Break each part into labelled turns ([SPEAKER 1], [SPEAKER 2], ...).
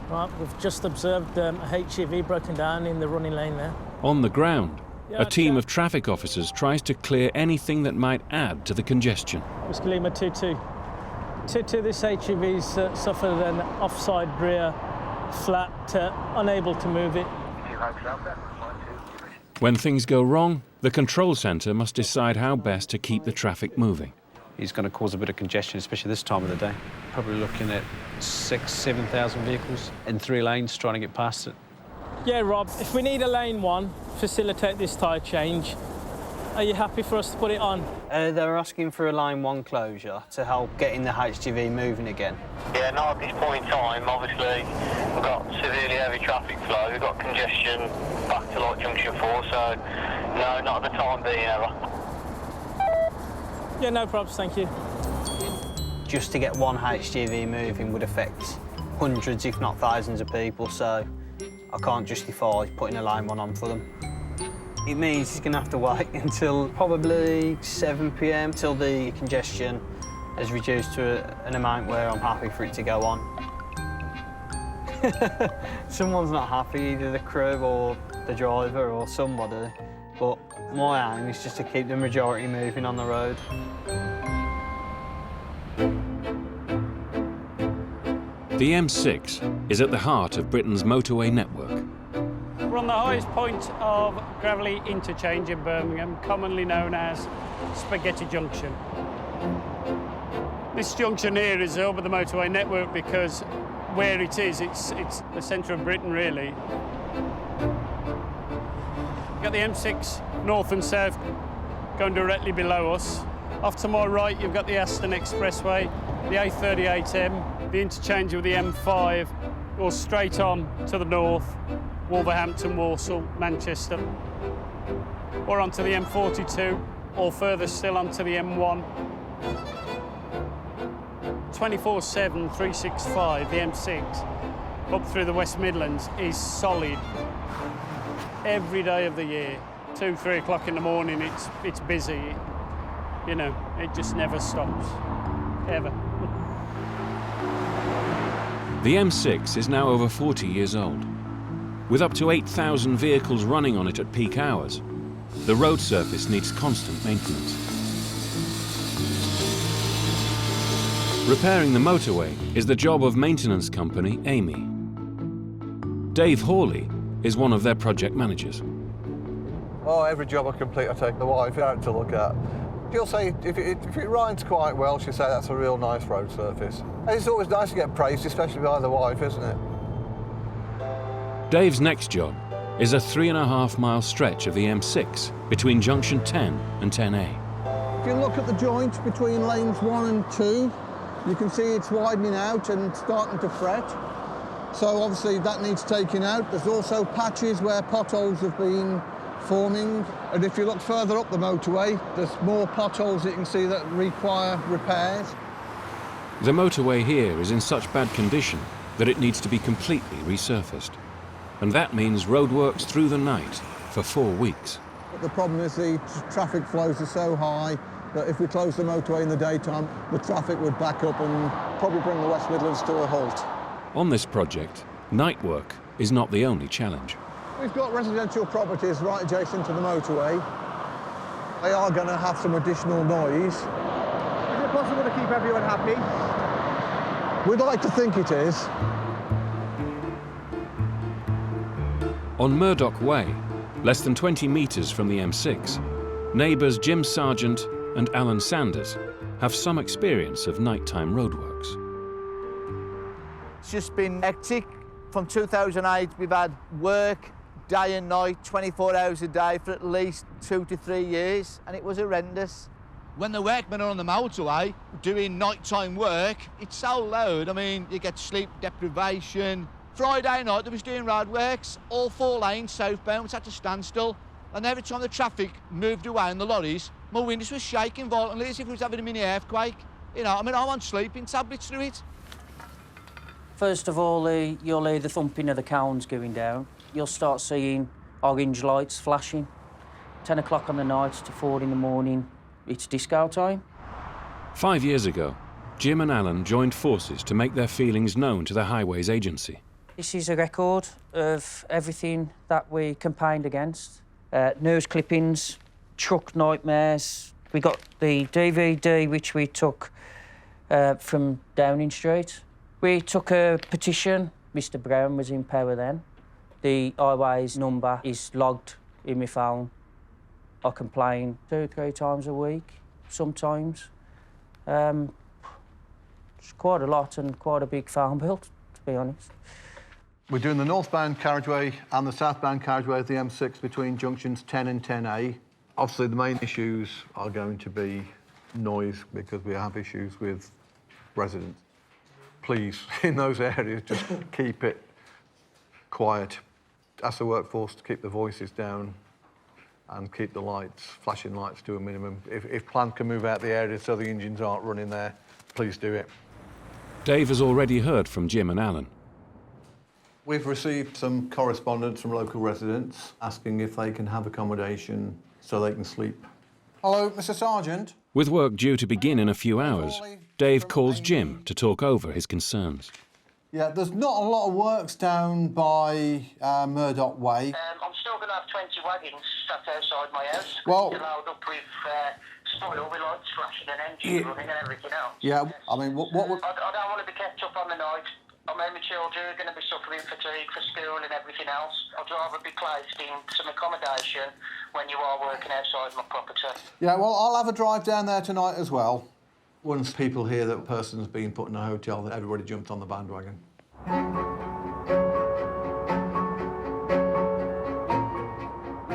[SPEAKER 1] Right, we've just observed a HGV broken down in the running lane there.
[SPEAKER 2] On the ground, a team of traffic officers tries to clear anything that might add to the congestion.
[SPEAKER 1] Whiskey Lima 22. 22, this HGV's suffered an offside rear flat, unable to move it.
[SPEAKER 2] When things go wrong, the control centre must decide how best to keep the traffic moving.
[SPEAKER 3] It's going to cause a bit of congestion, especially this time of the day. Probably looking at 7,000 vehicles in 3 lanes trying to get past it.
[SPEAKER 1] Yeah, Rob, if we need a lane 1, facilitate this tyre change, are you happy for us to put it on?
[SPEAKER 4] They're asking for a line 1 closure to help getting the HGV moving again.
[SPEAKER 5] Yeah, not at this point in time. Obviously, we've got severely heavy traffic flow, we've got congestion back to like junction 4, so no, not at the time being ever.
[SPEAKER 1] Yeah, no problems, thank you.
[SPEAKER 4] Just to get one HGV moving would affect hundreds, if not thousands of people, so I can't justify putting a line 1 on for them. It means he's going to have to wait until probably 7 p.m. till the congestion has reduced to an amount where I'm happy for it to go on. Someone's not happy, either the crew or the driver or somebody, but my aim is just to keep the majority moving on the road.
[SPEAKER 2] The M6 is at the heart of Britain's motorway network.
[SPEAKER 6] We're on the highest point of Gravelly Interchange in Birmingham, commonly known as Spaghetti Junction. This junction here is over the motorway network because where it is, it's the centre of Britain, really. You've got the M6 north and south going directly below us. Off to my right, you've got the Aston Expressway, the A38M, the interchange with the M5, or straight on to the north, Wolverhampton, Walsall, Manchester, or onto the M42, or further still onto the M1. 24/7, 365, the M6, up through the West Midlands, is solid every day of the year. 2, 3 o'clock in the morning, it's busy. You know, it just never stops, ever.
[SPEAKER 2] The M6 is now over 40 years old. With up to 8,000 vehicles running on it at peak hours, the road surface needs constant maintenance. Repairing the motorway is the job of maintenance company Amy. Dave Hawley is one of their project managers.
[SPEAKER 7] Oh, every job I complete, I take the wife out to look at. She'll say, if it rides quite well, she'll say that's a real nice road surface. And it's always nice to get praised, especially by the wife, isn't it?
[SPEAKER 2] Dave's next job is a 3.5-mile stretch of the M6 between junction 10 and 10A.
[SPEAKER 8] If you look at the joint between lanes 1 and 2, you can see it's widening out and starting to fret. So obviously that needs taking out. There's also patches where potholes have been forming. And if you look further up the motorway, there's more potholes that you can see that require repairs.
[SPEAKER 2] The motorway here is in such bad condition that it needs to be completely resurfaced. And that means roadworks through the night for 4 weeks.
[SPEAKER 8] But the problem is the traffic flows are so high that if we close the motorway in the daytime, the traffic would back up and probably bring the West Midlands to a halt.
[SPEAKER 2] On this project, night work is not the only challenge.
[SPEAKER 8] We've got residential properties right adjacent to the motorway. They are going to have some additional noise. Is it possible to keep everyone happy? We'd like to think it is.
[SPEAKER 2] On Murdoch Way, less than 20 metres from the M6, neighbours Jim Sargent and Alan Sanders have some experience of nighttime roadworks.
[SPEAKER 9] It's just been hectic. From 2008, we've had work day and night, 24 hours a day for at least 2 to 3 years, and it was horrendous.
[SPEAKER 10] When the workmen are on the motorway doing nighttime work, it's so loud. I mean, you get sleep deprivation. Friday night, they was doing roadworks, all 4 lanes southbound was at a standstill, and every time the traffic moved away in the lorries, my windows were shaking violently as if it was having a mini earthquake. You know, I mean, I'm on sleeping tablets through it.
[SPEAKER 11] First of all, you'll hear the thumping of the cones going down. You'll start seeing orange lights flashing. 10 o'clock on the night to 4 in the morning, it's disco time.
[SPEAKER 2] 5 years ago, Jim and Alan joined forces to make their feelings known to the Highways Agency.
[SPEAKER 11] This is a record of everything that we campaigned against. Nose clippings, truck nightmares. We got the DVD, which we took from Downing Street. We took a petition. Mr Brown was in power then. The highways number is logged in my phone. I complain 2-3 times a week, sometimes. It's quite a lot and quite a big farm bill, to be honest.
[SPEAKER 7] We're doing the northbound carriageway and the southbound carriageway of the M6 between junctions 10 and 10A. Obviously, the main issues are going to be noise, because we have issues with residents. Please, in those areas, just keep it quiet. Ask the workforce to keep the voices down and keep the lights, flashing lights, to a minimum. If planned can move out the area so the engines aren't running there, please do it.
[SPEAKER 2] Dave has already heard from Jim and Alan.
[SPEAKER 7] We've received some correspondence from local residents asking if they can have accommodation so they can sleep. Hello, Mr. Sergeant.
[SPEAKER 2] With work due to begin in a few hours, Dave calls Jim to talk over his concerns.
[SPEAKER 7] Yeah, there's not a lot of works down by Murdoch Way.
[SPEAKER 5] I'm still going to have 20 wagons sat outside my house.
[SPEAKER 7] Well,
[SPEAKER 5] load up with spoil with lights flashing and engines running and everything else.
[SPEAKER 7] Yeah, I mean, what would...
[SPEAKER 5] I don't want to be kept up on the night. I mean, my children are going to be suffering fatigue for school and everything else. I'd rather be placed in some accommodation when you are working outside my property.
[SPEAKER 7] Yeah, well, I'll have a drive down there tonight as well. Once people hear that a person's been put in a hotel, that everybody jumped on the bandwagon.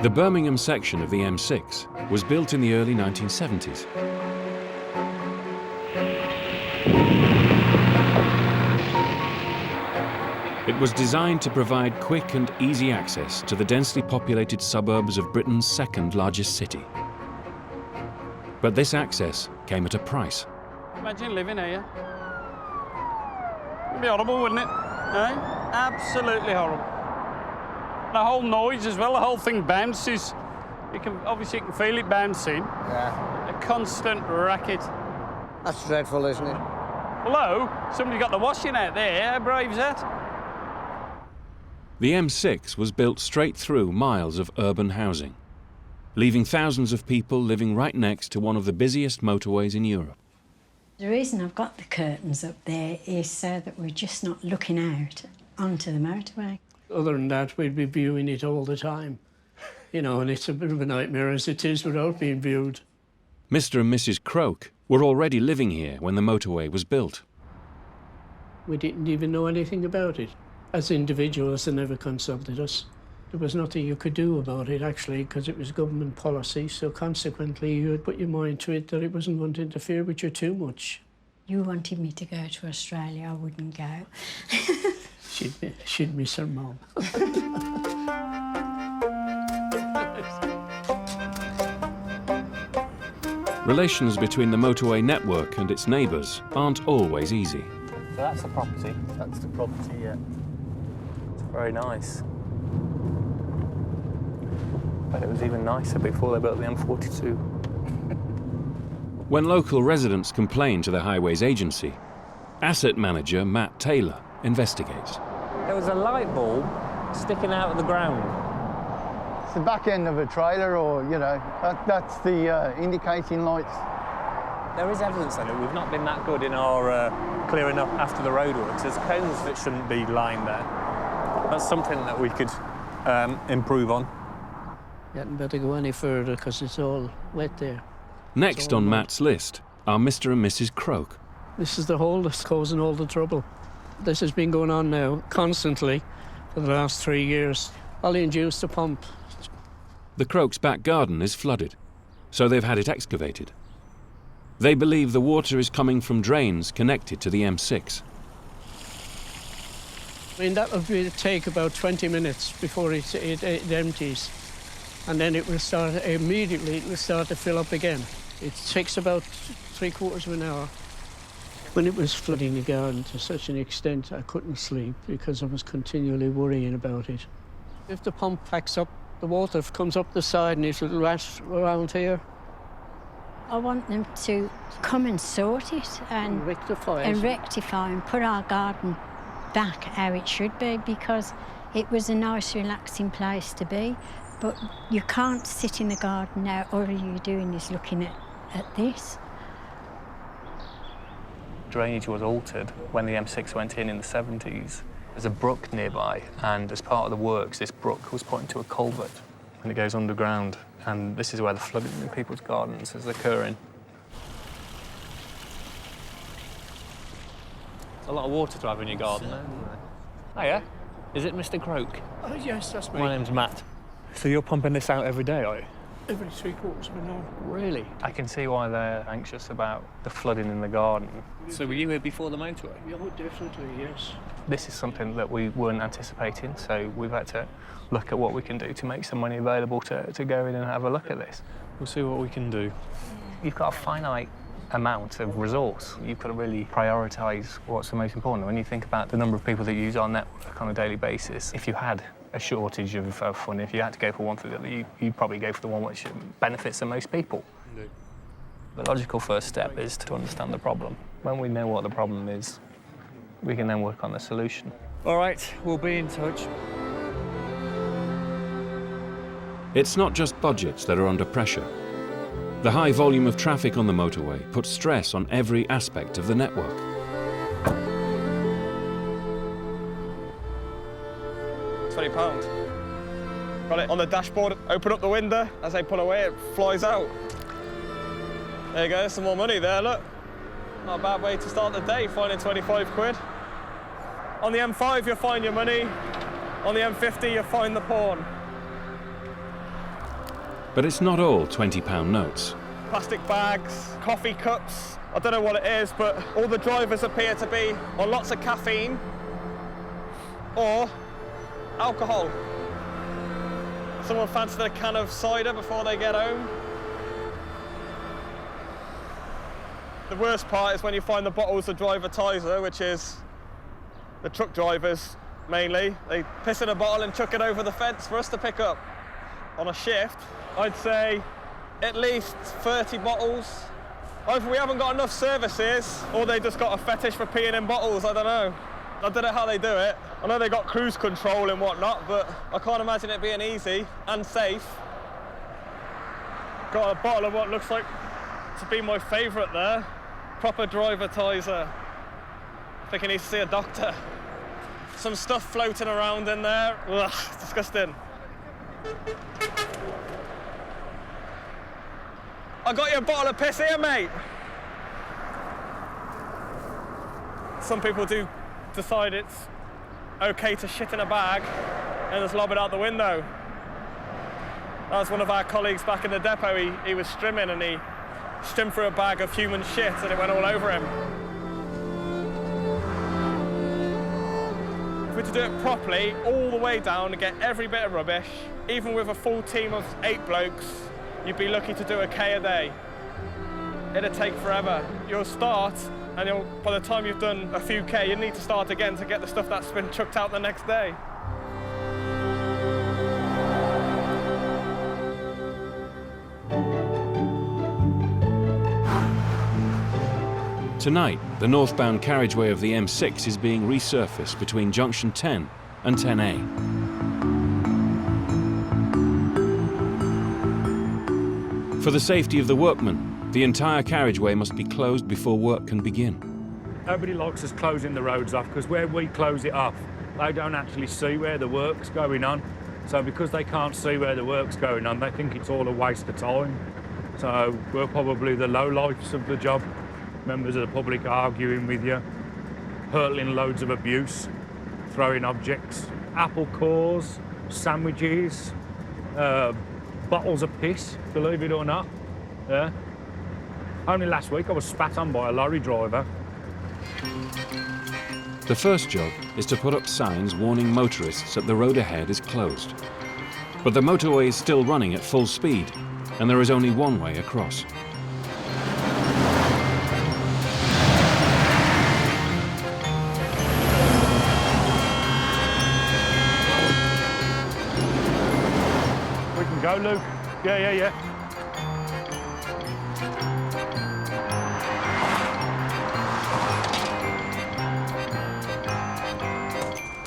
[SPEAKER 2] The Birmingham section of the M6 was built in the early 1970s. It was designed to provide quick and easy access to the densely populated suburbs of Britain's second largest city. But this access came at a price.
[SPEAKER 6] Imagine living here. It'd be horrible, wouldn't it? Eh? Absolutely horrible. The whole noise as well, the whole thing bounces. Obviously you can feel it bouncing.
[SPEAKER 8] Yeah.
[SPEAKER 6] A constant racket.
[SPEAKER 8] That's dreadful, isn't it?
[SPEAKER 6] Hello? Somebody got the washing out there. How brave's that?
[SPEAKER 2] The M6 was built straight through miles of urban housing, leaving thousands of people living right next to one of the busiest motorways in Europe.
[SPEAKER 12] The reason I've got the curtains up there is so that we're just not looking out onto the motorway.
[SPEAKER 13] Other than that, we'd be viewing it all the time. You know, and it's a bit of a nightmare as it is without being viewed.
[SPEAKER 2] Mr. and Mrs. Croak were already living here when the motorway was built.
[SPEAKER 13] We didn't even know anything about it. As individuals, they never consulted us. There was nothing you could do about it, actually, because it was government policy, so consequently you had put your mind to it that it wasn't going to interfere with you too much.
[SPEAKER 12] You wanted me to go to Australia, I wouldn't go.
[SPEAKER 13] She'd miss her mum.
[SPEAKER 2] Relations between the motorway network and its neighbours aren't always easy.
[SPEAKER 14] So that's the property? That's the property, yeah. It's very nice. But it was even nicer before they built the M42.
[SPEAKER 2] When local residents complain to the Highways Agency, asset manager Matt Taylor investigates.
[SPEAKER 14] There was a light bulb sticking out of the ground.
[SPEAKER 15] It's the back end of a trailer, or, you know, that's the indicating lights.
[SPEAKER 14] There is evidence on it. We've not been that good in our clearing up after the roadworks. There's cones that shouldn't be lying there. That's something that we could improve on.
[SPEAKER 13] You hadn't better go any further because it's all wet there.
[SPEAKER 2] Next on Matt's list are Mr. and Mrs. Croak.
[SPEAKER 13] This is the hole that's causing all the trouble. This has been going on now constantly for the last 3 years. Ollie induced the pump.
[SPEAKER 2] The Croaks' back garden is flooded, so they've had it excavated. They believe the water is coming from drains connected to the M6.
[SPEAKER 13] I mean, that would take about 20 minutes before it empties. And then it will start, immediately it will start to fill up again. It takes about 3/4 of an hour. When it was flooding the garden to such an extent, I couldn't sleep because I was continually worrying about it. If the pump packs up, the water comes up the side and it'll rat around here.
[SPEAKER 12] I want them to come and sort it and
[SPEAKER 13] rectify it.
[SPEAKER 12] And rectify and put our garden back how it should be, because it was a nice, relaxing place to be. But you can't sit in the garden now. All you're doing is looking at this.
[SPEAKER 14] Drainage was altered when the M6 went in the 70s. There's a brook nearby, and as part of the works, this brook was put into a culvert, and it goes underground. And this is where the flooding in people's gardens is occurring. There's a lot of water to have in your garden, isn't there? Oh, yeah? Is it Mr. Croak?
[SPEAKER 13] Oh, yes, that's me.
[SPEAKER 14] My name's Matt. So you're pumping this out every day, are you?
[SPEAKER 13] Every 3/4 of an hour.
[SPEAKER 14] Really? I can see why they're anxious about the flooding in the garden. So were you here before the motorway?
[SPEAKER 13] Yeah, definitely, yes.
[SPEAKER 14] This is something that we weren't anticipating, so we've had to look at what we can do to make some money available to go in and have a look at this. We'll see what we can do. You've got a finite amount of resource. You've got to really prioritise what's the most important. When you think about the number of people that use our network on a daily basis, if you had a shortage of funding, if you had to go for one for the other, you'd probably go for the one which benefits the most people. Indeed. The logical first step is to understand the problem. When we know what the problem is, we can then work on the solution. All right, we'll be in touch.
[SPEAKER 2] It's not just budgets that are under pressure. The high volume of traffic on the motorway puts stress on every aspect of the network.
[SPEAKER 16] £20. Got it on the dashboard, open up the window, as they pull away, it flies out. There you go, some more money there, look. Not a bad way to start the day, finding 25 quid. On the M5, you'll find your money. On the M50, you'll find the porn.
[SPEAKER 2] But it's not all £20 notes.
[SPEAKER 16] Plastic bags, coffee cups. I don't know what it is, but all the drivers appear to be on lots of caffeine or alcohol. Someone fancied a can of cider before they get home. The worst part is when you find the bottles of driver-tizer, which is the truck drivers mainly. They piss in a bottle and chuck it over the fence for us to pick up. On a shift, I'd say at least 30 bottles. Either we haven't got enough services, or they just got a fetish for peeing in bottles, I don't know. I don't know how they do it. I know they got cruise control and whatnot, but I can't imagine it being easy and safe. Got a bottle of what looks like to be my favourite there. Proper driver-tizer. I think he needs to see a doctor. Some stuff floating around in there. Ugh, disgusting. I got you a bottle of piss here, mate. Some people do decide it's okay to shit in a bag and just lob it out the window. That was one of our colleagues back in the depot. He was strimming and he stimmed through a bag of human shit and it went all over him. If we were to do it properly, all the way down and get every bit of rubbish, even with a full team of 8 blokes, you'd be lucky to do a K a day. It'd take forever. You'll start, and by the time you've done a few K, you need to start again to get the stuff that's been chucked out the next day.
[SPEAKER 2] Tonight, the northbound carriageway of the M6 is being resurfaced between junction 10 and 10A. For the safety of the workmen, the entire carriageway must be closed before work can begin.
[SPEAKER 17] Nobody likes us closing the roads off, because where we close it off, they don't actually see where the work's going on. So because they can't see where the work's going on, they think it's all a waste of time. So we're probably the lowlifes of the job. Members of the public arguing with you, hurling loads of abuse, throwing objects, apple cores, sandwiches, bottles of piss, believe it or not. Yeah. Only last week I was spat on by a lorry driver.
[SPEAKER 2] The first job is to put up signs warning motorists that the road ahead is closed. But the motorway is still running at full speed, and there is only one way across.
[SPEAKER 17] We can go, Luke. Yeah.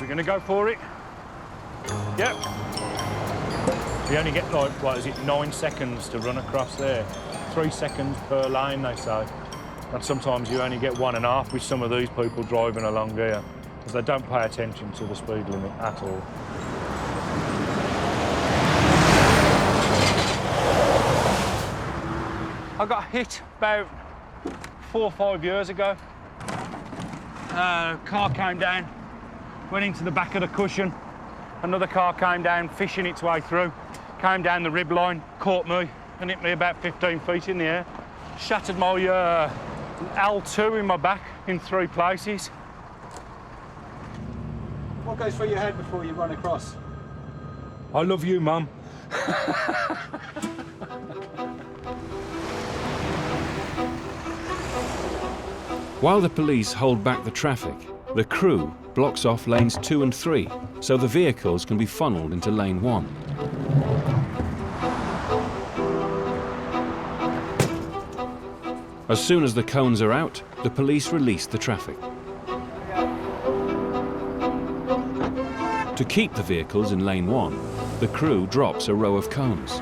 [SPEAKER 17] We're going to go for it. Yep. We only get, like, what is it, 9 seconds to run across there. 3 seconds per lane, they say. And sometimes you only get 1.5 with some of these people driving along here, because they don't pay attention to the speed limit at all. I got hit about 4 or 5 years ago. Car came down, went into the back of the cushion. Another car came down, fishing its way through, came down the rib line, caught me, and hit me about 15 feet in the air. Shattered my L2 in my back in 3 places.
[SPEAKER 18] What goes through your head before you run across?
[SPEAKER 17] I love you, Mum.
[SPEAKER 2] While the police hold back the traffic, the crew blocks off lanes 2 and 3, so the vehicles can be funneled into lane 1. As soon as the cones are out, the police release the traffic. To keep the vehicles in lane 1, the crew drops a row of cones.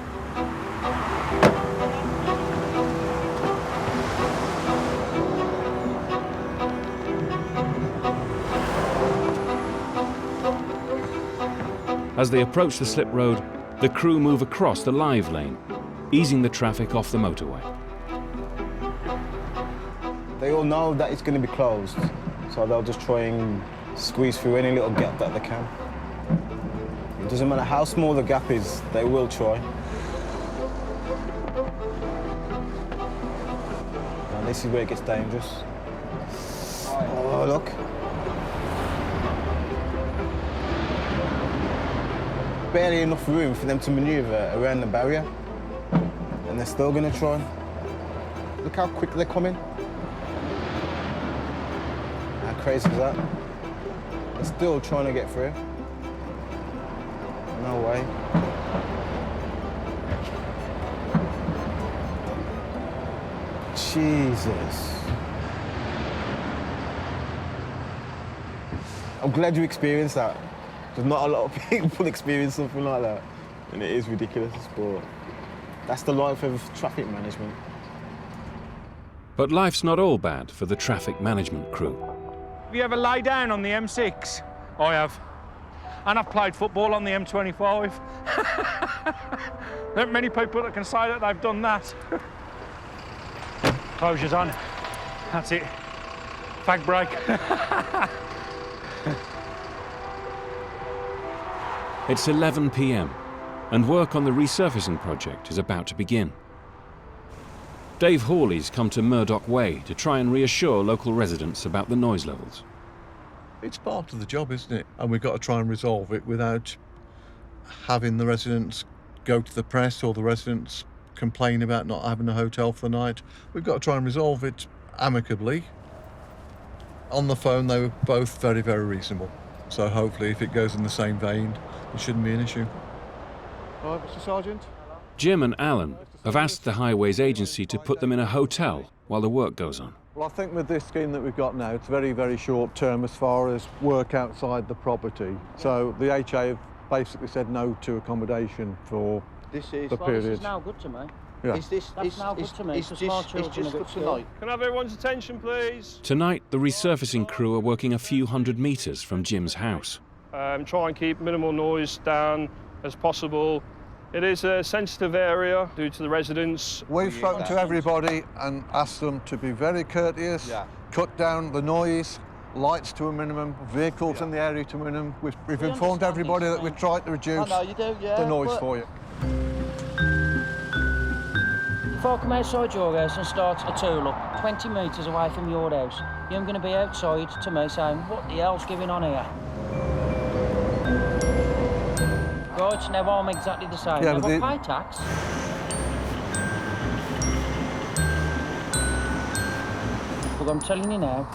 [SPEAKER 2] As they approach the slip road, the crew move across the live lane, easing the traffic off the motorway.
[SPEAKER 19] They all know that it's going to be closed, so they'll just try and squeeze through any little gap that they can. It doesn't matter how small the gap is, they will try. And this is where it gets dangerous. Oh, look. Barely enough room for them to manoeuvre around the barrier, and they're still going to try. Look how quick they're coming. How crazy is that? They're still trying to get through. No way. Jesus. I'm glad you experienced that. There's not a lot of people experience something like that, and it is ridiculous, but that's the life of traffic management.
[SPEAKER 2] But life's not all bad for the traffic management crew.
[SPEAKER 17] Have you ever laid down on the M6? I have. And I've played football on the M25. There aren't many people that can say that they've done that. Closure's on. That's it. Fag break.
[SPEAKER 2] It's 11 p.m, and work on the resurfacing project is about to begin. Dave Hawley's come to Murdoch Way to try and reassure local residents about the noise levels.
[SPEAKER 7] It's part of the job, isn't it? And we've got to try and resolve it without having the residents go to the press or the residents complain about not having a hotel for the night. We've got to try and resolve it amicably. On the phone, they were both very, very reasonable. So hopefully, if it goes in the same vein, it shouldn't be an issue. All right, Mr. Sergeant.
[SPEAKER 2] Jim and Alan have asked the Highways Agency to put them in a hotel while the work goes on.
[SPEAKER 7] Well, I think with this scheme that we've got now, it's very, very short term as far as work outside the property. So the HA have basically said no to accommodation for the period.
[SPEAKER 11] This is now good to me.
[SPEAKER 7] Yeah.
[SPEAKER 11] That's now good to me. It's just for tonight.
[SPEAKER 16] Can I have everyone's attention, please?
[SPEAKER 2] Tonight, the resurfacing crew are working a few hundred metres from Jim's house.
[SPEAKER 16] Try and keep minimal noise down as possible. It is a sensitive area due to the residents.
[SPEAKER 7] We've spoken to everybody and asked them to be very courteous, cut down the noise, lights to a minimum, vehicles in the area to a minimum. We've informed everybody that we've tried to reduce the noise for you.
[SPEAKER 11] If I come outside your house and start a tool-up 20 metres away from your house, you're going to be outside to me saying, what the hell's going on here? Right, now I'm exactly the same. I've got to pay tax. But I'm telling you now,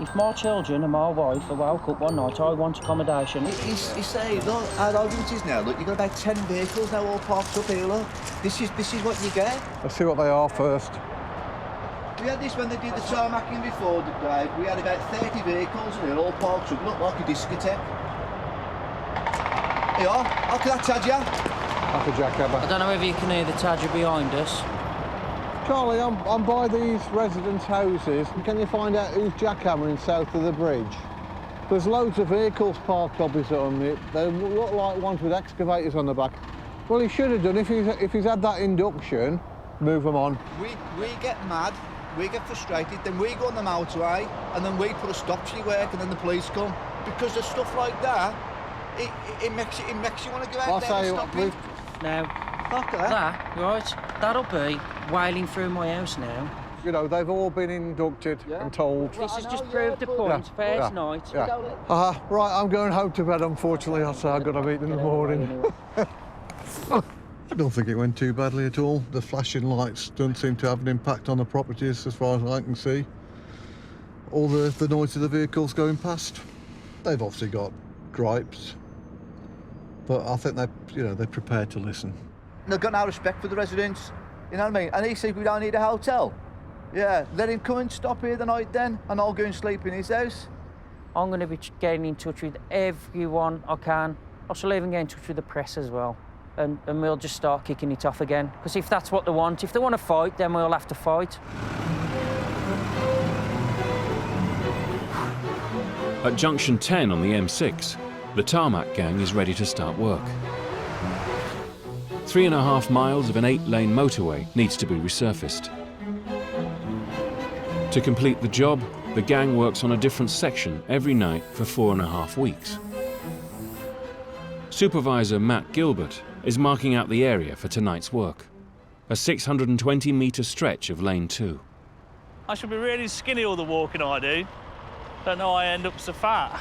[SPEAKER 11] if my children and my wife are woke up one night, I want accommodation.
[SPEAKER 9] You say, look, how old it is now, look, you've got about 10 vehicles now all parked up here, look. This is what you get.
[SPEAKER 7] Let's see what they are first.
[SPEAKER 9] We had this when they did the tarmacking before, Dave. We had about 30 vehicles and they're all parked up, looked like a discotheque. Yeah, how can I charge you?
[SPEAKER 8] Half a jackhammer.
[SPEAKER 11] I don't know whether you can hear the Tadger behind us.
[SPEAKER 8] Charlie, I'm by these residents' houses. Can you find out who's jackhammering south of the bridge? There's loads of vehicles parked opposite them. They look like ones with excavators on the back. Well, he should have done, if he's had that induction, move them on.
[SPEAKER 9] We get mad, we get frustrated, then we go on the motorway, and then we put a stop to your work, and then the police come. Because of stuff like that, it makes you want to go out there and stop it.
[SPEAKER 11] Now,
[SPEAKER 9] look at
[SPEAKER 11] that, right, that'll be wailing through my house now.
[SPEAKER 8] You know, they've all been inducted and told.
[SPEAKER 11] This has just proved the point. Fair tonight.
[SPEAKER 8] Yeah. Right, I'm going home to bed, unfortunately. I've got to meet in the morning. I don't think it went too badly at all. The flashing lights don't seem to have an impact on the properties as far as I can see. All the noise of the vehicles going past. They've obviously got gripes, but I think they're prepared to listen.
[SPEAKER 9] They've got no respect for the residents, you know what I mean? And he says we don't need a hotel. Yeah, let him come and stop here the night then, and I'll go and sleep in his house.
[SPEAKER 11] I'm going to be getting in touch with everyone I can. I shall even get in touch with the press as well. And we'll just start kicking it off again. Because if that's what they want, if they want to fight, then we'll have to fight.
[SPEAKER 2] At junction 10 on the M6, the tarmac gang is ready to start work. 3.5 miles of an 8-lane motorway needs to be resurfaced. To complete the job, the gang works on a different section every night for 4.5 weeks. Supervisor Matt Gilbert is marking out the area for tonight's work, a 620-metre stretch of lane 2.
[SPEAKER 20] I should be really skinny all the walking I do. Don't know I end up so fat.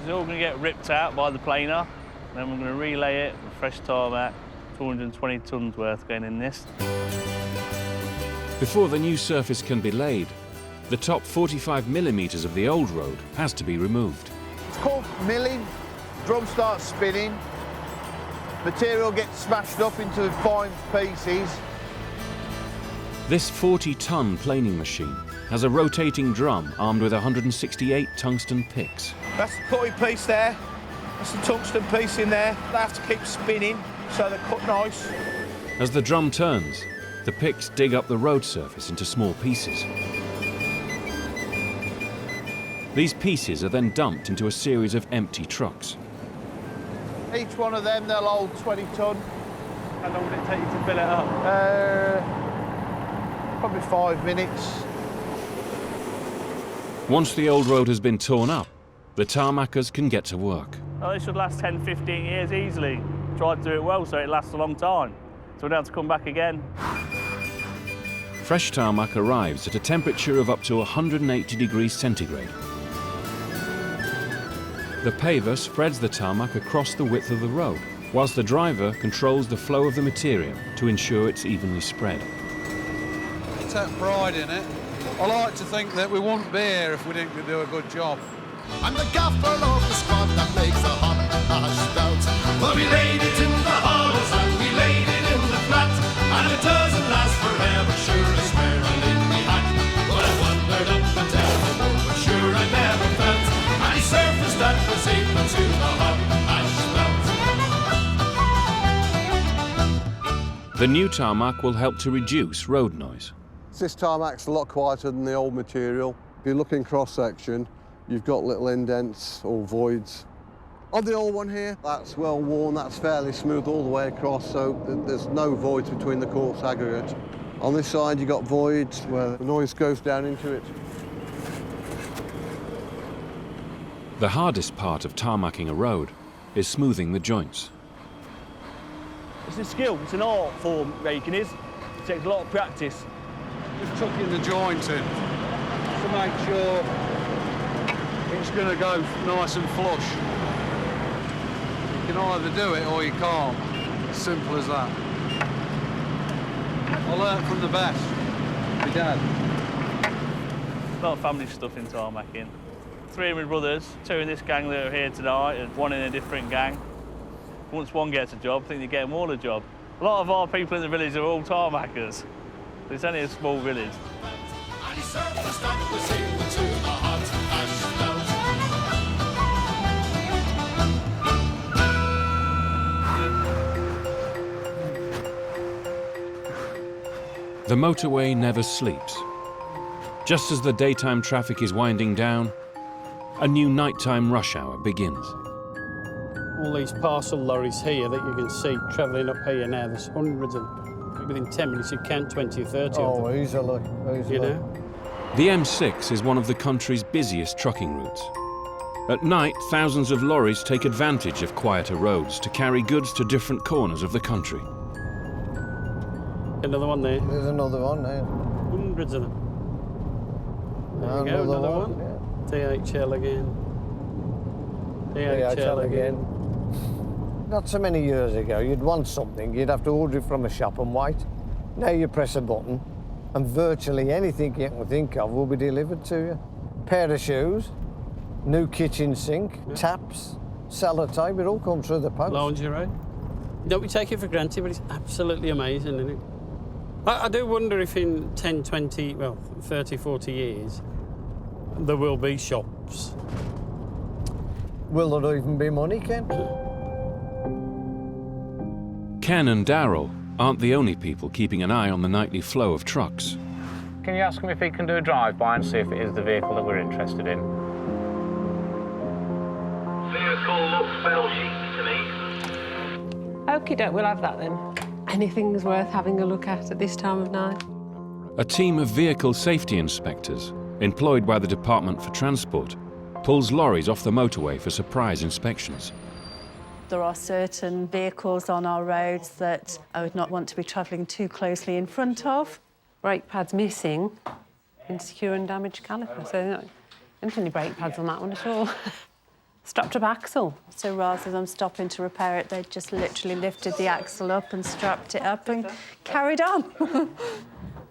[SPEAKER 20] It's all going to get ripped out by the planer, then we're going to relay it with fresh tarmac, 220 tonnes worth going in this.
[SPEAKER 2] Before the new surface can be laid, the top 45 millimetres of the old road has to be removed.
[SPEAKER 9] It's called milling. Drum starts spinning. Material gets smashed up into fine pieces.
[SPEAKER 2] This 40-ton planing machine has a rotating drum armed with 168 tungsten picks.
[SPEAKER 9] That's the cutting piece there. That's the tungsten piece in there. They have to keep spinning so they cut nice.
[SPEAKER 2] As the drum turns, the picks dig up the road surface into small pieces. These pieces are then dumped into a series of empty trucks.
[SPEAKER 9] Each one of them, they'll hold 20 tonne.
[SPEAKER 20] How long will it take you to fill it up?
[SPEAKER 9] Probably 5 minutes.
[SPEAKER 2] Once the old road has been torn up, the tarmackers can get to work.
[SPEAKER 20] Oh, this should last 10, 15 years easily. Try to do it well so it lasts a long time. So we don't have to come back again.
[SPEAKER 2] Fresh tarmac arrives at a temperature of up to 180 degrees centigrade. The paver spreads the tarmac across the width of the road, whilst the driver controls the flow of the material to ensure it's evenly spread.
[SPEAKER 21] I take pride in it. I like to think that we wouldn't be here if we didn't do a good job.
[SPEAKER 22] I'm the gaffer of the squad that makes the hot hash stout. Well, we laid it in the hollows and we laid it in the flat, and it doesn't last forever, sure I swear I laid me hat. Well, I wandered up and down the road, but sure I never felt any surface that was equal to the hot hash stout.
[SPEAKER 2] The new tarmac will help to reduce road noise.
[SPEAKER 8] This tarmac's a lot quieter than the old material. If you look in cross-section, you've got little indents or voids. On the old one here, that's well worn, that's fairly smooth all the way across, so there's no voids between the coarse aggregate. On this side, you've got voids where the noise goes down into it.
[SPEAKER 2] The hardest part of tarmacking a road is smoothing the joints.
[SPEAKER 20] It's a skill, it's an art form, raking is. It takes a lot of practice.
[SPEAKER 21] Just chucking the joint in to make sure it's going to go nice and flush. You can either do it or you can't. Simple as that. I learnt from the best, my dad.
[SPEAKER 20] A lot of family stuff in tarmacking. 3 of my brothers, 2 in this gang that are here tonight and 1 in a different gang. Once one gets a job, I think they get them all a job. A lot of our people in the village are all tarmackers. It's only a small village.
[SPEAKER 2] The motorway never sleeps. Just as the daytime traffic is winding down, a new nighttime rush hour begins.
[SPEAKER 6] All these parcel lorries here that you can see travelling up here now, there's hundreds of them. Within 10 minutes you count 20 or 30 of them.
[SPEAKER 8] Oh, easily.
[SPEAKER 6] You know?
[SPEAKER 2] The M6 is one of the country's busiest trucking routes. At night, thousands of lorries take advantage of quieter roads to carry goods to different corners of the country.
[SPEAKER 6] Another one there.
[SPEAKER 8] There's another one there.
[SPEAKER 6] Hundreds of them. There you go, another one. Yeah. DHL again. DHL again.
[SPEAKER 1] Not so many years ago, you'd want something, you'd have to order it from a shop and wait. Now you press a button and virtually anything you can think of will be delivered to you. Pair of shoes, new kitchen sink, taps, sellotape, it all comes through the post.
[SPEAKER 6] Lingerie. Don't we take it for granted, but it's absolutely amazing, isn't it? I do wonder if in 10, 20, well, 30, 40 years, there will be shops.
[SPEAKER 1] Will there even be money, Ken?
[SPEAKER 2] Ken and Darryl aren't the only people keeping an eye on the nightly flow of trucks.
[SPEAKER 3] Can you ask him if he can do a drive-by and see if it is the vehicle that we're interested in?
[SPEAKER 23] Vehicle looks Belgian to me.
[SPEAKER 24] Okie doke, we'll have that then. Anything's worth having a look at this time of night.
[SPEAKER 2] A team of vehicle safety inspectors, employed by the Department for Transport, pulls lorries off the motorway for surprise inspections.
[SPEAKER 25] There are certain vehicles on our roads that I would not want to be travelling too closely in front of.
[SPEAKER 24] Brake pads missing, insecure and damaged caliper. So there aren't any brake pads on that one at all. Strapped up axle.
[SPEAKER 25] So rather than stopping to repair it, they just literally lifted the axle up and strapped it up and carried on.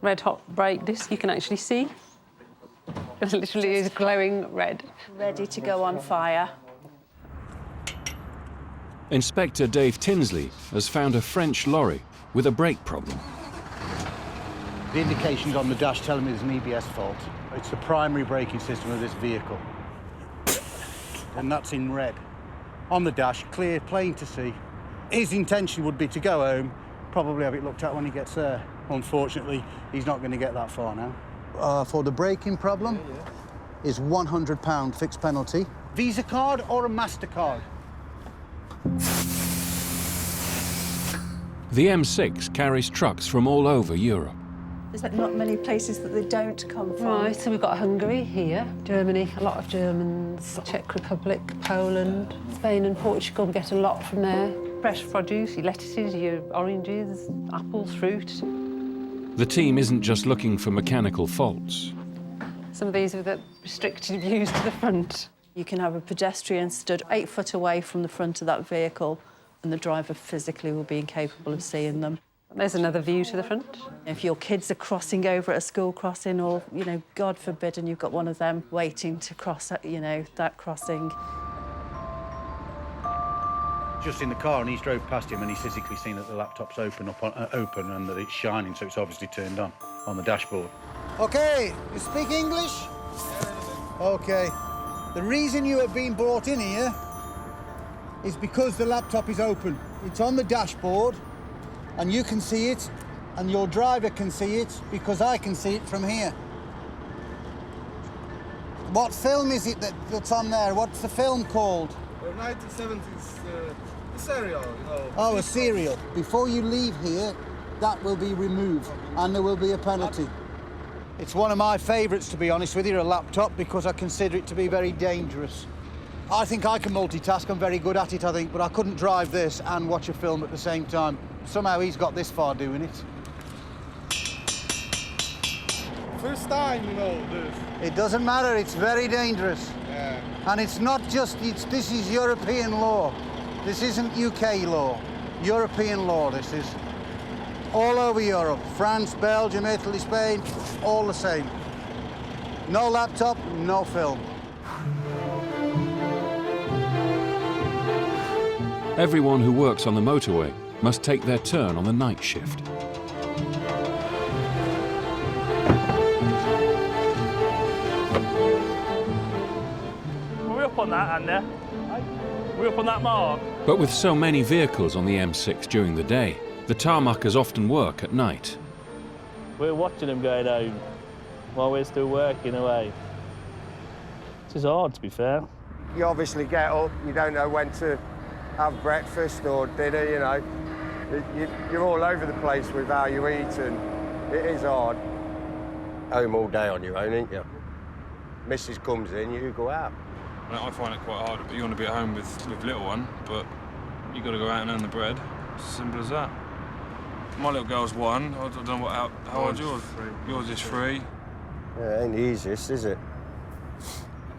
[SPEAKER 24] Red hot brake disc, you can actually see. It literally is glowing red.
[SPEAKER 25] Ready to go on fire.
[SPEAKER 2] Inspector Dave Tinsley has found a French lorry with a brake problem.
[SPEAKER 26] The indications on the dash tell me there's an EBS fault. It's the primary braking system of this vehicle. And that's in red. On the dash, clear, plain to see. His intention would be to go home, probably have it looked at when he gets there. Unfortunately, he's not going to get that far now. For the braking problem, is £100 fixed penalty. Visa card or a MasterCard?
[SPEAKER 2] The M6 carries trucks from all over Europe.
[SPEAKER 25] There's not many places that they don't come from.
[SPEAKER 24] Right, so we've got Hungary here, Germany, a lot of Germans, Czech Republic, Poland, Spain and Portugal, we get a lot from there. Fresh produce, your lettuces, your oranges, apples, fruit.
[SPEAKER 2] The team isn't just looking for mechanical faults.
[SPEAKER 24] Some of these are the restricted views to the front.
[SPEAKER 25] You can have a pedestrian stood 8 foot away from the front of that vehicle and the driver physically will be incapable of seeing them.
[SPEAKER 24] There's another view to the front.
[SPEAKER 25] If your kids are crossing over at a school crossing or, you know, God forbid, and you've got one of them waiting to cross, you know, that crossing.
[SPEAKER 26] Just in the car, and he's drove past him and he's physically seen that the laptop's open and that it's shining, so it's obviously turned on the dashboard. OK, you speak English? OK. The reason you are being brought in here is because the laptop is open. It's on the dashboard, and you can see it, and your driver can see it, because I can see it from here. What film is it that's on there? What's the film called?
[SPEAKER 27] 1970s, a serial, you know.
[SPEAKER 26] Oh, a serial. Before you leave here, that will be removed, and there will be a penalty. It's one of my favourites, to be honest with you, a laptop, because I consider it to be very dangerous. I think I can multitask, I'm very good at it, I think, but I couldn't drive this and watch a film at the same time. Somehow he's got this far doing it.
[SPEAKER 27] First time, you know, this.
[SPEAKER 26] It doesn't matter, it's very dangerous.
[SPEAKER 27] Yeah.
[SPEAKER 26] And it's not just, this is European law. This isn't UK law. European law, this is. All over Europe, France, Belgium, Italy, Spain, all the same. No laptop, no film.
[SPEAKER 2] Everyone who works on the motorway must take their turn on the night shift.
[SPEAKER 20] Were we up on that, Andy? Were we up on that mark?
[SPEAKER 2] But with so many vehicles on the M6 during the day, the tarmackers often work at night.
[SPEAKER 20] We're watching them going home while we're still working away. It is hard, to be fair.
[SPEAKER 4] You obviously get up, you don't know when to have breakfast or dinner, you know. You're all over the place with how you eat, and it is hard. Home all day on your own, ain't you? Mrs. comes in, you go out.
[SPEAKER 5] I find it quite hard. You want to be at home with little one, but you got to go out and earn the bread. It's as simple as that. My little girl's 1. I don't know how old yours? 3. Yours is 3.
[SPEAKER 4] Yeah, it ain't the easiest, is it?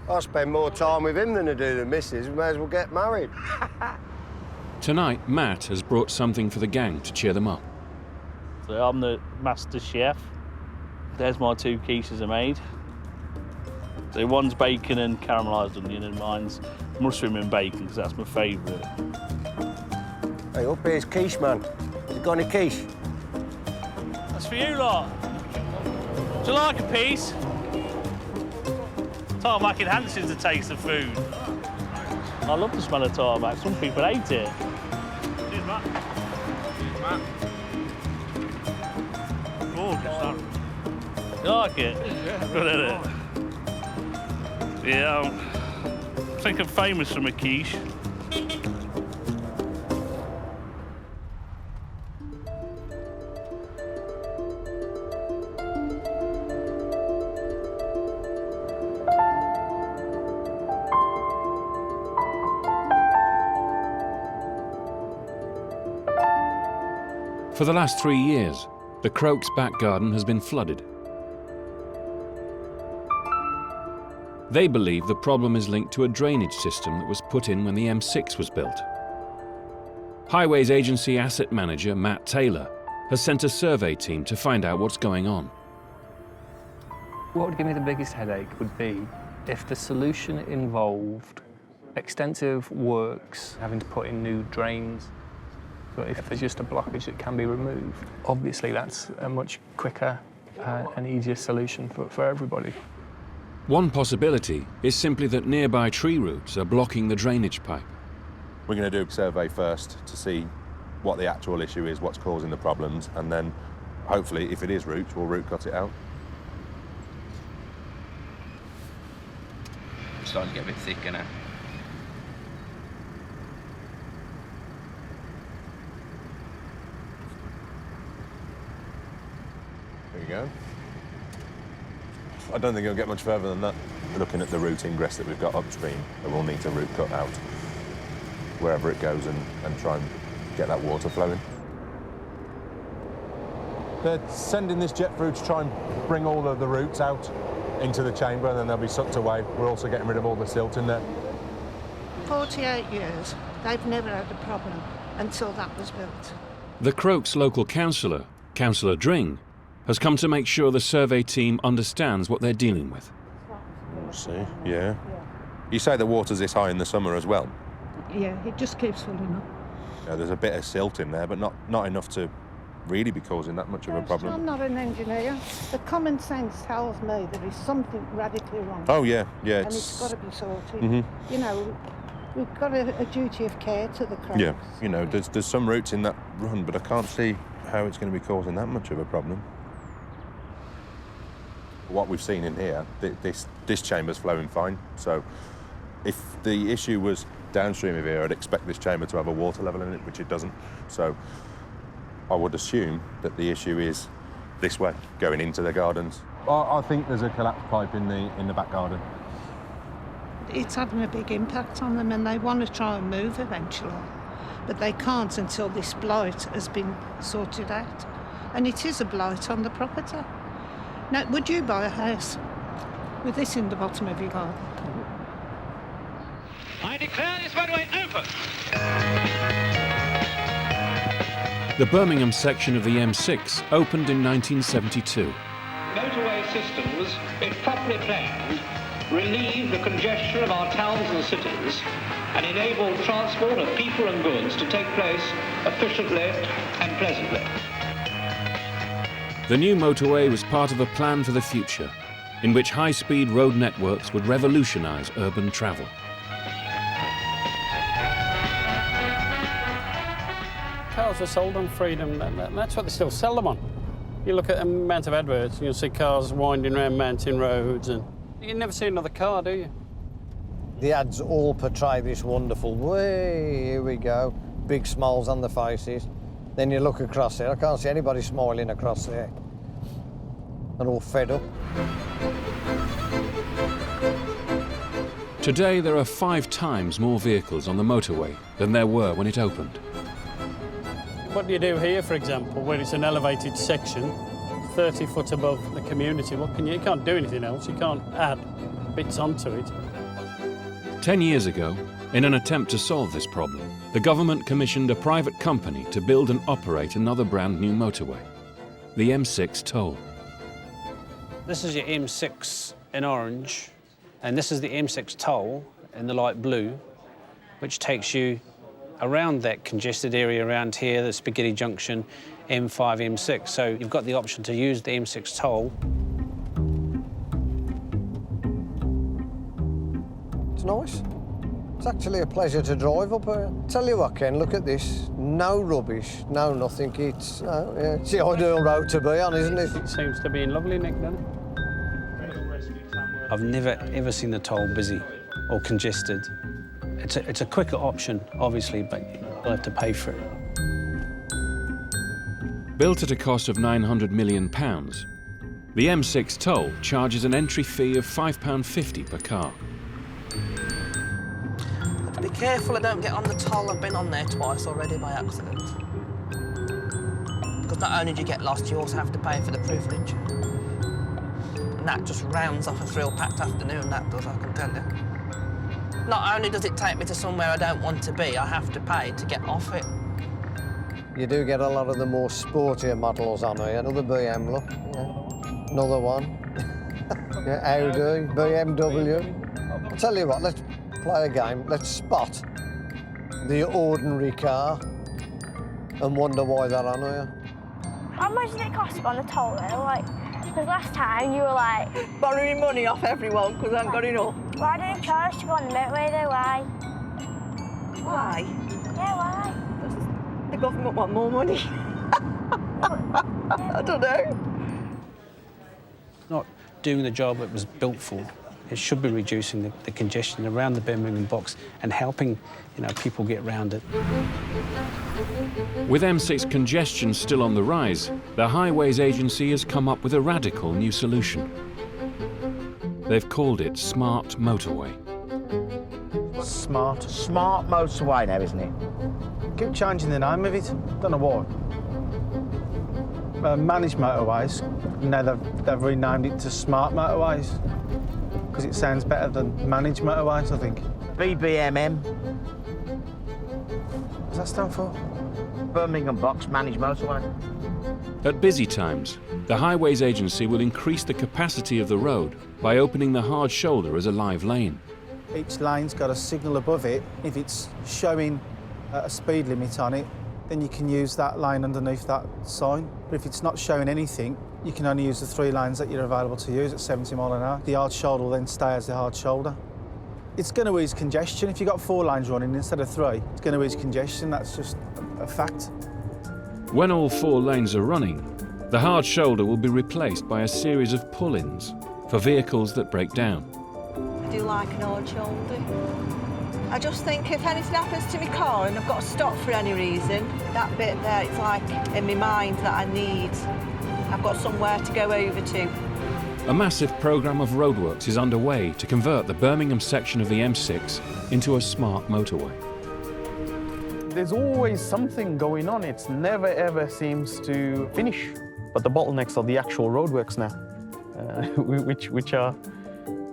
[SPEAKER 4] I spend more time with him than I do the missus. We may as well get married.
[SPEAKER 2] Tonight, Matt has brought something for the gang to cheer them up.
[SPEAKER 20] So I'm the master chef. There's my 2 quiches I made. So one's bacon and caramelised onion, and mine's mushroom and bacon, because that's my favourite.
[SPEAKER 4] Hey, up here's quiche, man. You got any quiche?
[SPEAKER 20] That's for you lot. Do you like a piece? Tarmac enhances the taste of food. I love the smell of tarmac. Some people hate it. Cheers, Matt. Cheers, Matt. Gorgeous. You like it? Yeah. Good at it. Yeah, I think I'm famous for my quiche.
[SPEAKER 2] For the last 3 years, the Croaks back garden has been flooded. They believe the problem is linked to a drainage system that was put in when the M6 was built. Highways Agency Asset Manager Matt Taylor has sent a survey team to find out what's going on.
[SPEAKER 10] What would give me the biggest headache would be if the solution involved extensive works, having to put in new drains. But if there's just a blockage that can be removed, obviously that's a much quicker and easier solution for everybody.
[SPEAKER 2] One possibility is simply that nearby tree roots are blocking the drainage pipe.
[SPEAKER 12] We're going to do a survey first to see what the actual issue is, what's causing the problems, and then hopefully, if it is roots, we'll root cut it out.
[SPEAKER 13] It's starting to get a bit thicker now.
[SPEAKER 12] There you go. I don't think it'll get much further than that. Looking at the root ingress that we've got upstream, we'll need to root cut out wherever it goes and try and get that water flowing. They're sending this jet through to try and bring all of the roots out into the chamber, and then they'll be sucked away. We're also getting rid of all the silt in there.
[SPEAKER 14] 48 years, they've never had a problem until that was built.
[SPEAKER 2] The Croaks local councillor, Councillor Dring, has come to make sure the survey team understands what they're dealing with.
[SPEAKER 12] See, yeah. You say the water's this high in the summer as well?
[SPEAKER 14] Yeah, it just keeps filling up.
[SPEAKER 12] Yeah, there's a bit of silt in there, but not enough to really be causing that much of a problem.
[SPEAKER 14] I'm not an engineer. The common sense tells me there is something radically wrong.
[SPEAKER 12] Oh, yeah, yeah.
[SPEAKER 14] And it's got to be sorted.
[SPEAKER 12] Mm-hmm.
[SPEAKER 14] You know, we've got a duty of care to the Croaks.
[SPEAKER 12] Yeah, you know, there's some roots in that run, but I can't see how it's going to be causing that much of a problem. What we've seen in here, this chamber's flowing fine. So if the issue was downstream of here, I'd expect this chamber to have a water level in it, which it doesn't. So I would assume that the issue is this way, going into the gardens. I think there's a collapsed pipe in the back garden.
[SPEAKER 14] It's having a big impact on them, and they want to try and move eventually, but they can't until this blight has been sorted out. And it is a blight on the property. Now, would you buy a house with this in the bottom of your garden?
[SPEAKER 15] I declare this roadway open.
[SPEAKER 2] The Birmingham section of the M6 opened in 1972.
[SPEAKER 15] Motorway systems, if properly planned, relieve the congestion of our towns and cities and enable transport of people and goods to take place efficiently and pleasantly.
[SPEAKER 2] The new motorway was part of a plan for the future, in which high-speed road networks would revolutionise urban travel.
[SPEAKER 6] Cars are sold on freedom, and that's what they still sell them on. You look at the amount of adverts, you'll see cars winding around mountain roads, and you never see another car, do you?
[SPEAKER 1] The ads all portray this wonderful, way, here we go, big smiles on the faces. Then you look across there, I can't see anybody smiling across there. They're all fed up.
[SPEAKER 2] Today, there are 5 times more vehicles on the motorway than there were when it opened.
[SPEAKER 6] What do you do here, for example, where it's an elevated section, 30 foot above the community? You can't do anything else. You can't add bits onto it.
[SPEAKER 2] 10 years ago, in an attempt to solve this problem, the government commissioned a private company to build and operate another brand new motorway, the M6 toll.
[SPEAKER 6] This is your M6 in orange, and this is the M6 toll in the light blue, which takes you around that congested area around here, the Spaghetti Junction, M5, M6. So you've got the option to use the M6 toll.
[SPEAKER 1] It's nice. It's actually a pleasure to drive up here. Tell you what, Ken, look at this. No rubbish, no nothing. It's the ideal road to be on, isn't it?
[SPEAKER 6] It seems to be in lovely nick, doesn't it? I've never, ever seen the toll busy or congested. It's a quicker option, obviously, but you'll have to pay for it.
[SPEAKER 2] Built at a cost of £900 million, the M6 toll charges an entry fee of £5.50 per car.
[SPEAKER 7] Be careful I don't get on the toll. I've been on there twice already by accident. Because not only do you get lost, you also have to pay for the privilege. And that just rounds off a thrill-packed afternoon, that does, I can tell you. Not only does it take me to somewhere I don't want to be, I have to pay to get off it.
[SPEAKER 1] You do get a lot of the more sportier models on here. Another BM, look. Yeah. Another one. Yeah, Audi, BMW. I'll tell you what, let's play a game. Let's spot the ordinary car and wonder why they're on here.
[SPEAKER 11] How much does it cost on the toll though? Because last time you were like...
[SPEAKER 7] borrowing money off everyone because I haven't got enough.
[SPEAKER 11] Why didn't you charge to go on the motorway though? Why?
[SPEAKER 7] Why?
[SPEAKER 11] Yeah, why?
[SPEAKER 7] The government want more money. I don't know.
[SPEAKER 6] Not doing the job it was built for. It should be reducing the congestion around the Birmingham box and helping, people get round it.
[SPEAKER 2] With M6 congestion still on the rise, the Highways Agency has come up with a radical new solution. They've called it Smart Motorway.
[SPEAKER 13] Smart Motorway now, isn't it? Keep changing the name of it. Don't know why. Managed motorways. Now they've renamed it to Smart Motorways because it sounds better than managed motorways, I think. BBMM. What's that stand for? Birmingham Box Managed Motorway.
[SPEAKER 2] At busy times, the Highways Agency will increase the capacity of the road by opening the hard shoulder as a live lane.
[SPEAKER 13] Each lane's got a signal above it. If it's showing a speed limit on it, then you can use that lane underneath that sign. But if it's not showing anything, you can only use the 3 lanes that you're available to use at 70 miles an hour. The hard shoulder will then stay as the hard shoulder. It's going to ease congestion. If you've got 4 lanes running instead of 3, it's going to ease congestion. That's just a fact.
[SPEAKER 2] When all 4 lanes are running, the hard shoulder will be replaced by a series of pull-ins for vehicles that break down.
[SPEAKER 7] I do like an hard shoulder. I just think if anything happens to my car and I've got to stop for any reason, that bit there, it's like in my mind that I need. I've got somewhere to go over to.
[SPEAKER 2] A massive programme of roadworks is underway to convert the Birmingham section of the M6 into a smart motorway.
[SPEAKER 16] There's always something going on. It never ever seems to finish. But the bottlenecks are the actual roadworks now, which are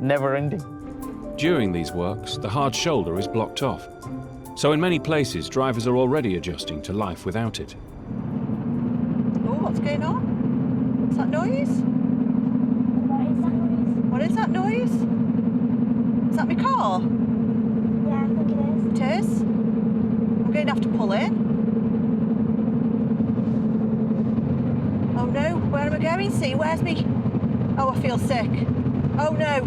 [SPEAKER 16] never ending.
[SPEAKER 2] During these works, the hard shoulder is blocked off. So in many places, drivers are already adjusting to life without it.
[SPEAKER 7] Oh, what's going on? What's that noise? What is that noise? Is that my car?
[SPEAKER 11] Yeah, I think it is.
[SPEAKER 7] It is? I'm going to have to pull in. Oh no, where am I going? See, where's me? Oh, I feel sick. Oh no.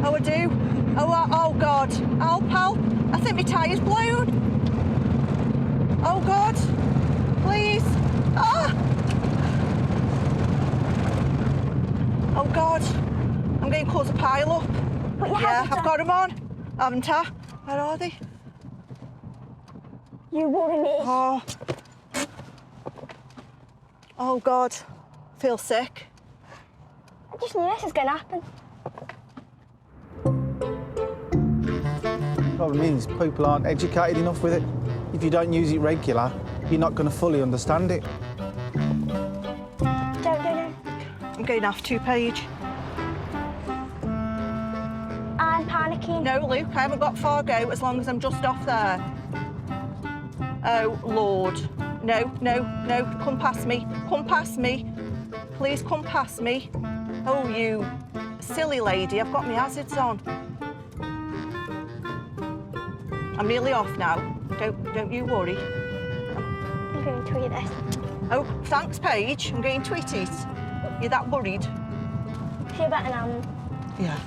[SPEAKER 7] Oh, I do. Oh God. Help. I think my tyre's blown. Oh God. Please. Ah! Oh, God. I'm going to cause a pile-up. Yeah, I've got them on, haven't I? Where are they?
[SPEAKER 11] You worry me.
[SPEAKER 7] Oh, God. I feel sick.
[SPEAKER 11] I just knew this was going to happen.
[SPEAKER 13] The problem is people aren't educated enough with it. If you don't use it regular, you're not going to fully understand it.
[SPEAKER 11] Don't.
[SPEAKER 7] I'm going to have to, Paige.
[SPEAKER 11] I'm panicking.
[SPEAKER 7] No, Luke, I haven't got far go as long as I'm just off there. Oh, Lord. No. Come past me. Come past me. Please come past me. Oh, you silly lady, I've got my hazards on. I'm nearly off now. Don't you worry.
[SPEAKER 11] I'm going to tweet this.
[SPEAKER 7] Oh, thanks, Paige. I'm going to tweet it. You're that worried?
[SPEAKER 11] Feel better now.
[SPEAKER 7] Yeah.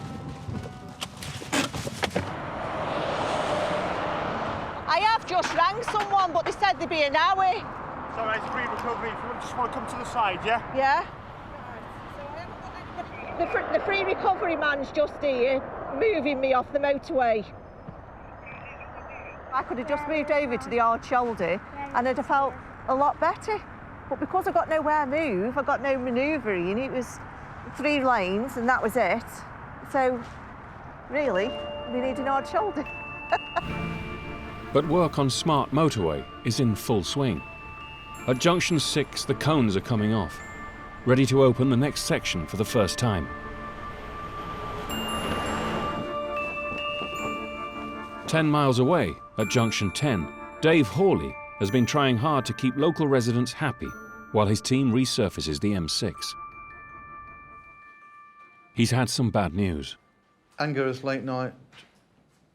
[SPEAKER 7] I have just rang someone, but they said they'd be an hour.
[SPEAKER 6] It's all right, it's free recovery. If you just want to come to the side, yeah?
[SPEAKER 7] Yeah? The free recovery man's just here, moving me off the motorway. I could have just moved over to the hard shoulder and I'd have felt a lot better. But because I got nowhere to move, I got no manoeuvring, it was 3 lanes and that was it. So, really, we need an hard shoulder.
[SPEAKER 2] But work on Smart Motorway is in full swing. At junction 6, the cones are coming off, ready to open the next section for the first time. "10 miles away, at junction 10, Dave Hawley has been trying hard to keep local residents happy while his team resurfaces the M6. He's had some bad news.
[SPEAKER 8] Anger as late night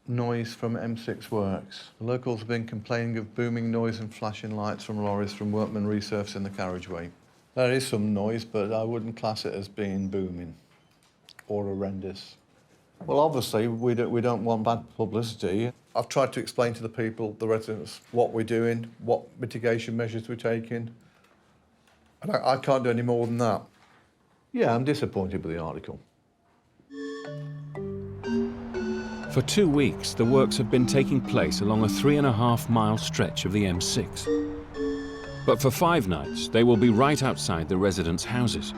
[SPEAKER 8] noise from M6 works. The locals have been complaining of booming noise and flashing lights from lorries from workmen resurfacing the carriageway. There is some noise, but I wouldn't class it as being booming or horrendous. Well, obviously, we don't want bad publicity. I've tried to explain to the people, the residents, what we're doing, what mitigation measures we're taking. And I can't do any more than that. Yeah, I'm disappointed with the article.
[SPEAKER 2] For 2 weeks, the works have been taking place along a 3.5-mile stretch of the M6. But for 5 nights, they will be right outside the residents' houses.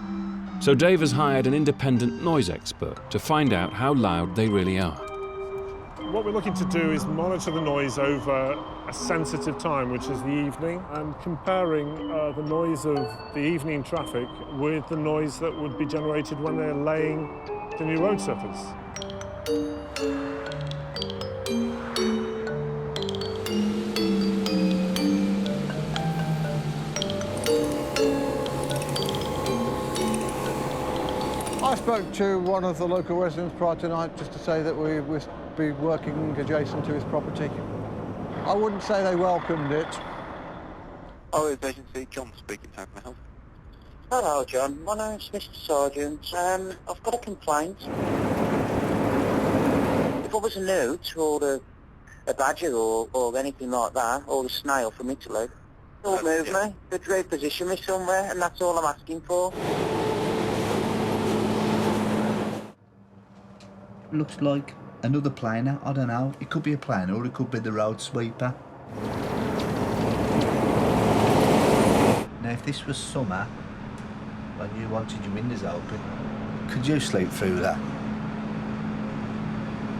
[SPEAKER 2] So Dave has hired an independent noise expert to find out how loud they really are.
[SPEAKER 9] What we're looking to do is monitor the noise over a sensitive time, which is the evening, and comparing the noise of the evening traffic with the noise that would be generated when they're laying the new road surface.
[SPEAKER 8] I spoke to one of the local residents prior tonight just to say that we would be working adjacent to his property. I wouldn't say they welcomed it.
[SPEAKER 17] Oh, emergency, John speaking, how can I help? Hello, John. My name's Mr. Sargent. I've got a complaint. If I was a newt or a badger or anything like that, or a snail from Italy, don't move me. They'd reposition me somewhere, and that's all I'm asking for.
[SPEAKER 18] Looks like another planer, I don't know. It could be a planer or it could be the road sweeper. Now if this was summer, when you wanted your windows open, could you sleep through that?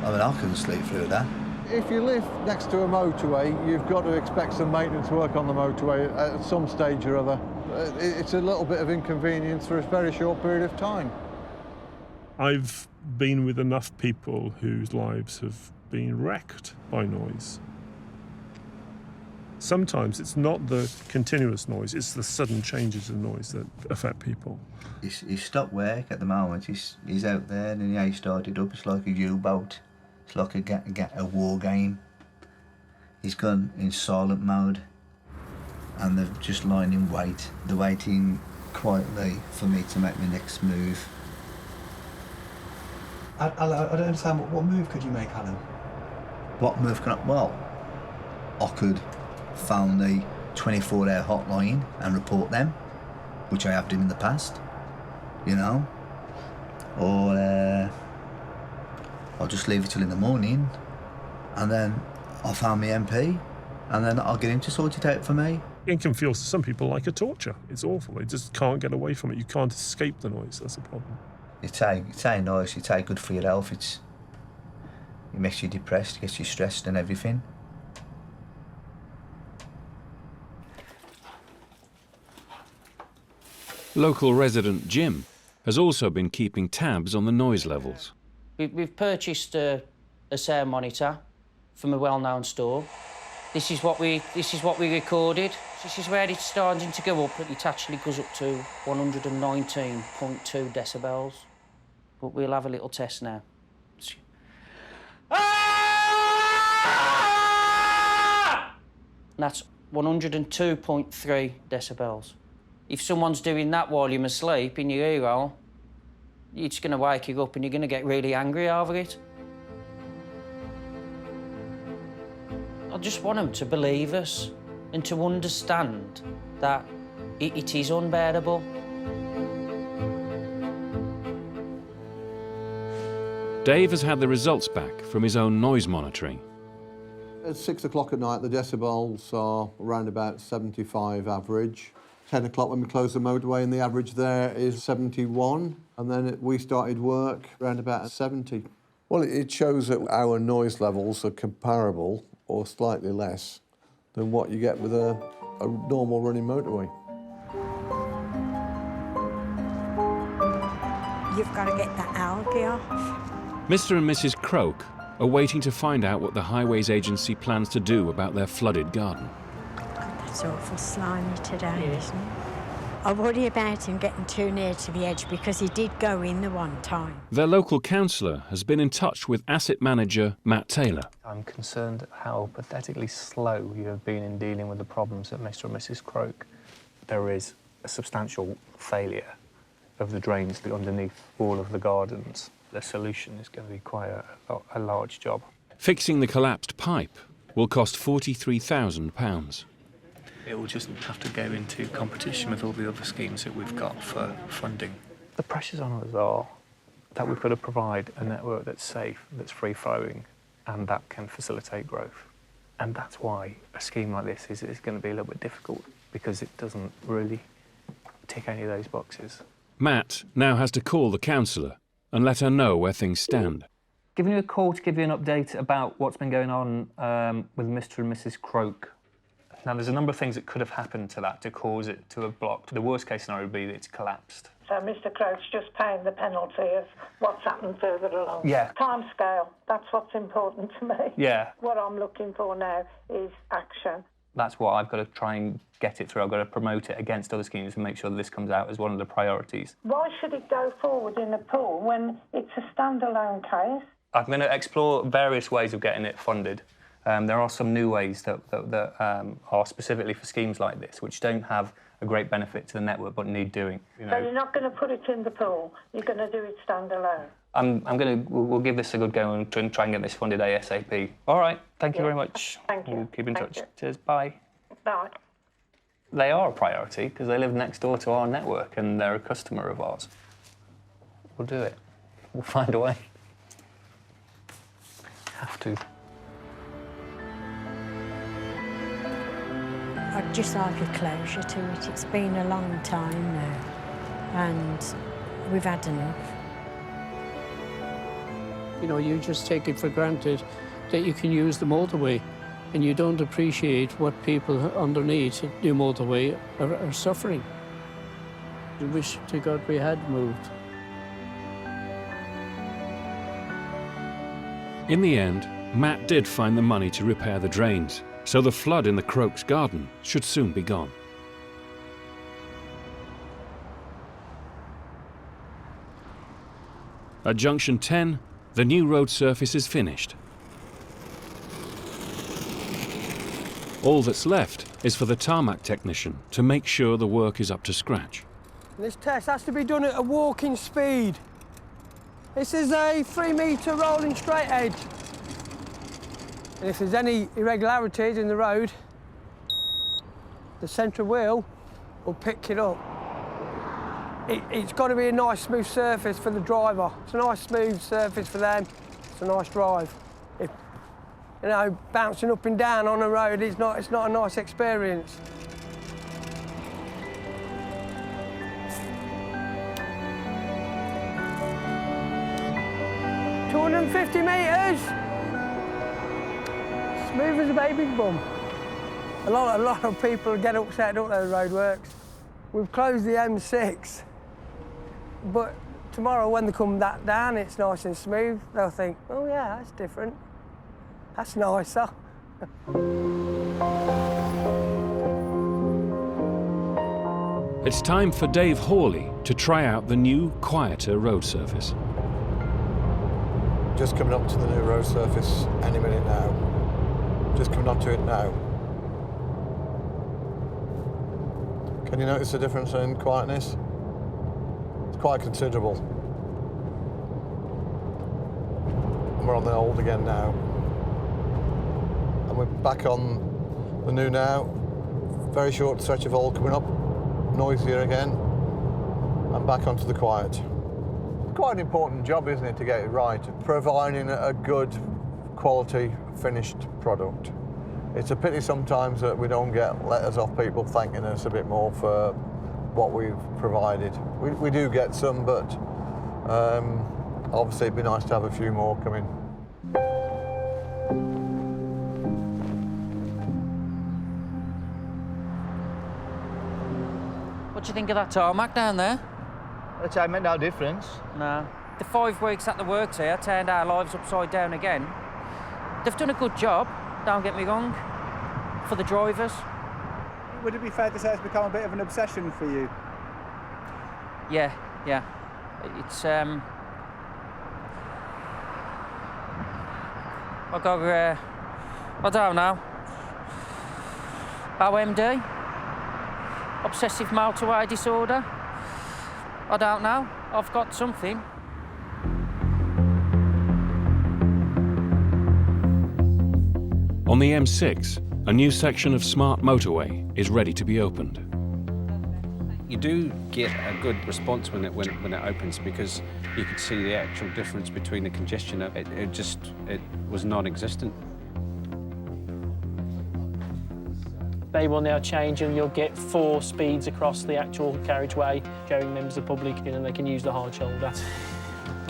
[SPEAKER 18] I mean, I couldn't sleep through that.
[SPEAKER 8] If you live next to a motorway, you've got to expect some maintenance work on the motorway at some stage or other. It's a little bit of inconvenience for a very short period of time.
[SPEAKER 9] I've been with enough people whose lives have been wrecked by noise. Sometimes it's not the continuous noise, it's the sudden changes in noise that affect people.
[SPEAKER 18] He's stopped work at the moment. He's out there and then he started up. It's like a U-boat. It's like a war game. He's gone in silent mode and they're just lying in wait. They're waiting quietly for me to make my next move.
[SPEAKER 19] I don't understand. What move could you make, Alan?
[SPEAKER 18] What move can I... Well, I could phone the 24-hour hotline and report them, which I have done in the past, you know. or I'll just leave it till in the morning, and then I'll phone my MP, and then I'll get him to sort it out for me.
[SPEAKER 9] It can feel to some people like a torture. It's awful. They just can't get away from it. You can't escape the noise. That's the problem.
[SPEAKER 18] It's ain't nice. It's ain't good for your health. It makes you depressed, gets you stressed and everything.
[SPEAKER 2] Local resident Jim has also been keeping tabs on the noise levels.
[SPEAKER 3] We've purchased a sound monitor from a well-known store. This is what we recorded. This is where it's starting to go up. It actually goes up to 119.2 decibels. But we'll have a little test now. That's 102.3 decibels. If someone's doing that while you're asleep in your ear hole, it's going to wake you up and you're going to get really angry over it. I just want them to believe us and to understand that it is unbearable.
[SPEAKER 2] Dave has had the results back from his own noise monitoring.
[SPEAKER 8] At 6 o'clock at night, the decibels are around about 75 average. 10 o'clock when we close the motorway, and the average there is 71. And then we started work around about 70. Well, it shows that our noise levels are comparable or slightly less than what you get with a normal running motorway.
[SPEAKER 21] You've got to get that algae off.
[SPEAKER 2] Mr. and Mrs. Croak are waiting to find out what the Highways Agency plans to do about their flooded garden.
[SPEAKER 21] It's awful slimy today, isn't it? I worry about him getting too near to the edge because he did go in the one time.
[SPEAKER 2] Their local councillor has been in touch with asset manager Matt Taylor.
[SPEAKER 10] I'm concerned at how pathetically slow you have been in dealing with the problems at Mr. and Mrs. Croak. There is a substantial failure of the drains underneath all of the gardens. The solution is going to be quite a large job.
[SPEAKER 2] Fixing the collapsed pipe will cost £43,000.
[SPEAKER 10] It will just have to go into competition with all the other schemes that we've got for funding. The pressures on us are that we've got to provide a network that's safe, that's free-flowing, and that can facilitate growth. And that's why a scheme like this is going to be a little bit difficult, because it doesn't really tick any of those boxes.
[SPEAKER 2] Matt now has to call the councillor and let her know where things stand.
[SPEAKER 10] Giving you a call to give you an update about what's been going on with Mr. and Mrs. Croak. Now, there's a number of things that could have happened to that to cause it to have blocked. The worst case scenario would be that it's collapsed.
[SPEAKER 14] So Mr. Croak's just paying the penalty of what's happened further along.
[SPEAKER 10] Yeah.
[SPEAKER 14] Timescale, that's what's important to me.
[SPEAKER 10] Yeah.
[SPEAKER 14] What I'm looking for now is action.
[SPEAKER 10] That's what I've got to try and get it through. I've got to promote it against other schemes and make sure that this comes out as one of the priorities.
[SPEAKER 14] Why should it go forward in a pool when it's a standalone case?
[SPEAKER 10] I'm going to explore various ways of getting it funded. There are some new ways that are specifically for schemes like this, which don't have a great benefit to the network but need doing.
[SPEAKER 14] So you're not going to put it in the pool, you're going to do it standalone?
[SPEAKER 10] We'll give this a good go and try and get this funded ASAP. All right, thank you very much.
[SPEAKER 14] Thank you.
[SPEAKER 10] We'll keep in
[SPEAKER 14] Thank
[SPEAKER 10] touch.
[SPEAKER 14] you.
[SPEAKER 10] Cheers, bye.
[SPEAKER 14] Bye.
[SPEAKER 10] They are a priority because they live next door to our network and they're a customer of ours. We'll do it. We'll find a way. Have to.
[SPEAKER 21] I'd just like a closure to it. It's been a long time now, and we've had enough.
[SPEAKER 22] You know, you just take it for granted that you can use the motorway, and you don't appreciate what people underneath the motorway are suffering. I wish to God we had moved.
[SPEAKER 2] In the end, Matt did find the money to repair the drains, so the flood in the Croak's garden should soon be gone. At junction 10, the new road surface is finished. All that's left is for the tarmac technician to make sure the work is up to scratch.
[SPEAKER 23] This test has to be done at a walking speed. This is a 3-metre rolling straight edge. And if there's any irregularities in the road, the centre wheel will pick it up. It's got to be a nice smooth surface for the driver. It's a nice smooth surface for them. It's a nice drive. If, you know, bouncing up and down on a road, it's not a nice experience. "250 metres. Smooth as a baby's bum. A lot of people get upset, don't they, the roadworks. We've closed the M6, but tomorrow when they come that down, it's nice and smooth. They'll think, oh yeah, that's different. That's nicer.
[SPEAKER 2] It's time for Dave Hawley to try out the new, quieter road surface.
[SPEAKER 8] Just coming up to the new road surface any minute now. Just coming up to it now. Can you notice the difference in quietness? It's quite considerable. And we're on the old again now. And we're back on the new now. Very short stretch of old coming up. Noisier again. And back onto the quiet. Quite an important job, isn't it, to get it right? Providing a good quality finished product. It's a pity sometimes that we don't get letters off people thanking us a bit more for what we've provided. We do get some, but obviously it'd be nice to have a few more come in.
[SPEAKER 3] What do you think of that tarmac down there?
[SPEAKER 18] That's I meant no difference.
[SPEAKER 3] No. The 5 weeks that the work's here turned our lives upside down again. They've done a good job, don't get me wrong, for the drivers.
[SPEAKER 4] Would it be fair to say it's become a bit of an obsession for you?
[SPEAKER 3] Yeah. It's, I don't know. OMD? Obsessive motorway disorder? I don't know. I've got something.
[SPEAKER 2] On the M6, a new section of Smart Motorway is ready to be opened.
[SPEAKER 5] You do get a good response when it opens, because you could see the actual difference between the congestion. It was non-existent.
[SPEAKER 10] They will now change and you'll get 4 speeds across the actual carriageway, showing members of the public in, and they can use the hard shoulder.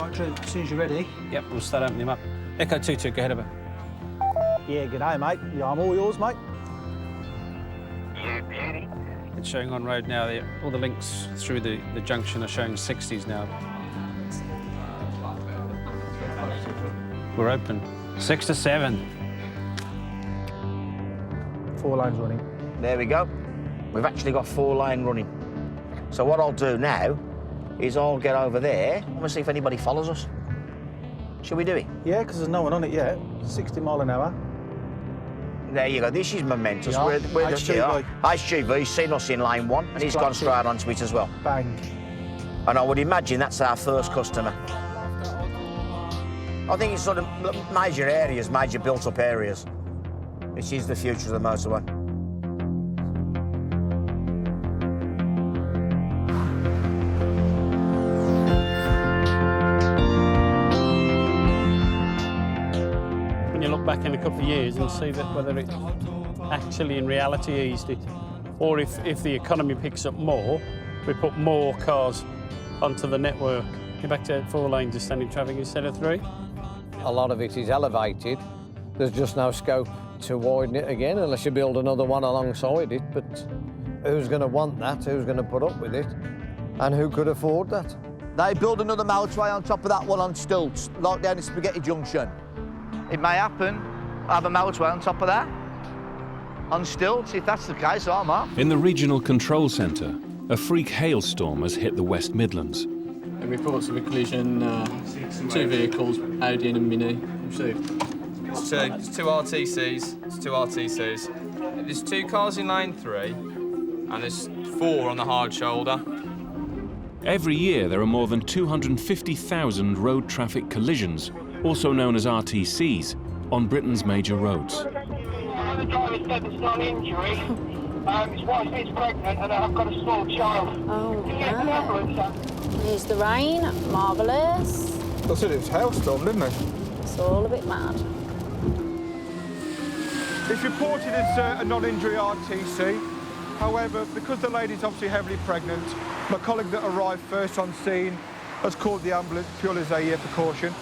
[SPEAKER 4] Right, Drew, as soon as you're ready.
[SPEAKER 5] Yep, we'll start opening them up. Echo 22, go ahead of her.
[SPEAKER 4] Yeah, good day, mate. Yeah, I'm all yours, mate.
[SPEAKER 5] It's showing on road now. All the links through the junction are showing 60s now. We're open. 6 to 7.
[SPEAKER 4] 4 lanes running.
[SPEAKER 20] There we go. We've actually got 4 lane running. So what I'll do now is I'll get over there and we'll see if anybody follows us. Shall we do it?
[SPEAKER 13] Yeah, because there's no one on it yet. 60 mile an hour.
[SPEAKER 20] There you go. This is momentous.
[SPEAKER 13] Yeah,
[SPEAKER 20] We're the
[SPEAKER 13] HGV.
[SPEAKER 20] HGV's seen us in lane 1 and he's gone straight onto it as well.
[SPEAKER 13] Bang.
[SPEAKER 20] And I would imagine that's our first customer. I think it's sort of major areas, major built-up areas. This is the future of the motorway.
[SPEAKER 6] When you look back in a couple of years and see that whether it actually in reality eased it, or if the economy picks up more, we put more cars onto the network. You're back to 4 lanes of standing traffic instead of 3.
[SPEAKER 1] A lot of it is elevated. There's just no scope to widen it again unless you build another one alongside it. But who's going to want that? Who's going to put up with it? And who could afford that?
[SPEAKER 20] They build another motorway on top of that one on stilts, like down at Spaghetti Junction. It may happen, have a motorway on top of that, on stilts. If that's the case, I'm off.
[SPEAKER 2] In the Regional Control Centre, a freak hailstorm has hit the West Midlands.
[SPEAKER 24] Reports of a collision, 2 vehicles, Audi and a Mini. Received.
[SPEAKER 25] It's 2 RTCs. It's 2 RTCs. There's 2 cars in lane 3, and there's 4 on the hard shoulder.
[SPEAKER 2] Every year there are more than 250,000 road traffic collisions, also known as RTCs, on Britain's major roads.
[SPEAKER 26] The driver said there's no injury.
[SPEAKER 7] His wife is pregnant and I've got a small child.
[SPEAKER 11] Oh,
[SPEAKER 7] Can you get an ambulance?
[SPEAKER 11] Here's the rain, marvellous.
[SPEAKER 12] I said it was hailstorm, didn't it?
[SPEAKER 11] It's all a bit mad.
[SPEAKER 12] It's reported as a non-injury RTC. However, because the lady's obviously heavily pregnant, my colleague that arrived first on scene has called the ambulance purely as a precaution.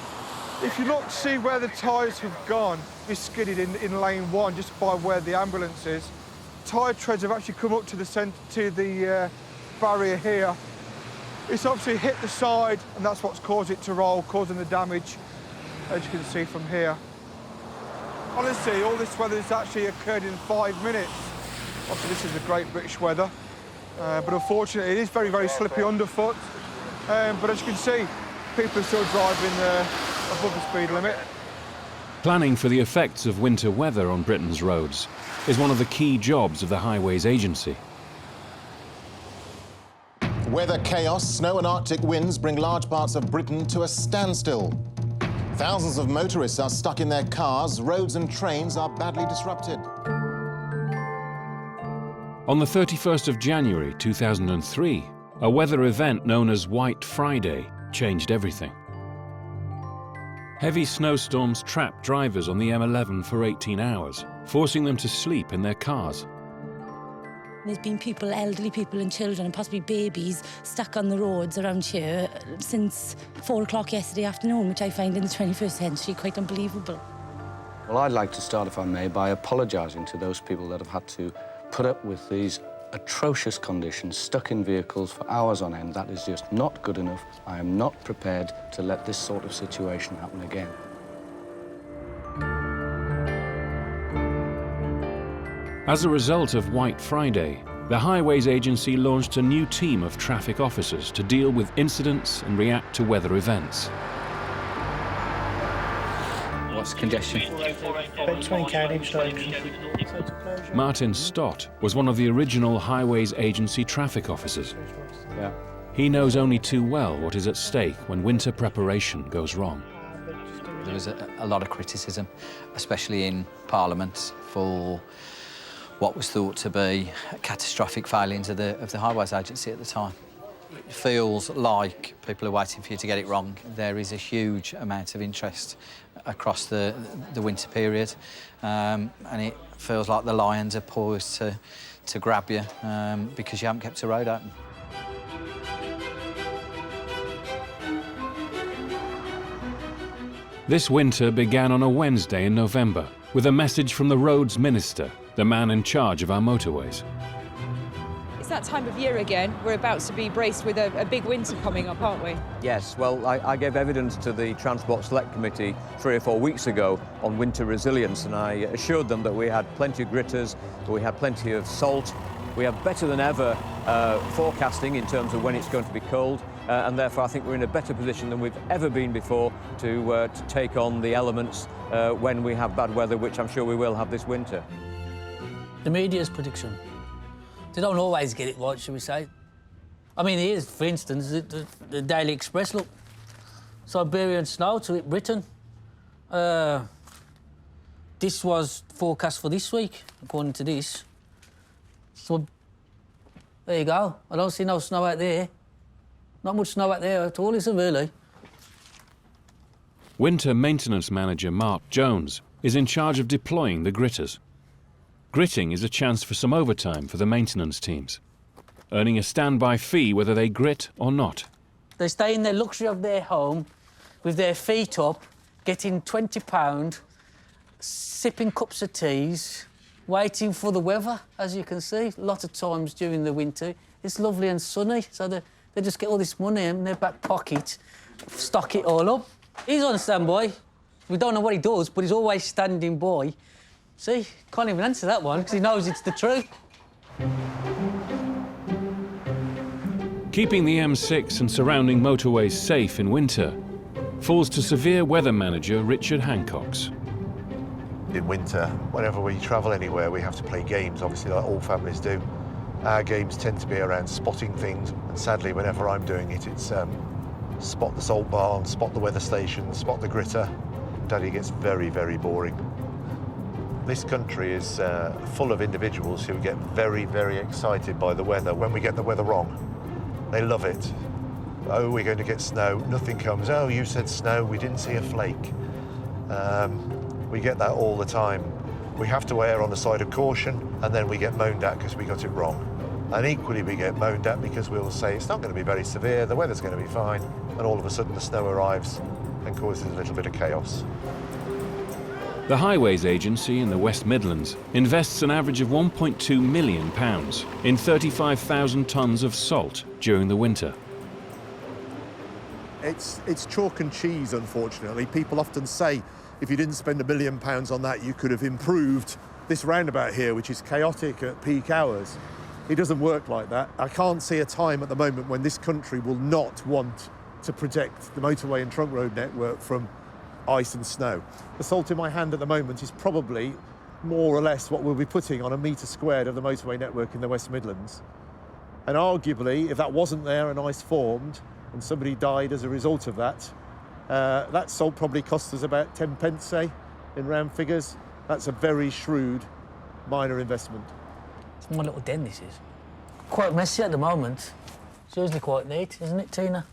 [SPEAKER 12] If you look, see where the tyres have gone, we skidded in lane 1 just by where the ambulance is. Tyre treads have actually come up to the barrier here. It's obviously hit the side, and that's what's caused it to roll, causing the damage, as you can see from here. Honestly, all this weather has actually occurred in 5 minutes. Obviously, this is the Great British weather, but unfortunately, it is very, very slippy underfoot. But as you can see, people are still driving above the speed limit.
[SPEAKER 2] Planning for the effects of winter weather on Britain's roads is one of the key jobs of the Highways Agency.
[SPEAKER 15] Weather chaos, snow and Arctic winds bring large parts of Britain to a standstill. Thousands of motorists are stuck in their cars, roads and trains are badly disrupted.
[SPEAKER 2] On the 31st of January 2003, a weather event known as White Friday changed everything. Heavy snowstorms trapped drivers on the M11 for 18 hours, forcing them to sleep in their cars.
[SPEAKER 16] There's been people, elderly people and children and possibly babies stuck on the roads around here since 4 o'clock yesterday afternoon, which I find in the 21st century quite unbelievable.
[SPEAKER 26] Well, I'd like to start, if I may, by apologising to those people that have had to put up with these atrocious conditions, stuck in vehicles for hours on end. That is just not good enough. I am not prepared to let this sort of situation happen again.
[SPEAKER 2] As a result of White Friday, the Highways Agency launched a new team of traffic officers to deal with incidents and react to weather events.
[SPEAKER 26] What's congestion?
[SPEAKER 2] Martin Stott was one of the original Highways Agency traffic officers.
[SPEAKER 26] Yeah.
[SPEAKER 2] He knows only too well what is at stake when winter preparation goes wrong.
[SPEAKER 27] There was a lot of criticism, especially in Parliament, for what was thought to be catastrophic failings of the Highways Agency at the time. It feels like people are waiting for you to get it wrong. There is a huge amount of interest across the winter period, and it feels like the lions are poised to grab you because you haven't kept the road open.
[SPEAKER 2] This winter began on a Wednesday in November with a message from the roads minister, the man in charge of our motorways.
[SPEAKER 28] It's that time of year again. We're about to be braced with a big winter coming up, aren't we?
[SPEAKER 29] Yes, well, I gave evidence to the Transport Select Committee 3 or 4 weeks ago on winter resilience, and I assured them that we had plenty of gritters, that we had plenty of salt. We have better than ever forecasting in terms of when it's going to be cold, and therefore I think we're in a better position than we've ever been before to take on the elements when we have bad weather, which I'm sure we will have this winter.
[SPEAKER 30] The media's prediction. They don't always get it right, shall we say. I mean, here's, for instance, the Daily Express, look. Siberian snow to hit Britain. This was forecast for this week, according to this. So, there you go. I don't see no snow out there. Not much snow out there at all, is it really?
[SPEAKER 2] Winter maintenance manager Mark Jones is in charge of deploying the gritters. Gritting is a chance for some overtime for the maintenance teams, earning a standby fee whether they grit or not.
[SPEAKER 30] They stay in the luxury of their home with their feet up, getting £20, sipping cups of teas, waiting for the weather, as you can see. A lot of times during the winter, it's lovely and sunny, so they just get all this money in their back pocket, stock it all up. He's on standby. We don't know what he does, but he's always standing by. See, can't even answer that one because he knows it's the truth.
[SPEAKER 2] Keeping the M6 and surrounding motorways safe in winter falls to severe weather manager Richard Hancock's.
[SPEAKER 31] In winter, whenever we travel anywhere, we have to play games, obviously, like all families do. Our games tend to be around spotting things, and sadly, whenever I'm doing it, it's spot the salt barn, spot the weather station, spot the gritter. Daddy gets very, very boring. This country is full of individuals who get very, very excited by the weather when we get the weather wrong. They love it. Oh, we're going to get snow. Nothing comes. Oh, you said snow. We didn't see a flake. We get that all the time. We have to err on the side of caution, and then we get moaned at because we got it wrong. And equally, we get moaned at because we'll say it's not going to be very severe, the weather's going to be fine, and all of a sudden the snow arrives and causes a little bit of chaos.
[SPEAKER 2] The Highways Agency in the West Midlands invests an average of £1.2 million in 35,000 tonnes of salt during the winter.
[SPEAKER 31] It's chalk and cheese, unfortunately. People often say if you didn't spend £1 million on that, you could have improved this roundabout here, which is chaotic at peak hours. It doesn't work like that. I can't see a time at the moment when this country will not want to protect the motorway and trunk road network from ice and snow. The salt in my hand at the moment is probably more or less what we'll be putting on a metre squared of the motorway network in the West Midlands. And arguably, if that wasn't there and ice formed and somebody died as a result of that, that salt probably cost us about 10 pence, say, in round figures. That's a very shrewd minor investment.
[SPEAKER 30] It's my little den, this is. Quite messy at the moment. It's usually quite neat, isn't it, Tina?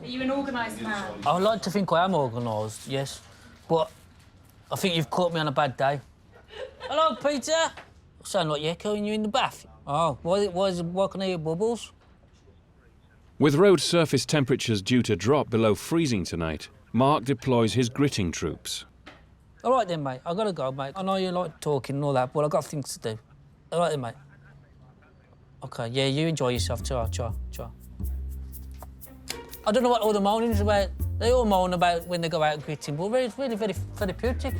[SPEAKER 28] Are you an organised man?
[SPEAKER 30] I would like to think I am organised, yes. But I think you've caught me on a bad day. Hello, Peter. Sound like you're echoing you in the bath. Oh, why can I hear bubbles?
[SPEAKER 2] With road surface temperatures due to drop below freezing tonight, Mark deploys his gritting troops.
[SPEAKER 30] All right then, mate. I've got to go, mate. I know you like talking and all that, but I've got things to do. All right then, mate. OK, yeah, you enjoy yourself too. Ciao. I don't know what all the moaning's about. They all moan about when they go out gritting, but it's really very therapeutic.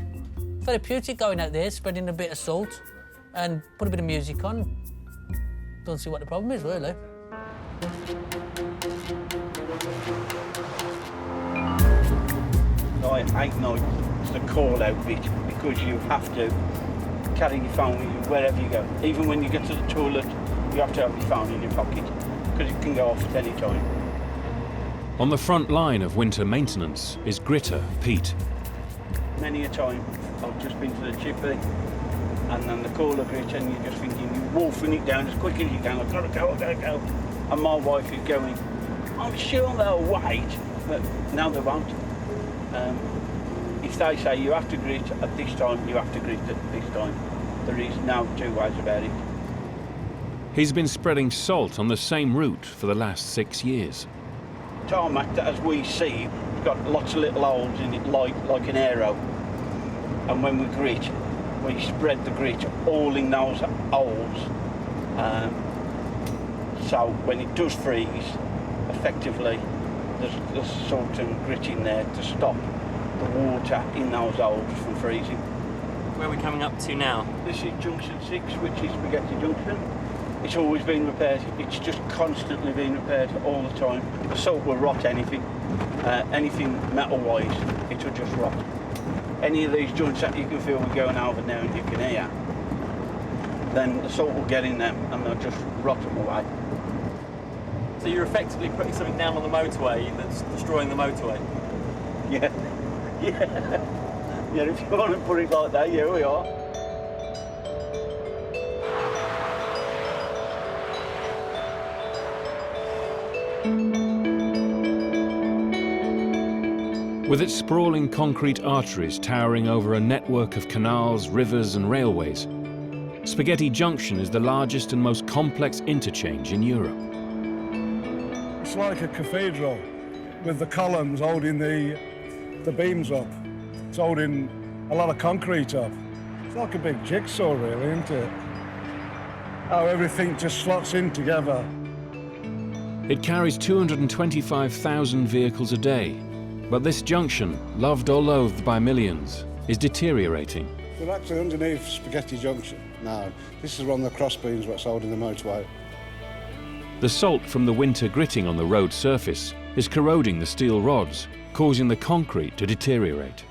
[SPEAKER 30] Therapeutic going out there, spreading a bit of salt and put a bit of music on. Don't see what the problem is, really.
[SPEAKER 3] I ignite the call-out bit because you have to carry your phone with you wherever you go. Even when you get to the toilet, you have to have your phone in your pocket because it can go off at any time.
[SPEAKER 2] On the front line of winter maintenance is gritter Pete.
[SPEAKER 3] Many a time I've just been to the chippy and then the caller grit and you're just thinking, you're wolfing it down as quick as you can. I've got to go. And my wife is going, I'm sure they'll wait, but no, they won't. If they say you have to grit at this time, you have to grit at this time. There is no two ways about it.
[SPEAKER 2] He's been spreading salt on the same route for the last 6 years.
[SPEAKER 3] Tarmac, as we see, it's got lots of little holes in it like an arrow. And when we grit, we spread the grit all in those holes. So when it does freeze, effectively, there's salt and grit in there to stop the water in those holes from freezing.
[SPEAKER 8] Where are we coming up to now?
[SPEAKER 3] This is Junction 6, which is Spaghetti Junction. It's always been repaired. It's just constantly being repaired all the time. The salt will rot anything. Anything metal-wise, it'll just rot. Any of these joints that you can feel we're going over now and you can hear, then the salt will get in them and they'll just rot them away.
[SPEAKER 8] So you're effectively putting something down on the motorway that's destroying the motorway?
[SPEAKER 3] Yeah, if you want to put it like that, yeah, we are.
[SPEAKER 2] With its sprawling concrete arteries towering over a network of canals, rivers and railways, Spaghetti Junction is the largest and most complex interchange in Europe.
[SPEAKER 9] It's like a cathedral with the columns holding the beams up. It's holding a lot of concrete up. It's like a big jigsaw, really, isn't it? How everything just slots in together.
[SPEAKER 2] It carries 225,000 vehicles a day, but this junction, loved or loathed by millions, is deteriorating.
[SPEAKER 9] We're actually underneath Spaghetti Junction now. This is one of the crossbeams what's holding the motorway.
[SPEAKER 2] The salt from the winter gritting on the road surface is corroding the steel rods, causing the concrete to deteriorate.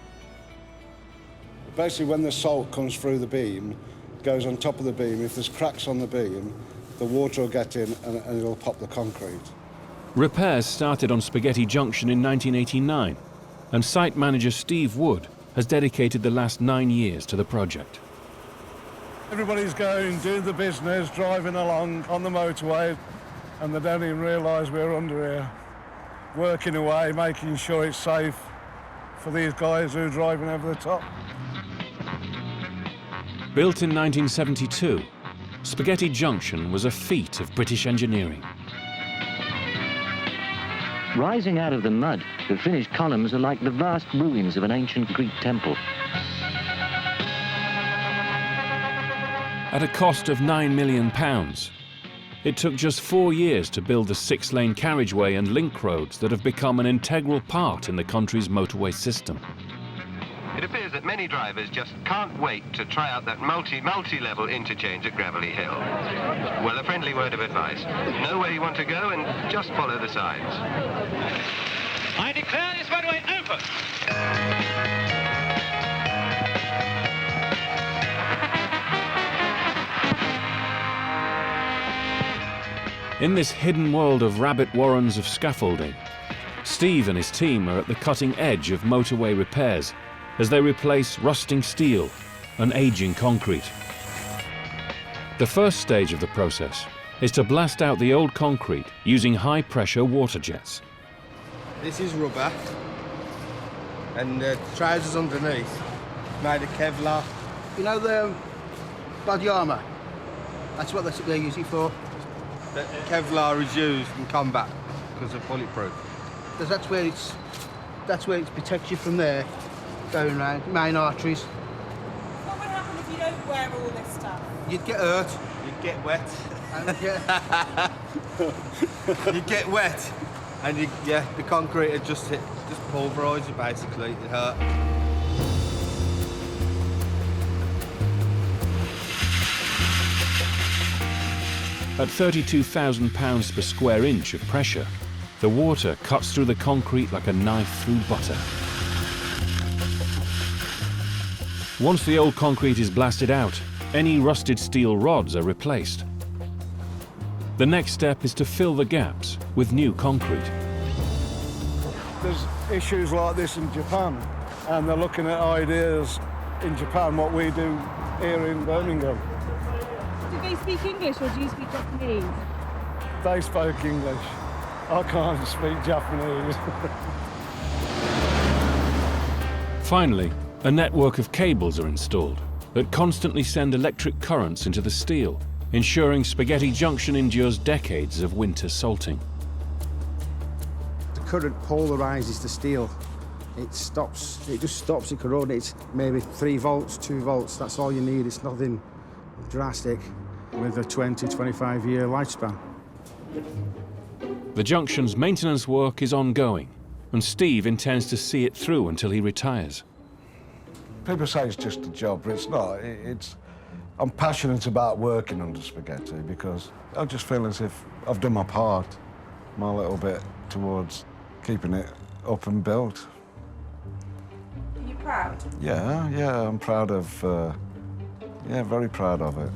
[SPEAKER 9] Basically, when the salt comes through the beam, goes on top of the beam, if there's cracks on the beam, the water will get in and it'll pop the concrete.
[SPEAKER 2] Repairs started on Spaghetti Junction in 1989, and site manager Steve Wood has dedicated the last 9 years to the project.
[SPEAKER 9] Everybody's going, doing the business, driving along on the motorway, and they don't even realise we're under here, working away, making sure it's safe for these guys who are driving over the top.
[SPEAKER 2] Built in 1972, Spaghetti Junction was a feat of British engineering.
[SPEAKER 4] Rising out of the mud, the finished columns are like the vast ruins of an ancient Greek temple.
[SPEAKER 2] At a cost of £9 million, it took just 4 years to build the 6-lane carriageway and link roads that have become an integral part in the country's motorway system.
[SPEAKER 5] It appears that many drivers just can't wait to try out that multi-level interchange at Gravelly Hill. Well, a friendly word of advice. Know where you want to go and just follow the signs.
[SPEAKER 10] I declare this runway open.
[SPEAKER 2] In this hidden world of rabbit warrens of scaffolding, Steve and his team are at the cutting edge of motorway repairs as they replace rusting steel and aging concrete. The first stage of the process is to blast out the old concrete using high-pressure water jets.
[SPEAKER 13] This is rubber, and the trousers underneath made of Kevlar.
[SPEAKER 14] You know the body armour? That's what they use it for.
[SPEAKER 13] The Kevlar is used in combat because of bulletproof.
[SPEAKER 14] Because that's where it protects you from there, going round main arteries.
[SPEAKER 28] What would happen if you don't wear all this stuff?
[SPEAKER 13] You'd get hurt. You'd get wet. You'd get wet, and the concrete would just pulverise you basically. It hurt.
[SPEAKER 2] At £32,000 per square inch of pressure, the water cuts through the concrete like a knife through butter. Once the old concrete is blasted out, any rusted steel rods are replaced. The next step is to fill the gaps with new concrete.
[SPEAKER 9] There's issues like this in Japan, and they're looking at ideas in Japan, what we do here in Birmingham.
[SPEAKER 28] Do they speak English or do you speak Japanese?
[SPEAKER 9] They spoke English. I can't speak Japanese.
[SPEAKER 2] Finally, a network of cables are installed that constantly send electric currents into the steel, ensuring Spaghetti Junction endures decades of winter salting.
[SPEAKER 14] The current polarises the steel. It just stops it corroding. It's maybe 3 volts, 2 volts, that's all you need. It's nothing drastic with a 20, 25-year lifespan.
[SPEAKER 2] The junction's maintenance work is ongoing, and Steve intends to see it through until he retires.
[SPEAKER 9] People say it's just a job, but it's not. I'm passionate about working under Spaghetti because I just feel as if I've done my part, my little bit towards keeping it up and built.
[SPEAKER 28] Are you proud?
[SPEAKER 9] Yeah, I'm proud of, very proud of it.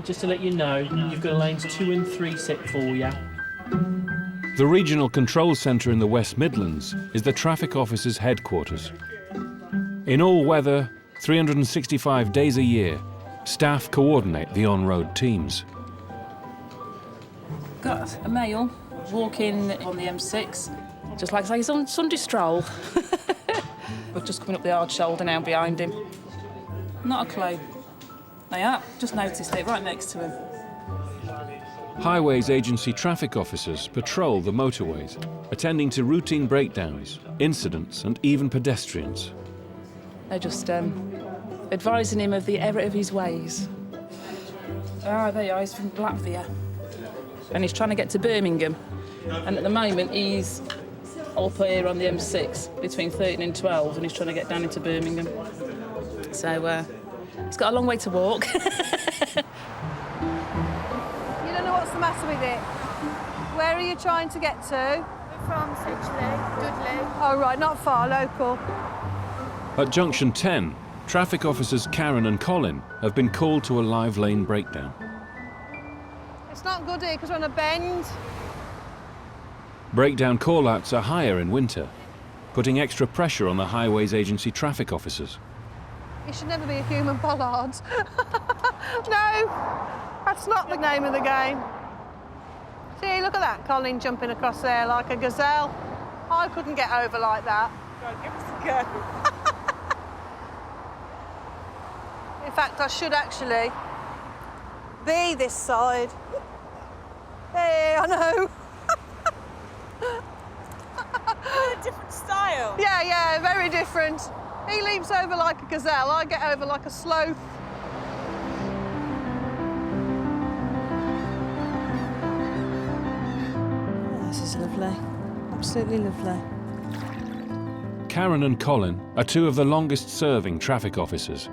[SPEAKER 17] Just to let you know, you've got lanes 2 and 3 set for you.
[SPEAKER 2] The Regional Control Centre in the West Midlands is the Traffic Officer's headquarters. In all weather, 365 days a year, staff coordinate the on-road teams.
[SPEAKER 18] Got a male walking on the M6, just like say he's on Sunday stroll. We're just coming up the hard shoulder now behind him. Not a clue. They are, just noticed it right next to him.
[SPEAKER 2] Highways Agency traffic officers patrol the motorways, attending to routine breakdowns, incidents and even pedestrians.
[SPEAKER 18] They're just advising him of the error of his ways. Ah, there you are, he's from Latvia. And he's trying to get to Birmingham. And at the moment he's up here on the M6 between 13 and 12 and he's trying to get down into Birmingham. So he's got a long way to walk.
[SPEAKER 19] You don't know what's the matter with it? Where are you trying to get to?
[SPEAKER 18] We're from Sedgley, Dudley.
[SPEAKER 19] Oh, right, not far, local.
[SPEAKER 2] At Junction 10, traffic officers Karen and Colin have been called to a live lane breakdown.
[SPEAKER 19] It's not good here because we're on a bend.
[SPEAKER 2] Breakdown call-outs are higher in winter, putting extra pressure on the Highways Agency traffic officers.
[SPEAKER 19] You should never be a human bollard. No, that's not the name of the game. See, look at that, Colin jumping across there like a gazelle. I couldn't get over like that.
[SPEAKER 28] Go, give us a go.
[SPEAKER 19] In fact, I should actually be this side. Hey, I know.
[SPEAKER 28] A different style.
[SPEAKER 19] Yeah, very different. He leaps over like a gazelle, I get over like a sloth. Oh, this is lovely. Absolutely lovely.
[SPEAKER 2] Karen and Colin are two of the longest-serving traffic officers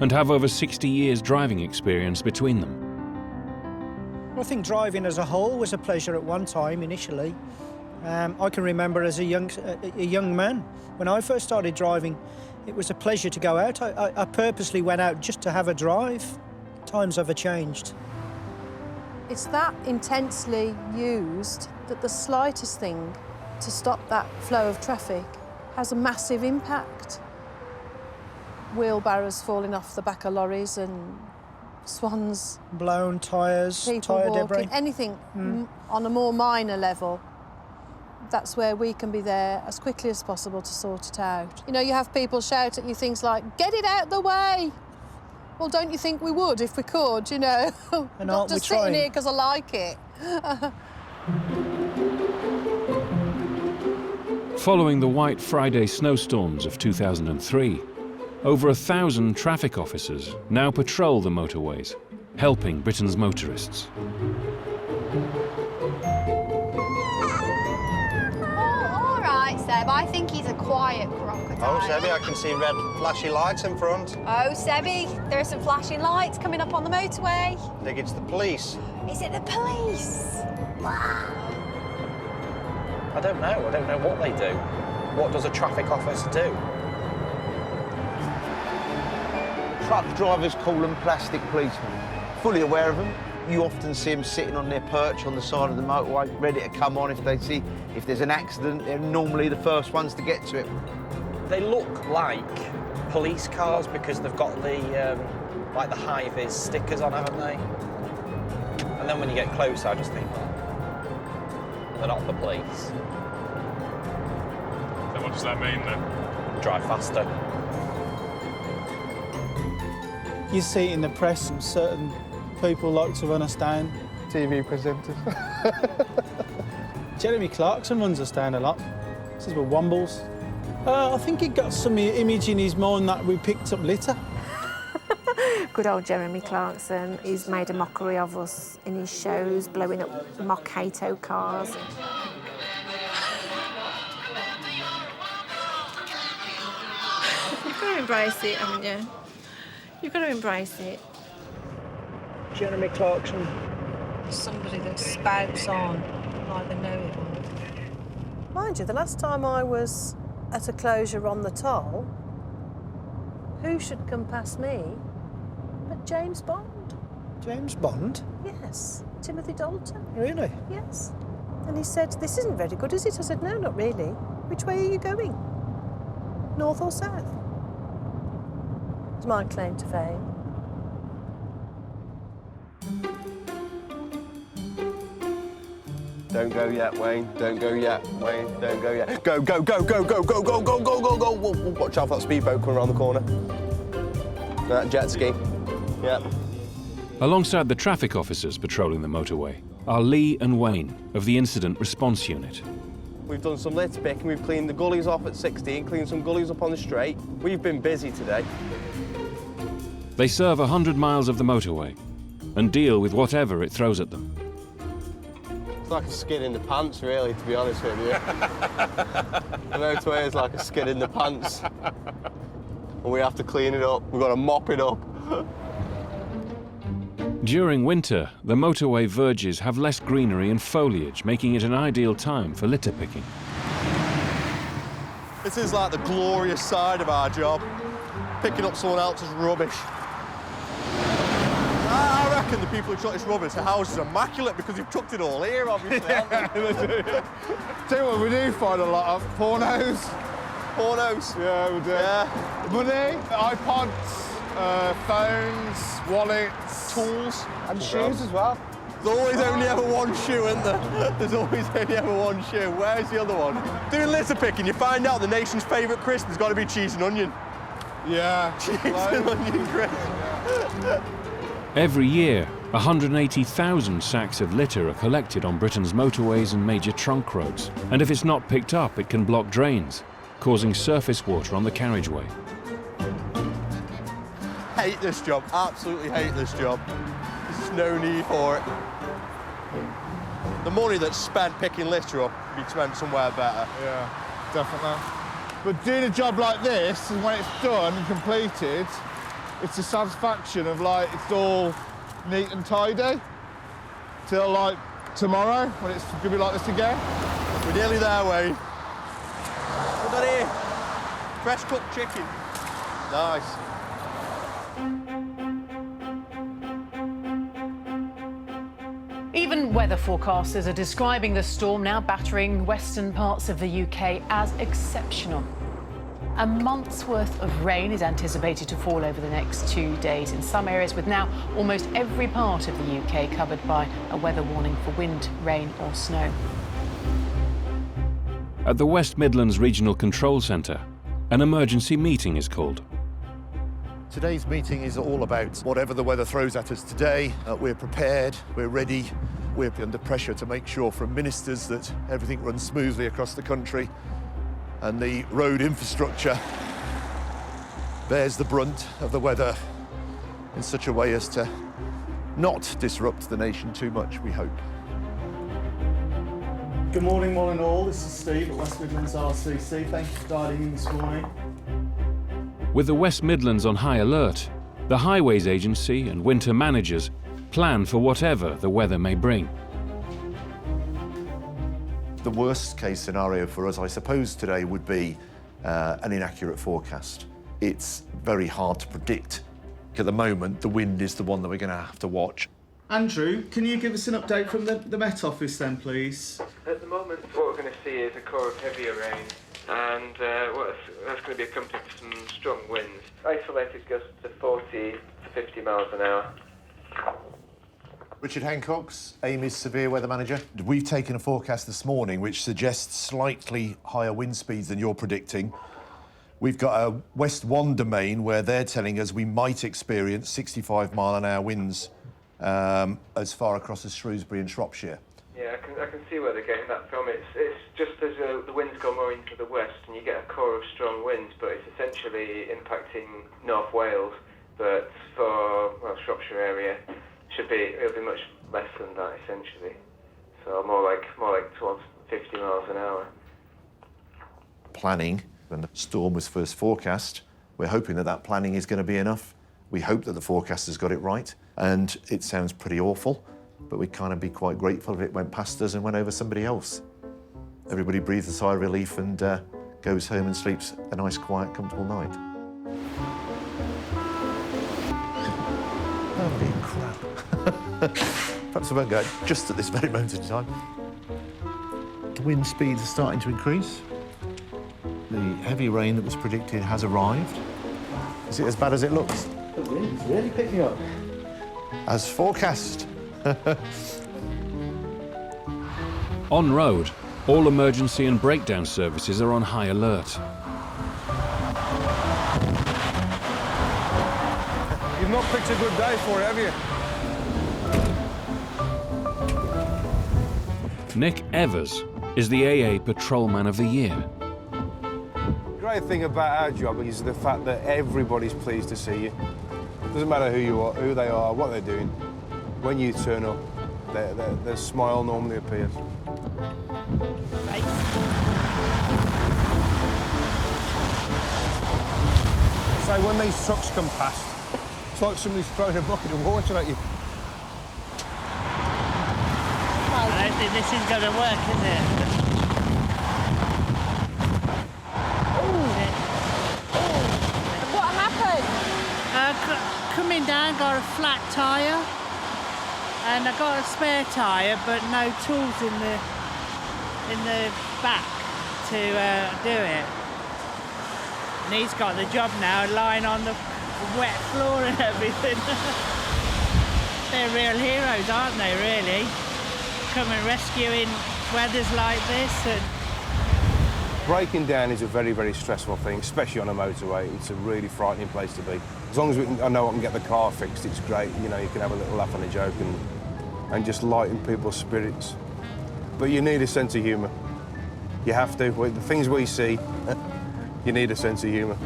[SPEAKER 2] and have over 60 years driving experience between them.
[SPEAKER 1] I think driving as a whole was a pleasure at one time, initially. I can remember as a young man, when I first started driving, it was a pleasure to go out. I purposely went out just to have a drive. Times have changed.
[SPEAKER 19] It's that intensely used that the slightest thing to stop that flow of traffic has a massive impact. Wheelbarrows falling off the back of lorries and swans.
[SPEAKER 1] Blown tyres, tyre debris.
[SPEAKER 19] Anything on a more minor level. That's where we can be there as quickly as possible to sort it out. You know, you have people shout at you things like, get it out the way. Well, don't you think we would if we could, you know?
[SPEAKER 1] And
[SPEAKER 19] not just sitting here because I like it.
[SPEAKER 2] Following the White Friday snowstorms of 2003, over 1,000 traffic officers now patrol the motorways, helping Britain's motorists.
[SPEAKER 6] Seb, I think he's a quiet crocodile.
[SPEAKER 7] Oh, Sebby, I can see red flashy lights in front.
[SPEAKER 6] Oh, Sebby, there are some flashing lights coming up on the motorway.
[SPEAKER 7] I think it's the police.
[SPEAKER 6] Is it the police?
[SPEAKER 11] I don't know. I don't know what they do. What does a traffic officer do?
[SPEAKER 12] Truck drivers call them plastic policemen. Fully aware of them. You often see them sitting on their perch on the side of the motorway, ready to come on if they see if there's an accident. They're normally the first ones to get to it.
[SPEAKER 11] They look like police cars because they've got the like the high-vis stickers on, haven't they? And then when you get closer, I just think, they're not the police.
[SPEAKER 20] So what does that mean then?
[SPEAKER 11] Drive faster.
[SPEAKER 1] You see it in the press, certain people like to run a stand.
[SPEAKER 12] TV presenters.
[SPEAKER 1] Jeremy Clarkson runs a stand a lot. Says we're wombles. I think he got some image in his mind that we picked up litter.
[SPEAKER 21] Good old Jeremy Clarkson. He's made a mockery of us in his shows, blowing up mock Hato cars. You've got to embrace it, haven't you? You've got to embrace it.
[SPEAKER 1] Jeremy Clarkson.
[SPEAKER 19] Somebody that spouts on like they know it all. Mind you, the last time I was at a closure on the toll, who should come past me but James Bond?
[SPEAKER 1] James Bond?
[SPEAKER 19] Yes, Timothy Dalton.
[SPEAKER 1] Really?
[SPEAKER 19] Yes. And he said, this isn't very good, is it? I said, no, not really. Which way are you going? North or south? It's my claim to fame.
[SPEAKER 12] Don't go yet, Wayne. Don't go yet, Wayne. Don't go yet. Go, go, go, go, go, go, go, go, go, go, go. Watch out for that speedboat coming around the corner. That jet ski. Yeah.
[SPEAKER 2] Alongside the traffic officers patrolling the motorway are Lee and Wayne of the Incident Response Unit.
[SPEAKER 12] We've done some litter picking. We've cleaned the gullies off at 16, cleaned some gullies up on the straight. We've been busy today.
[SPEAKER 2] They serve 100 miles of the motorway and deal with whatever it throws at them.
[SPEAKER 12] It's like a skid in the pants, really, to be honest with you. The motorway is like a skid in the pants. And we have to clean it up. We've got to mop it up.
[SPEAKER 2] During winter, the motorway verges have less greenery and foliage, making it an ideal time for litter picking.
[SPEAKER 12] This is like the glorious side of our job, picking up someone else's rubbish. I
[SPEAKER 15] reckon the people who truck this rubbish, the house is immaculate because they've trucked it all here, obviously.
[SPEAKER 16] Tell you what, we do find a lot of pornos.
[SPEAKER 15] Pornos?
[SPEAKER 16] Yeah, we do.
[SPEAKER 15] Yeah.
[SPEAKER 16] Money, iPods, phones, wallets.
[SPEAKER 15] Tools.
[SPEAKER 16] And shoes as well.
[SPEAKER 15] There's always only ever one shoe, isn't there? There's always only ever one shoe. Where's the other one? Doing litter picking, you find out the nation's favourite crisp has got to be cheese and onion.
[SPEAKER 16] Yeah.
[SPEAKER 15] Cheese and onion crisp.
[SPEAKER 2] Every year, 180,000 sacks of litter are collected on Britain's motorways and major trunk roads. And if it's not picked up, it can block drains, causing surface water on the carriageway.
[SPEAKER 15] Hate this job, absolutely hate this job. There's no need for it. The money that's spent picking litter up can be spent somewhere better.
[SPEAKER 16] Yeah, definitely. But doing a job like this, and when it's done and completed, it's the satisfaction of, like, it's all neat and tidy till, like, tomorrow, when it's going to be like this again.
[SPEAKER 15] We're nearly there, Wayne. Look at here. Fresh cooked chicken. Nice.
[SPEAKER 20] Even weather forecasters are describing the storm now battering western parts of the UK as exceptional. A month's worth of rain is anticipated to fall over the next 2 days in some areas, with now almost every part of the UK covered by a weather warning for wind, rain or snow.
[SPEAKER 2] At the West Midlands Regional Control Centre, an emergency meeting is called.
[SPEAKER 22] Today's meeting is all about whatever the weather throws at us today. We're prepared, we're ready, we're under pressure to make sure from ministers that everything runs smoothly across the country and the road infrastructure bears the brunt of the weather in such a way as to not disrupt the nation too much, we hope.
[SPEAKER 23] Good morning, one and all. This is Steve at West Midlands RCC. Thank you for dialing in this morning.
[SPEAKER 2] With the West Midlands on high alert, the Highways Agency and winter managers plan for whatever the weather may bring.
[SPEAKER 22] The worst case scenario for us, I suppose, today would be an inaccurate forecast. It's very hard to predict. At the moment, the wind is the one that we're going to have to watch.
[SPEAKER 23] Andrew, can you give us an update from the Met Office then, please?
[SPEAKER 5] At the moment, what we're going to see is a core of heavier rain, and that's going to be accompanied with some strong winds. Isolated gusts to 40 to 50 miles an hour.
[SPEAKER 22] Richard Hancock's Amy's severe weather manager. We've taken a forecast this morning which suggests slightly higher wind speeds than you're predicting. We've got a West 1 domain where they're telling us we might experience 65-mile-an-hour winds as far across as Shrewsbury and Shropshire.
[SPEAKER 5] Yeah, I can see where they're getting that from. It's just as the winds go more into the west and you get a core of strong winds, but it's essentially impacting North Wales. But for Shropshire area, it'll be much less than that essentially. So more like towards 50 miles an hour.
[SPEAKER 22] Planning, when the storm was first forecast, we're hoping that that planning is going to be enough. We hope that the forecaster's got it right, and it sounds pretty awful, but we'd kind of be quite grateful if it went past us and went over somebody else. Everybody breathes a sigh of relief and goes home and sleeps a nice, quiet, comfortable night. Holy crap. Perhaps I won't go just at this very moment in time. The wind speeds are starting to increase. The heavy rain that was predicted has arrived. Is it as bad as it looks?
[SPEAKER 23] The wind's really picking up.
[SPEAKER 22] As forecast.
[SPEAKER 2] En road, all emergency and breakdown services are on high alert.
[SPEAKER 16] You've not picked a good day for it, have you?
[SPEAKER 2] Nick Evers is the AA Patrolman of the Year.
[SPEAKER 16] The great thing about our job is the fact that everybody's pleased to see you. Doesn't matter who you are, who they are, what they're doing. When you turn up, their smile normally appears. So when these trucks come past, it's like somebody's throwing a bucket of water at you.
[SPEAKER 30] I don't think this is going to work, is it?
[SPEAKER 28] What happened?
[SPEAKER 30] Coming down, got a flat tyre.
[SPEAKER 3] and I got a spare tyre, but no tools in the back to do it. And he's got the job now, lying on the wet floor and everything. They're real heroes, aren't they, really? Coming rescuing weathers like this. And
[SPEAKER 4] breaking down is a very, very stressful thing, especially on a motorway. It's a really frightening place to be. As long as I know I can get the car fixed, it's great. You know, you can have a little laugh and a joke and just lighten people's spirits. But you need a sense of humour. You have to. With the things we see, you need a sense of humour.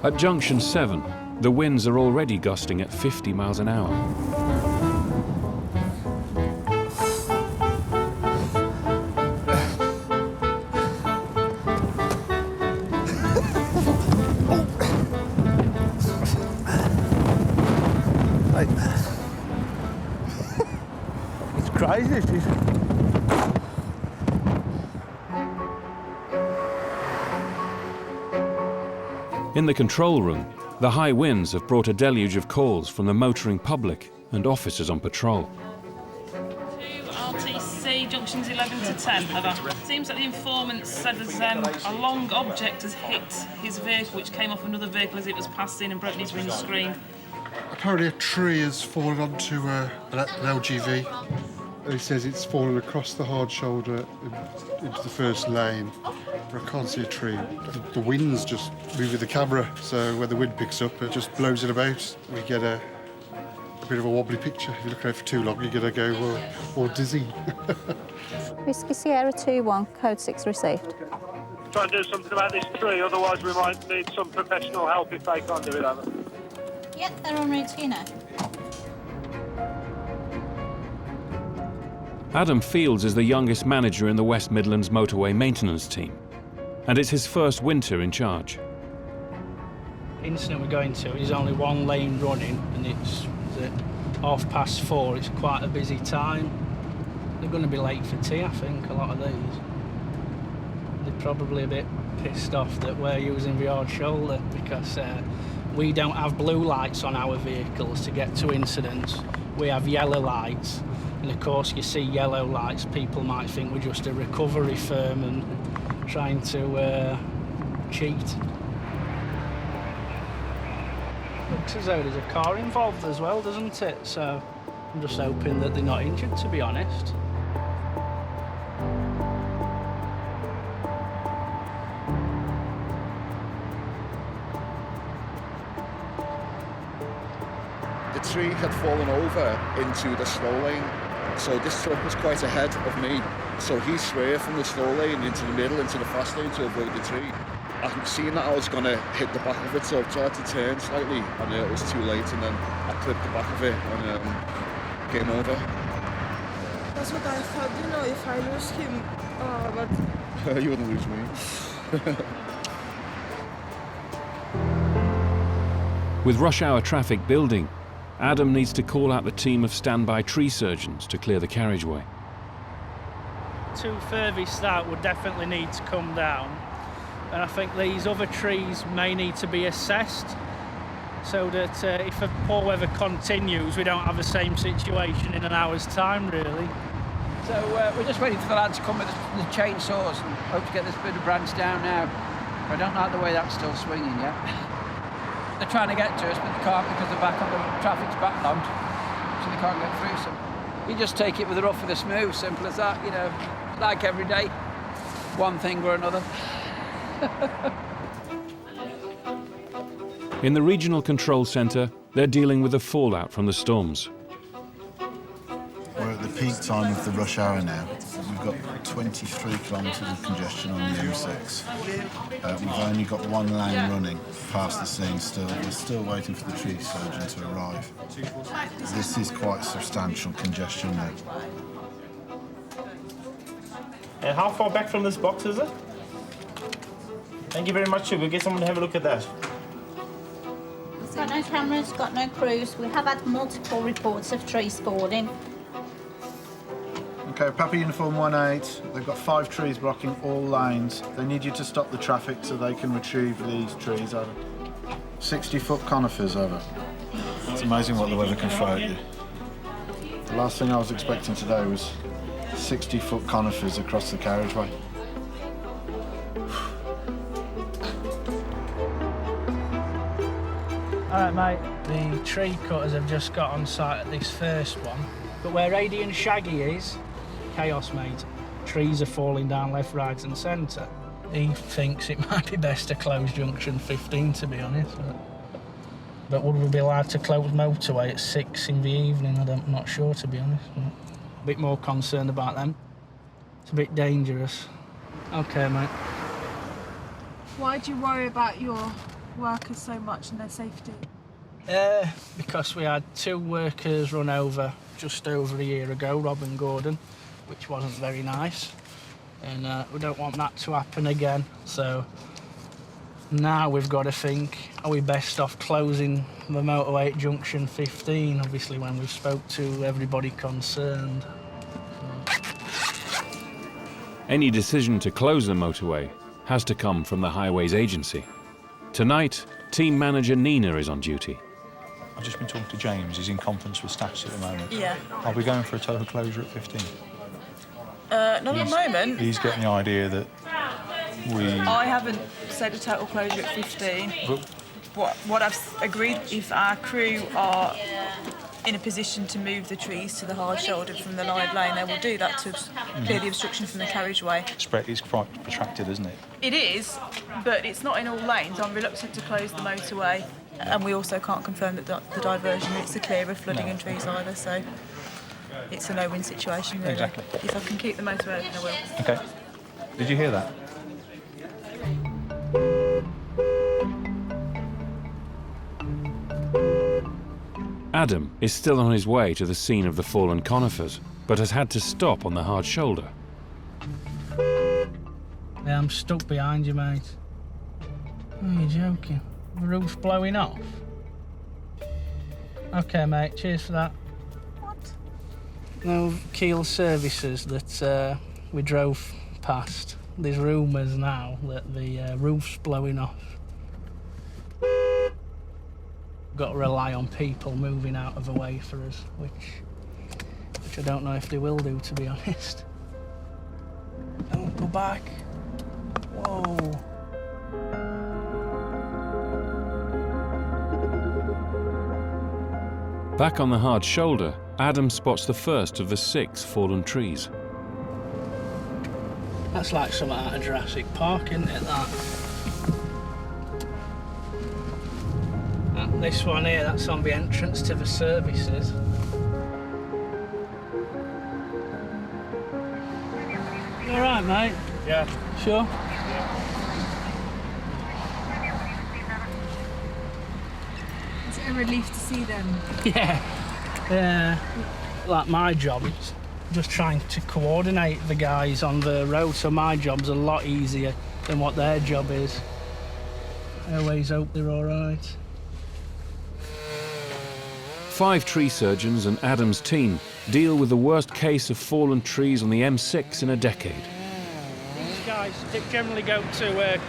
[SPEAKER 2] At junction 7, the winds are already gusting at 50 miles an hour.
[SPEAKER 9] It's crazy, it is.
[SPEAKER 2] In the control room, the high winds have brought a deluge of calls from the motoring public and officers on patrol.
[SPEAKER 18] RTC junctions 11 to 10, over. Seems that the informant said there's a long object has hit his vehicle, which came off another vehicle as it was passing and broken his windscreen.
[SPEAKER 8] Apparently a tree has fallen onto an LGV. He says it's fallen across the hard shoulder into the first lane. But I can't see a tree. The wind's just moving the camera, so when the wind picks up, it just blows it about. We get a bit of a wobbly picture. If you look at it for too long, you're going to go all dizzy.
[SPEAKER 10] Whiskey Sierra 21, code 6 received.
[SPEAKER 13] Try and do something about this tree, otherwise we might need some professional help if they can't do it, Alan.
[SPEAKER 10] Yep, they're on route to you now.
[SPEAKER 2] Adam Fields is the youngest manager in the West Midlands motorway maintenance team, and it's his first winter in charge.
[SPEAKER 17] Incident we're going to is only one lane running, and it's at 4:30. It's quite a busy time. They're going to be late for tea, I think, a lot of these. They're probably a bit pissed off that we're using the hard shoulder because we don't have blue lights on our vehicles to get to incidents. We have yellow lights. And of course, you see yellow lights, people might think we're just a recovery firm and trying to cheat. Looks as though there's a car involved as well, doesn't it? So I'm just hoping that they're not injured, to be honest.
[SPEAKER 24] The tree had fallen over into the slow lane. So this truck was quite ahead of me, so he swerved from the slow lane into the middle, into the fast lane to avoid the tree. I seen that I was going to hit the back of it, so I tried to turn slightly, and it was too late, and then I clipped the back of it, and game over.
[SPEAKER 25] That's what I thought, you know, if I lose him, but...
[SPEAKER 24] You wouldn't lose me.
[SPEAKER 2] With rush hour traffic building, Adam needs to call out the team of standby tree surgeons to clear the carriageway.
[SPEAKER 17] 2 furthest out would definitely need to come down, and I think these other trees may need to be assessed so that if the poor weather continues, we don't have the same situation in an hour's time, really.
[SPEAKER 26] So we're just waiting for the lads to come with the chainsaws and hope to get this bit of branch down now. I don't like the way that's still swinging yet. They're trying to get to us, but they can't because the traffic's backlogged, so they can't get through. So you just take it with the rough and the smooth, simple as that, you know, like every day, one thing or another.
[SPEAKER 2] In the regional control centre, they're dealing with the fallout from the storms.
[SPEAKER 27] We're at the peak time of the rush hour now. We've got 23 kilometres of congestion on the M6. We've only got one lane running past the scene still. We're still waiting for the tree surgeon to arrive. This is quite substantial congestion now.
[SPEAKER 29] And how far back from this box is it? Thank you very much. We'll get someone to have a look at that.
[SPEAKER 10] It's got no cameras, got no crews. We have had multiple reports of trees falling.
[SPEAKER 27] Okay, Papa Uniform 18, they've got 5 trees blocking all lanes. They need you to stop the traffic so they can retrieve these trees. Over. 60-foot conifers over. It's amazing what the weather can throw at you. The last thing I was expecting today was 60-foot conifers across the carriageway.
[SPEAKER 17] All right, mate. The tree cutters have just got on site at this first one, but where Adi and Shaggy is, chaos, mate. Trees are falling down left, right and centre. He thinks it might be best to close junction 15, to be honest. But would we be allowed to close motorway at 6 in the evening? I'm not sure, to be honest. A bit more concerned about them. It's a bit dangerous. OK, mate.
[SPEAKER 28] Why do you worry about your workers so much and their safety?
[SPEAKER 17] Because we had 2 workers run over just over a year ago, Rob and Gordon, which wasn't very nice. And we don't want that to happen again. So now we've got to think, are we best off closing the motorway at junction 15, obviously when we've spoke to everybody concerned.
[SPEAKER 2] Any decision to close the motorway has to come from the Highways Agency. Tonight, team manager Nina is on duty.
[SPEAKER 1] I've just been talking to James. He's in conference with staffs at the moment.
[SPEAKER 28] Yeah.
[SPEAKER 1] Are we going for a total closure at 15?
[SPEAKER 28] Not at the moment.
[SPEAKER 1] He's getting the idea that
[SPEAKER 28] I haven't said a total closure at 15. What I've agreed, if our crew are in a position to move the trees to the hard shoulder from the live lane, they will do that to clear the obstruction from the carriageway.
[SPEAKER 1] it's quite protracted, isn't it?
[SPEAKER 28] It is, but it's not in all lanes. I'm reluctant to close the motorway, and we also can't confirm that the diversion routes are clear of flooding and trees either, so it's a no-win situation, really.
[SPEAKER 1] Exactly.
[SPEAKER 28] If I can keep the motorway open, I will.
[SPEAKER 1] OK. Did you hear that?
[SPEAKER 2] Adam is still on his way to the scene of the fallen conifers, but has had to stop on the hard shoulder.
[SPEAKER 17] Yeah, I'm stuck behind you, mate. Oh, you're joking. The roof's blowing off. OK, mate, cheers for that. What? No, Keel Services that we drove past. There's rumours now that the roof's blowing off. Got to rely on people moving out of the way for us, which I don't know if they will do, to be honest. Don't go back. Whoa.
[SPEAKER 2] Back on the hard shoulder, Adam spots the first of the 6 fallen trees.
[SPEAKER 17] That's like something out of Jurassic Park, isn't it, that? This one here, that's on the entrance to the services. You all right, mate?
[SPEAKER 29] Yeah.
[SPEAKER 17] Sure?
[SPEAKER 28] Is it a relief to see them?
[SPEAKER 17] Yeah. Like my job, it's just trying to coordinate the guys on the road, so my job's a lot easier than what their job is. I always hope they're all right.
[SPEAKER 2] 5 tree surgeons and Adam's team deal with the worst case of fallen trees on the M6 in a decade.
[SPEAKER 17] These guys generally go to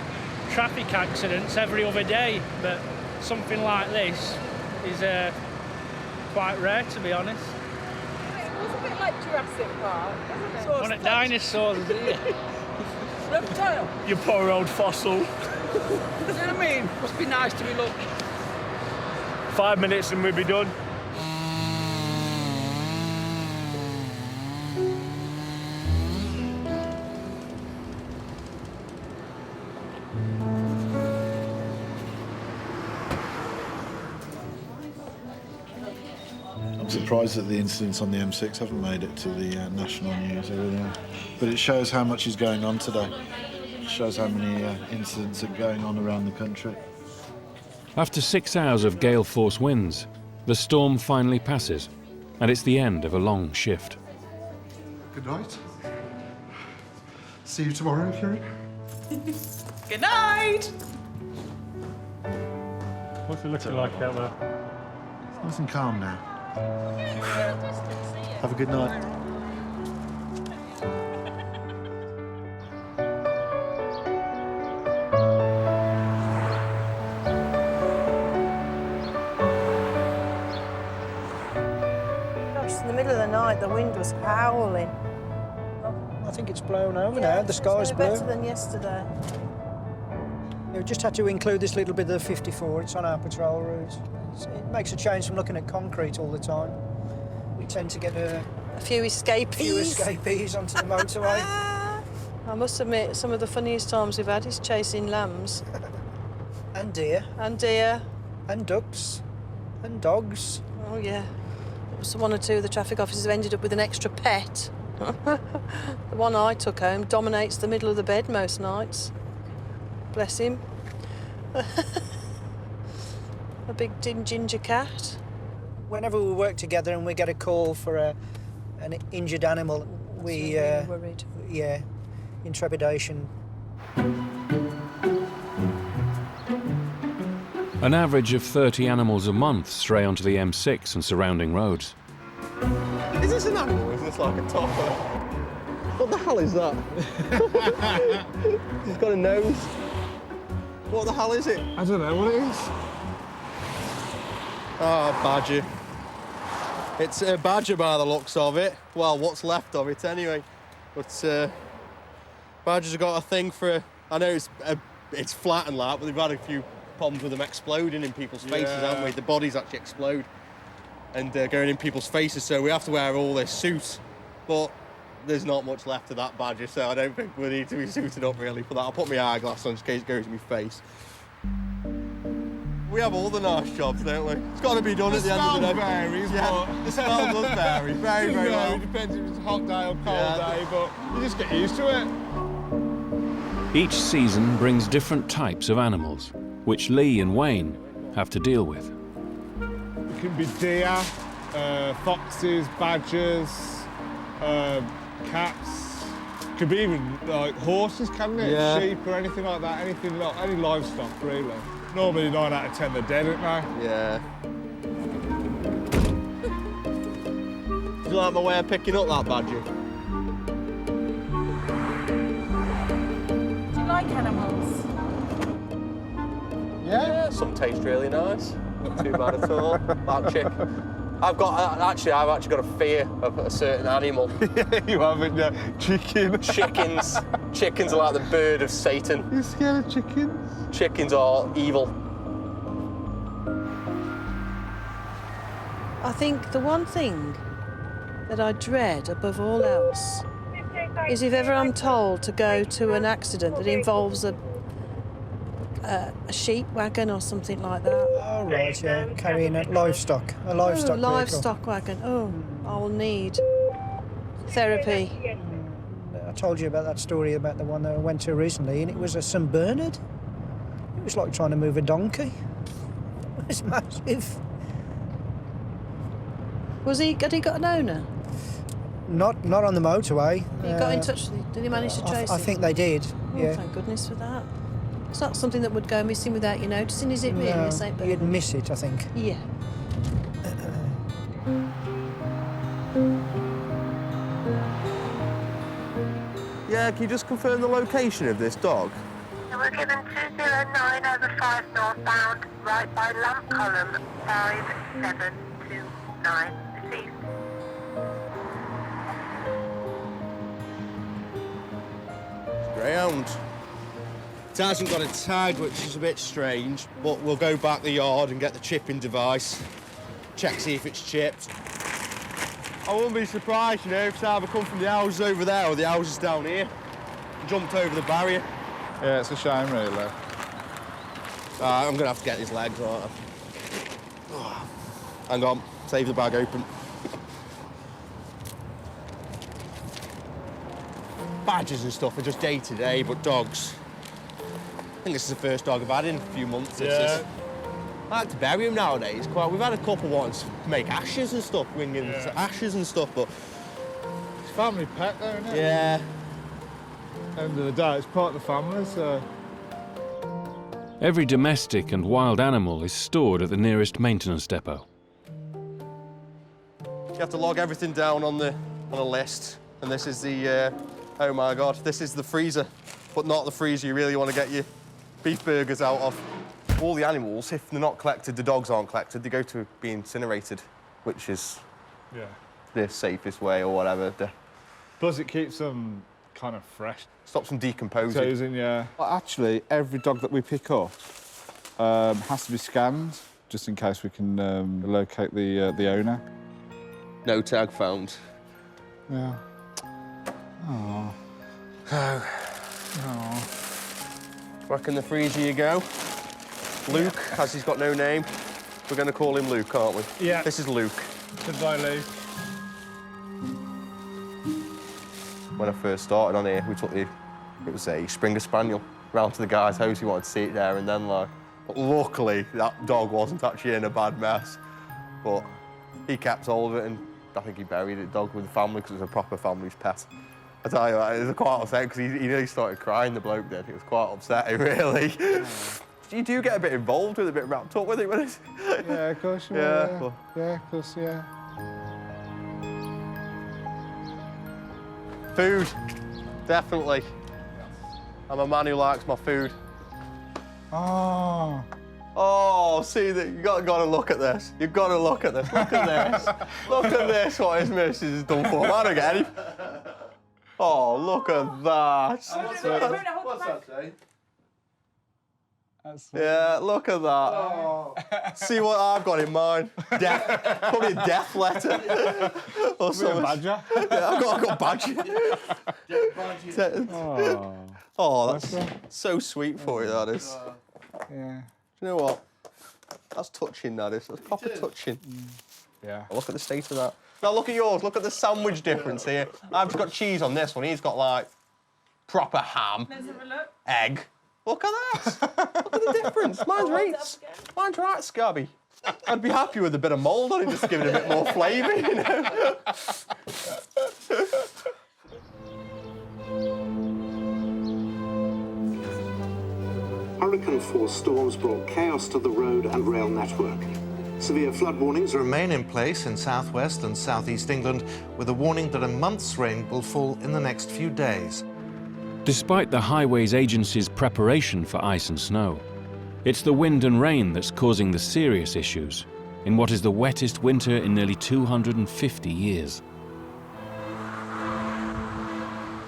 [SPEAKER 17] traffic accidents every other day, but something like this is quite rare, to be honest.
[SPEAKER 28] It was a bit like Jurassic Park, wasn't it?
[SPEAKER 17] One of dinosaurs, isn't it?
[SPEAKER 28] Reptile.
[SPEAKER 29] You poor old fossil.
[SPEAKER 28] You know what I mean? Must be nice to be looked.
[SPEAKER 29] 5 minutes and we'll be done.
[SPEAKER 27] I'm surprised that the incidents on the M6 haven't made it to the national news. I really am. But it shows how much is going on today. It shows how many incidents are going on around the country.
[SPEAKER 2] After 6 hours of gale force winds, the storm finally passes, and it's the end of a long shift.
[SPEAKER 8] Good night. See you tomorrow, Fury.
[SPEAKER 28] Good night.
[SPEAKER 29] What's it looking like out there?
[SPEAKER 27] It's nice and calm now. Have a good night.
[SPEAKER 5] the middle of the night, the wind was howling.
[SPEAKER 6] I think it's blown over now. The sky's blue.
[SPEAKER 5] Better than yesterday.
[SPEAKER 6] We just had to include this little bit of the 54. It's on our patrol route. It makes a change from looking at concrete all the time. We tend to get a
[SPEAKER 5] few escapees
[SPEAKER 6] onto the motorway.
[SPEAKER 5] I must admit, some of the funniest times we've had is chasing lambs.
[SPEAKER 6] And deer.
[SPEAKER 5] And deer.
[SPEAKER 6] And ducks. And dogs.
[SPEAKER 5] Oh, yeah. It was one or two of the traffic officers who ended up with an extra pet. The one I took home dominates the middle of the bed most nights. Bless him. A big ginger cat.
[SPEAKER 6] Whenever we work together and we get a call for an injured animal, we...
[SPEAKER 5] really worried.
[SPEAKER 6] Yeah, in trepidation.
[SPEAKER 2] An average of 30 animals a month stray onto the M6 and surrounding roads.
[SPEAKER 7] Is this an animal? Is this like a topper? What the hell is that? He's got a nose. What the hell is it?
[SPEAKER 9] I don't know what it is.
[SPEAKER 7] Oh, badger. It's a badger by the looks of it. Well, what's left of it anyway. But badgers have got a thing for... I know it's flat and that, but they've had a few problems with them exploding in people's faces, haven't we? The bodies actually explode and going in people's faces, so we have to wear all this suit. But there's not much left of that badger, so I don't think we need to be suited up really for that. I'll put my eyeglass on in case it goes in my face. We have all the nice jobs, don't we? It's got to be done at the end of the day.
[SPEAKER 9] Varies,
[SPEAKER 7] yeah,
[SPEAKER 9] but...
[SPEAKER 7] the smell does vary, very, very well.
[SPEAKER 9] It depends if it's a hot day or cold day, but you just get used to it.
[SPEAKER 2] Each season brings different types of animals, which Lee and Wayne have to deal with.
[SPEAKER 9] It can be deer, foxes, badgers, cats. Could be even like horses, can it?
[SPEAKER 7] Yeah.
[SPEAKER 9] Sheep or anything like that. Anything, like, any livestock, really. Normally 9 out of 10 they're dead, aren't they?
[SPEAKER 7] Yeah. Do you like my way of picking up that badger?
[SPEAKER 28] Do you like animals?
[SPEAKER 7] Yeah, some taste really nice. Not too bad at all. That chick. I've actually got a fear of a certain animal.
[SPEAKER 9] You haven't, yeah. Chicken.
[SPEAKER 7] Chickens. Chickens are like the bird of Satan.
[SPEAKER 9] You're scared of chickens?
[SPEAKER 7] Chickens are evil.
[SPEAKER 5] I think the one thing that I dread above all else is if ever I'm told to go to an accident that involves a sheep wagon or something like that.
[SPEAKER 6] Oh, right, yeah. Carrying a livestock vehicle.
[SPEAKER 5] Livestock wagon. Oh, I'll need therapy.
[SPEAKER 6] I told you about that story about the one that I went to recently, and it was a St Bernard. It was like trying to move a donkey. It was massive.
[SPEAKER 5] Had he got an owner?
[SPEAKER 6] Not on the motorway.
[SPEAKER 5] You got in touch with him? Did he manage to trace
[SPEAKER 6] I
[SPEAKER 5] him?
[SPEAKER 6] think they did, yeah.
[SPEAKER 5] Oh, thank goodness for that. It's not something that would go missing without you noticing, is it really,
[SPEAKER 6] No,
[SPEAKER 5] St Bernard?
[SPEAKER 6] you'd miss it, I think.
[SPEAKER 5] Yeah.
[SPEAKER 7] Yeah, can you just confirm the location of this dog?
[SPEAKER 11] We're given 209 over 5 northbound, right by lamp column 5729. Received.
[SPEAKER 7] Greyhound. It hasn't got a tag, which is a bit strange, but we'll go back the yard and get the chipping device, check, see if it's chipped. I wouldn't be surprised, you know, if it's either come from the houses over there or the houses down here. Jumped over the barrier.
[SPEAKER 9] Yeah, it's a shame, really.
[SPEAKER 7] I'm going to have to get his legs, aren't I? Oh. Hang on, save the bag open. Badgers and stuff are just day-to-day, but dogs... I think this is the first dog I've had in a few months.
[SPEAKER 9] Yeah.
[SPEAKER 7] I like to bury them nowadays. We've had a couple once to make ashes and stuff, winging ashes and stuff, but...
[SPEAKER 9] It's family pet, though, isn't it?
[SPEAKER 7] Yeah.
[SPEAKER 9] End of the day, it's part of the family, so...
[SPEAKER 2] Every domestic and wild animal is stored at the nearest maintenance depot.
[SPEAKER 7] You have to log everything down on a list, and this is the... oh my God, this is the freezer, but not the freezer you really want to get your beef burgers out of. All the animals, if they're not collected, the dogs aren't collected, they go to be incinerated, which is the safest way or whatever.
[SPEAKER 12] Plus, it keeps them kind of fresh.
[SPEAKER 7] Stops them decomposing.
[SPEAKER 12] Yeah. Well, actually, every dog that we pick up has to be scanned, just in case we can locate the owner.
[SPEAKER 7] No tag found.
[SPEAKER 12] Yeah. Oh.
[SPEAKER 7] Oh. Back in the freezer you go. Luke, as he's got no name. We're going to call him Luke, aren't we?
[SPEAKER 12] Yeah.
[SPEAKER 7] This is Luke.
[SPEAKER 12] Goodbye, Luke.
[SPEAKER 7] When I first started on here, we took it was a Springer Spaniel, round to the guy's house. He wanted to see it there and then, like. But luckily, that dog wasn't actually in a bad mess. But he kept hold of it, and I think he buried the dog with the family because it was a proper family's pet. I tell you what, it was quite upsetting because he nearly started crying, the bloke did. It was quite upsetting, really. You do get a bit involved with it, a bit wrapped up with it when it's...
[SPEAKER 12] Yeah, of course you
[SPEAKER 7] Yeah,
[SPEAKER 12] are.
[SPEAKER 7] well.
[SPEAKER 12] Yeah, of course, yeah.
[SPEAKER 7] Food, definitely. I'm a man who likes my food.
[SPEAKER 12] Oh.
[SPEAKER 7] Oh, see, that you got to look at this. You've got to look at this. Look at this. Look at this, what his missus has done for him. I don't get any. Oh, look at that.
[SPEAKER 12] What's that say?
[SPEAKER 7] Yeah, look at that.
[SPEAKER 12] Oh.
[SPEAKER 7] See what I've got in mind. Death, probably a death letter. Or something.
[SPEAKER 12] Badger?
[SPEAKER 7] Yeah, I've got badger. Oh, that's so sweet for you, that is.
[SPEAKER 12] Yeah.
[SPEAKER 7] Do you know what? That's touching, that is. That's proper touching.
[SPEAKER 12] Yeah.
[SPEAKER 7] Oh, look at the state of that. Now look at yours. Look at the sandwich difference here. I've just got cheese on this one. He's got, like, proper ham.
[SPEAKER 28] Let's have a look.
[SPEAKER 7] Egg. Look at that. Look at the difference. Mine's right scabby. I'd be happy with a bit of mould on it, just to give it a bit more flavour, you know.
[SPEAKER 14] Hurricane-force storms brought chaos to the road and rail network. Severe flood warnings remain in place in southwest and southeast England, with a warning that a month's rain will fall in the next few days.
[SPEAKER 2] Despite the Highways Agency's preparation for ice and snow, it's the wind and rain that's causing the serious issues in what is the wettest winter in nearly 250 years.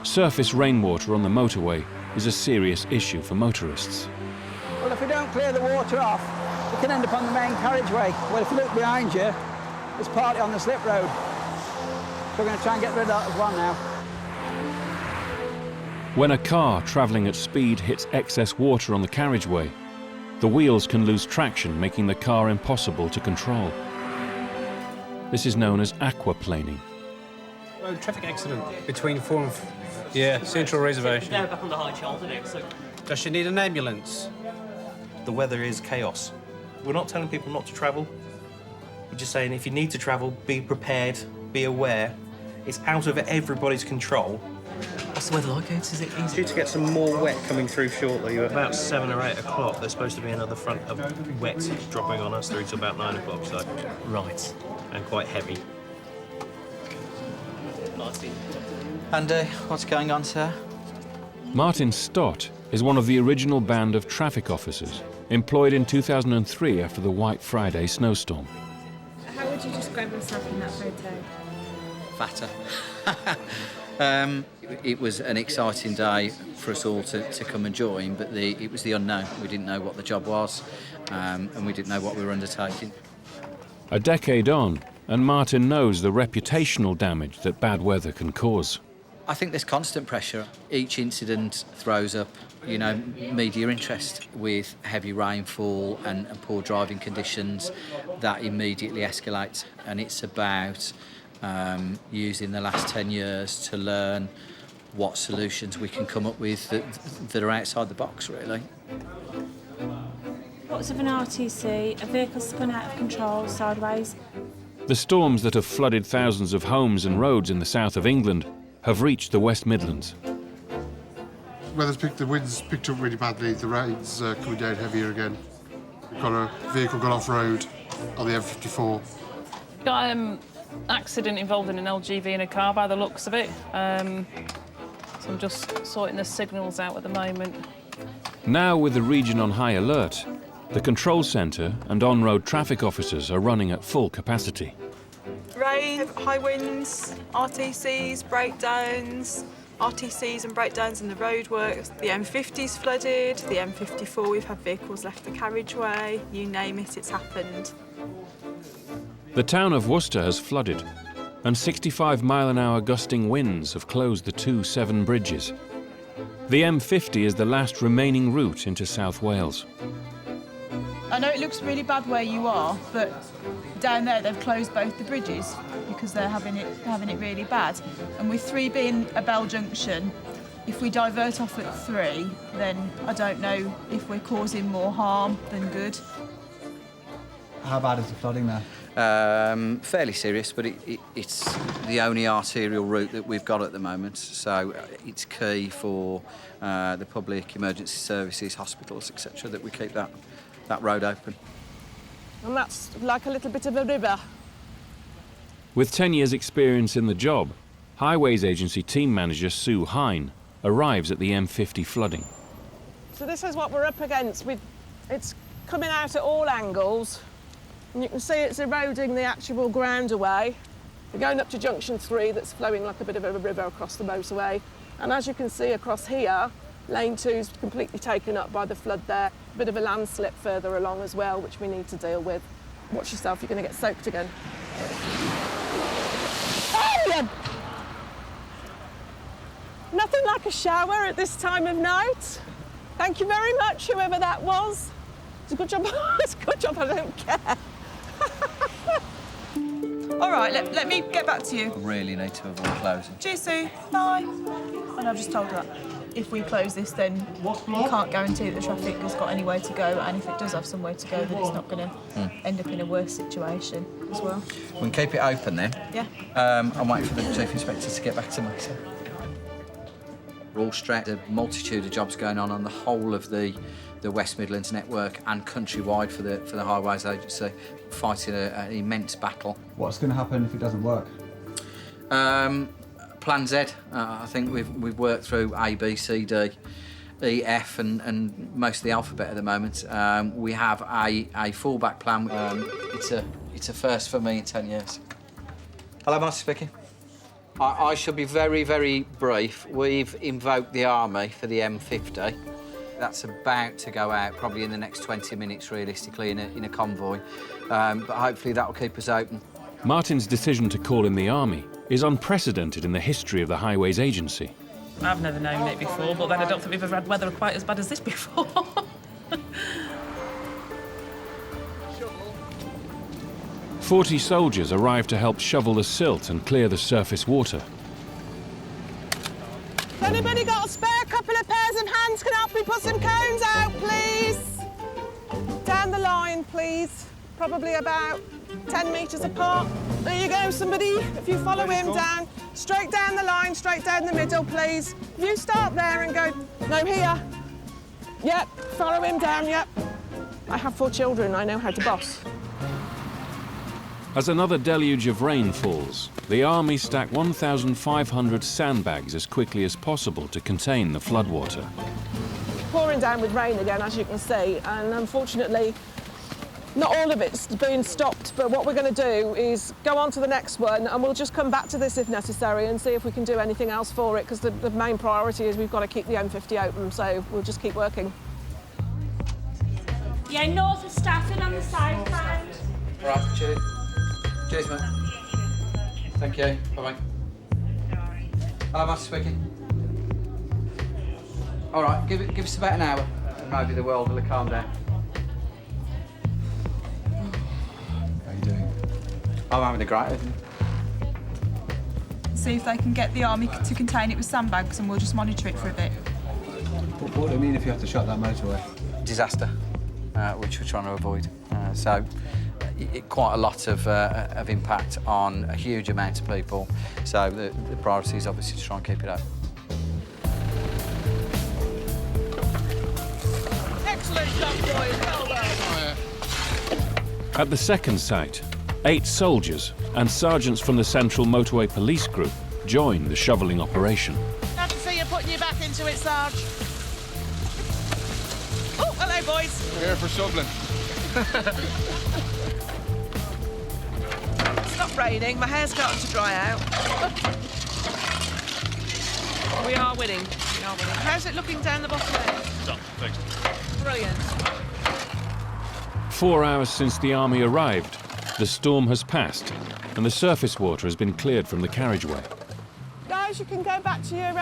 [SPEAKER 2] Surface rainwater on the motorway is a serious issue for motorists.
[SPEAKER 26] Well, if we don't clear the water off, we can end up on the main carriageway. Well, if you look behind you, there's partly on the slip road. So we're going to try and get rid of that as well now.
[SPEAKER 2] When a car travelling at speed hits excess water on the carriageway, the wheels can lose traction, making the car impossible to control. This is known as aquaplaning.
[SPEAKER 15] Road traffic accident between 4 and... Yeah, Central Reservation.
[SPEAKER 16] Now back on the high shoulder now, so...
[SPEAKER 15] Does she need an ambulance?
[SPEAKER 16] The weather is chaos. We're not telling people not to travel. We're just saying if you need to travel, be prepared, be aware. It's out of everybody's control. What's the weather like, Ed? Is it easy? Due to get some more wet coming through shortly. About 7 or 8 o'clock, there's supposed to be another front of wet dropping on us through to about 9 o'clock, so... Right. And quite heavy.
[SPEAKER 19] And what's going on, sir?
[SPEAKER 2] Martin Stott is one of the original band of traffic officers employed in 2003 after the White Friday snowstorm.
[SPEAKER 20] How would you describe yourself in that photo?
[SPEAKER 19] Fatter. It was an exciting day for us all to come and join, but it was the unknown. We didn't know what the job was, and we didn't know what we were undertaking.
[SPEAKER 2] A decade on, and Martin knows the reputational damage that bad weather can cause.
[SPEAKER 19] I think there's constant pressure. Each incident throws up, you know, media interest. With heavy rainfall and poor driving conditions, that immediately escalates, and it's about using the last 10 years to learn what solutions we can come up with that are outside the box, really.
[SPEAKER 20] Reports of an RTC, a vehicle spun out of control sideways.
[SPEAKER 2] The storms that have flooded thousands of homes and roads in the south of England have reached the West Midlands.
[SPEAKER 8] The wind's picked up really badly, the rain's coming down heavier again. We've got a vehicle gone off-road on the M54.
[SPEAKER 18] Got accident involving an LGV in a car by the looks of it. So I'm just sorting the signals out at the moment.
[SPEAKER 2] Now with the region on high alert, the control centre and on-road traffic officers are running at full capacity.
[SPEAKER 28] Right, rain, high winds, RTCs, breakdowns, RTCs and breakdowns in the roadworks. The M50's flooded, the M54 we've had vehicles left the carriageway, you name it, it's happened.
[SPEAKER 2] The town of Worcester has flooded, and 65-mile-an-hour gusting winds have closed the two Severn bridges. The M50 is the last remaining route into South Wales.
[SPEAKER 28] I know it looks really bad where you are, but down there they've closed both the bridges because they're having it really bad. And with 3 being a Bell junction, if we divert off at 3, then I don't know if we're causing more harm than good.
[SPEAKER 3] How bad is the flooding there?
[SPEAKER 19] Fairly serious, but it's the only arterial route that we've got at the moment, so it's key for the public, emergency services, hospitals, etc., that we keep that road open.
[SPEAKER 28] And that's like a little bit of a river.
[SPEAKER 2] With 10 years' experience in the job, Highways Agency team manager Sue Hine arrives at the M50 flooding.
[SPEAKER 28] So this is what we're up against. It's coming out at all angles. And you can see it's eroding the actual ground away. We're going up to junction 3 that's flowing like a bit of a river across the motorway. And as you can see across here, lane 2's completely taken up by the flood there. A bit of a landslip further along as well, which we need to deal with. Watch yourself, you're going to get soaked again. Oh! Nothing like a shower at this time of night. Thank you very much, whoever that was. It's a good job. It's a good job I don't care. All right, let me get back to you.
[SPEAKER 19] We really need to avoid closing.
[SPEAKER 28] Cheers, Sue. Bye. And I've just told her that if we close this, then you can't guarantee that the traffic has got anywhere to go, and if it does have somewhere to go, then it's not going to end up in a worse situation as well.
[SPEAKER 19] We can keep it open then.
[SPEAKER 28] Yeah.
[SPEAKER 19] I'm waiting for the Chief Inspector to get back to me. So. We're all stretched. A multitude of jobs going on the whole of the West Midlands network and countrywide for the Highways Agency, fighting an immense battle.
[SPEAKER 3] What's going to happen if it doesn't work?
[SPEAKER 19] Plan Z. I think we've worked through A, B, C, D, E, F, and most of the alphabet at the moment. We have a fallback plan. It's a first for me in 10 years. Hello, Marty speaking. I shall be very, very brief. We've invoked the Army for the M50. That's about to go out probably in the next 20 minutes, realistically, in a convoy. But hopefully that will keep us open.
[SPEAKER 2] Martin's decision to call in the Army is unprecedented in the history of the Highways Agency.
[SPEAKER 28] I've never known it before, but then I don't think we've ever had weather quite as bad as this before.
[SPEAKER 2] 40 soldiers arrive to help shovel the silt and clear the surface water.
[SPEAKER 28] Anybody got a spare couple of pairs of hands can help me put some cones out, please? Down the line, please. Probably about 10 metres apart. There you go, somebody. If you follow him down, straight down the line, straight down the middle, please. If you start there and go, no, here. Yep, follow him down, yep. I have 4 children, I know how to boss.
[SPEAKER 2] As another deluge of rain falls, the Army stack 1,500 sandbags as quickly as possible to contain the floodwater.
[SPEAKER 28] Pouring down with rain again, as you can see, and unfortunately, not all of it's been stopped, but what we're going to do is go on to the next one, and we'll just come back to this if necessary and see if we can do anything else for it, because the main priority is we've got to keep the M50 open, so we'll just keep working.
[SPEAKER 20] Yeah, north of Stafford on the side side.
[SPEAKER 19] Right, cheers. Cheers, mate. Thank you. Bye-bye. Hello, Master speaking. All right, give us about an hour, and maybe the world will calm down.
[SPEAKER 3] How are you doing?
[SPEAKER 19] I'm having a great evening.
[SPEAKER 28] See if they can get the Army to contain it with sandbags, and we'll just monitor it for a bit.
[SPEAKER 3] What do you mean if you have to shut that motorway?
[SPEAKER 19] Disaster, which we're trying to avoid. Quite a lot of impact on a huge amount of people. So the priority is obviously to try and keep it up.
[SPEAKER 28] Excellent job, boys. Well done.
[SPEAKER 2] At the second site, 8 soldiers and sergeants from the Central Motorway Police Group join the shovelling operation.
[SPEAKER 28] Glad to see you putting your back into it, Sarge. Oh, hello, boys.
[SPEAKER 3] We're here for shoveling.
[SPEAKER 28] stopped raining. My hair's starting to dry out. We are winning. We are winning. How's it looking down the bottom end?
[SPEAKER 2] Done, thanks.
[SPEAKER 28] Brilliant.
[SPEAKER 2] 4 hours since the army arrived, the storm has passed and the surface water has been cleared from the carriageway.
[SPEAKER 1] Guys, you can go back to your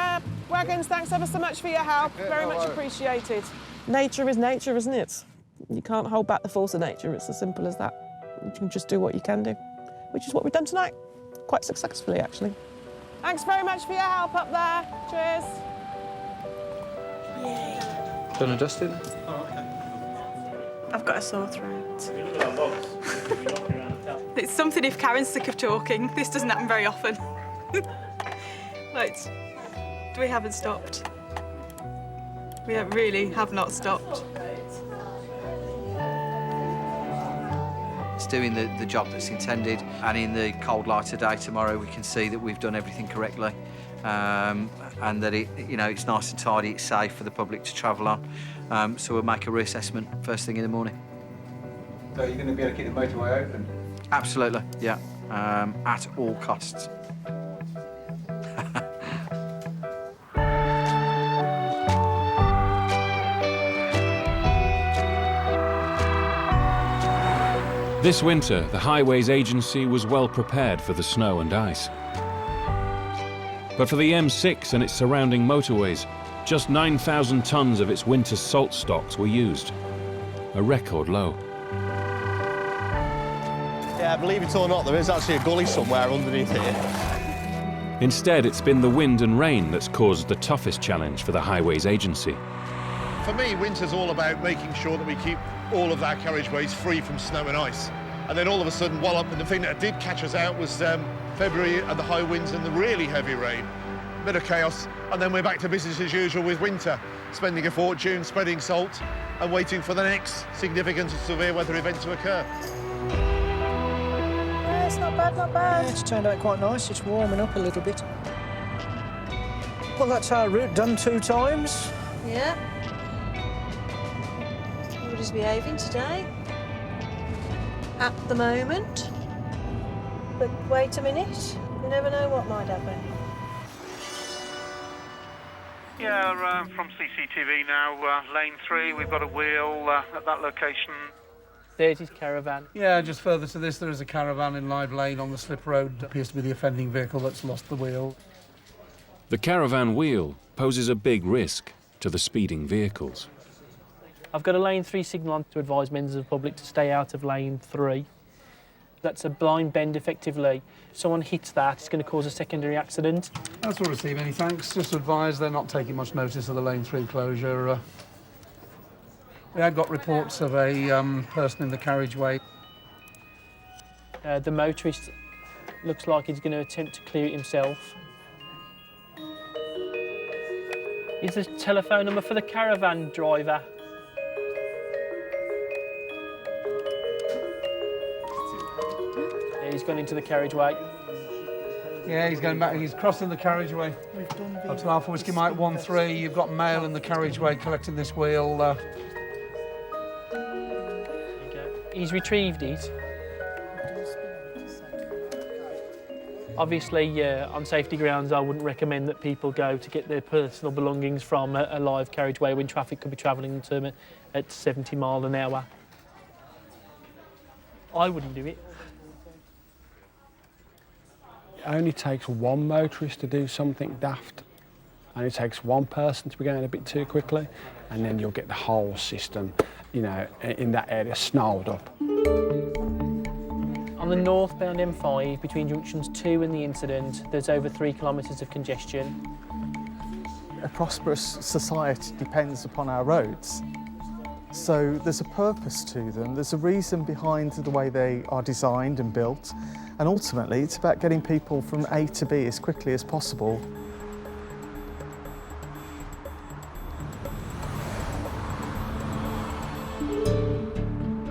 [SPEAKER 1] wagons. Thanks ever so much for your help. Very much appreciated. Nature is nature, isn't it? You can't hold back the force of nature. It's as simple as that. You can just do what you can do, which is what we've done tonight. Quite successfully, actually. Thanks very much for your help up there. Cheers.
[SPEAKER 28] Yay.
[SPEAKER 19] Done and dusted?
[SPEAKER 28] I've got a sore throat. It's something if Karen's sick of talking. This doesn't happen very often. Right. We haven't stopped. We really have not stopped.
[SPEAKER 19] It's doing the job that's intended, and in the cold light of day tomorrow we can see that we've done everything correctly, and that it's nice and tidy, it's safe for the public to travel on. So we'll make a reassessment first thing in the morning.
[SPEAKER 3] So you're going to be able to keep the motorway open?
[SPEAKER 19] Absolutely, yeah, at all costs.
[SPEAKER 2] This winter, the Highways Agency was well prepared for the snow and ice. But for the M6 and its surrounding motorways, just 9,000 tonnes of its winter salt stocks were used, a record low.
[SPEAKER 7] Yeah, believe it or not, there is actually a gully somewhere underneath here.
[SPEAKER 2] Instead, it's been the wind and rain that's caused the toughest challenge for the Highways Agency.
[SPEAKER 4] For me, winter's all about making sure that we keep all of our carriageways free from snow and ice. And then all of a sudden, the thing that did catch us out was February and the high winds and the really heavy rain. A bit of chaos, and then we're back to business as usual with winter, spending a fortune, spreading salt, and waiting for the next significant and severe weather event to occur.
[SPEAKER 6] Yeah, it's not bad, not bad. Yeah, it's turned out quite nice. It's warming up a little bit. Well, that's our route done 2 times.
[SPEAKER 5] Yeah. Everybody's behaving today. At the moment. But wait a minute. You never know what might happen.
[SPEAKER 10] Yeah, from CCTV now, lane 3, we've got a wheel at that location.
[SPEAKER 17] There's his caravan.
[SPEAKER 9] Yeah, just further to this, there is a caravan in live lane on the slip road. Appears to be the offending vehicle that's lost the wheel.
[SPEAKER 2] The caravan wheel poses a big risk to the speeding vehicles.
[SPEAKER 17] I've got a lane 3 signal on to advise members of the public to stay out of lane 3. That's a blind bend, effectively. Someone hits that, it's going to cause a secondary accident.
[SPEAKER 9] That's all received, many thanks. Just advise they're not taking much notice of the lane 3 closure. We have got reports of a person in the carriageway.
[SPEAKER 17] The motorist looks like he's going to attempt to clear it himself. Is there a telephone number for the caravan driver? Yeah, he's gone into the carriageway.
[SPEAKER 9] Yeah, he's going back. He's crossing the carriageway. Up to Alpha Whiskey Mike 1-3. You've got mail in the carriageway collecting this wheel.
[SPEAKER 17] He's retrieved it. Obviously, on safety grounds, I wouldn't recommend that people go to get their personal belongings from a live carriageway when traffic could be travelling to them at 70 miles an hour. I wouldn't do it.
[SPEAKER 13] It only takes one motorist to do something daft, and it takes one person to be going a bit too quickly, and then you'll get the whole system, in that area snarled up.
[SPEAKER 17] On the northbound M5, between junctions 2 and the incident, there's over 3 kilometres of congestion.
[SPEAKER 21] A prosperous society depends upon our roads. So there's a purpose to them, there's a reason behind the way they are designed and built, and ultimately it's about getting people from A to B as quickly as possible.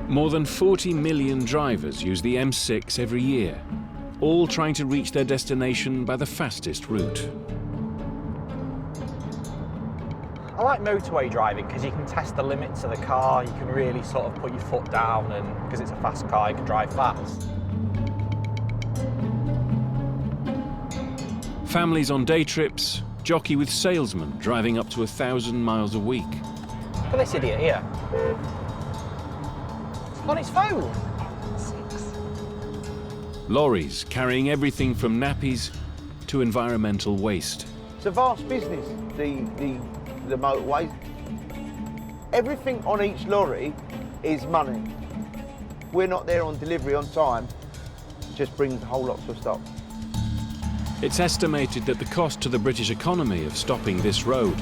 [SPEAKER 2] More than 40 million drivers use the M6 every year, all trying to reach their destination by the fastest route.
[SPEAKER 22] I like motorway driving because you can test the limits of the car, you can really sort of put your foot down, and because it's a fast car, you can drive fast.
[SPEAKER 2] Families on day trips jockey with salesmen driving up to 1,000 miles a week.
[SPEAKER 15] Look at this idiot here. On his phone.
[SPEAKER 2] Lorries carrying everything from nappies to environmental waste.
[SPEAKER 11] It's a vast business, the motorways. Everything on each lorry is money. We're not there on delivery on time, it just brings the whole lot to a stop.
[SPEAKER 2] It's estimated that the cost to the British economy of stopping this road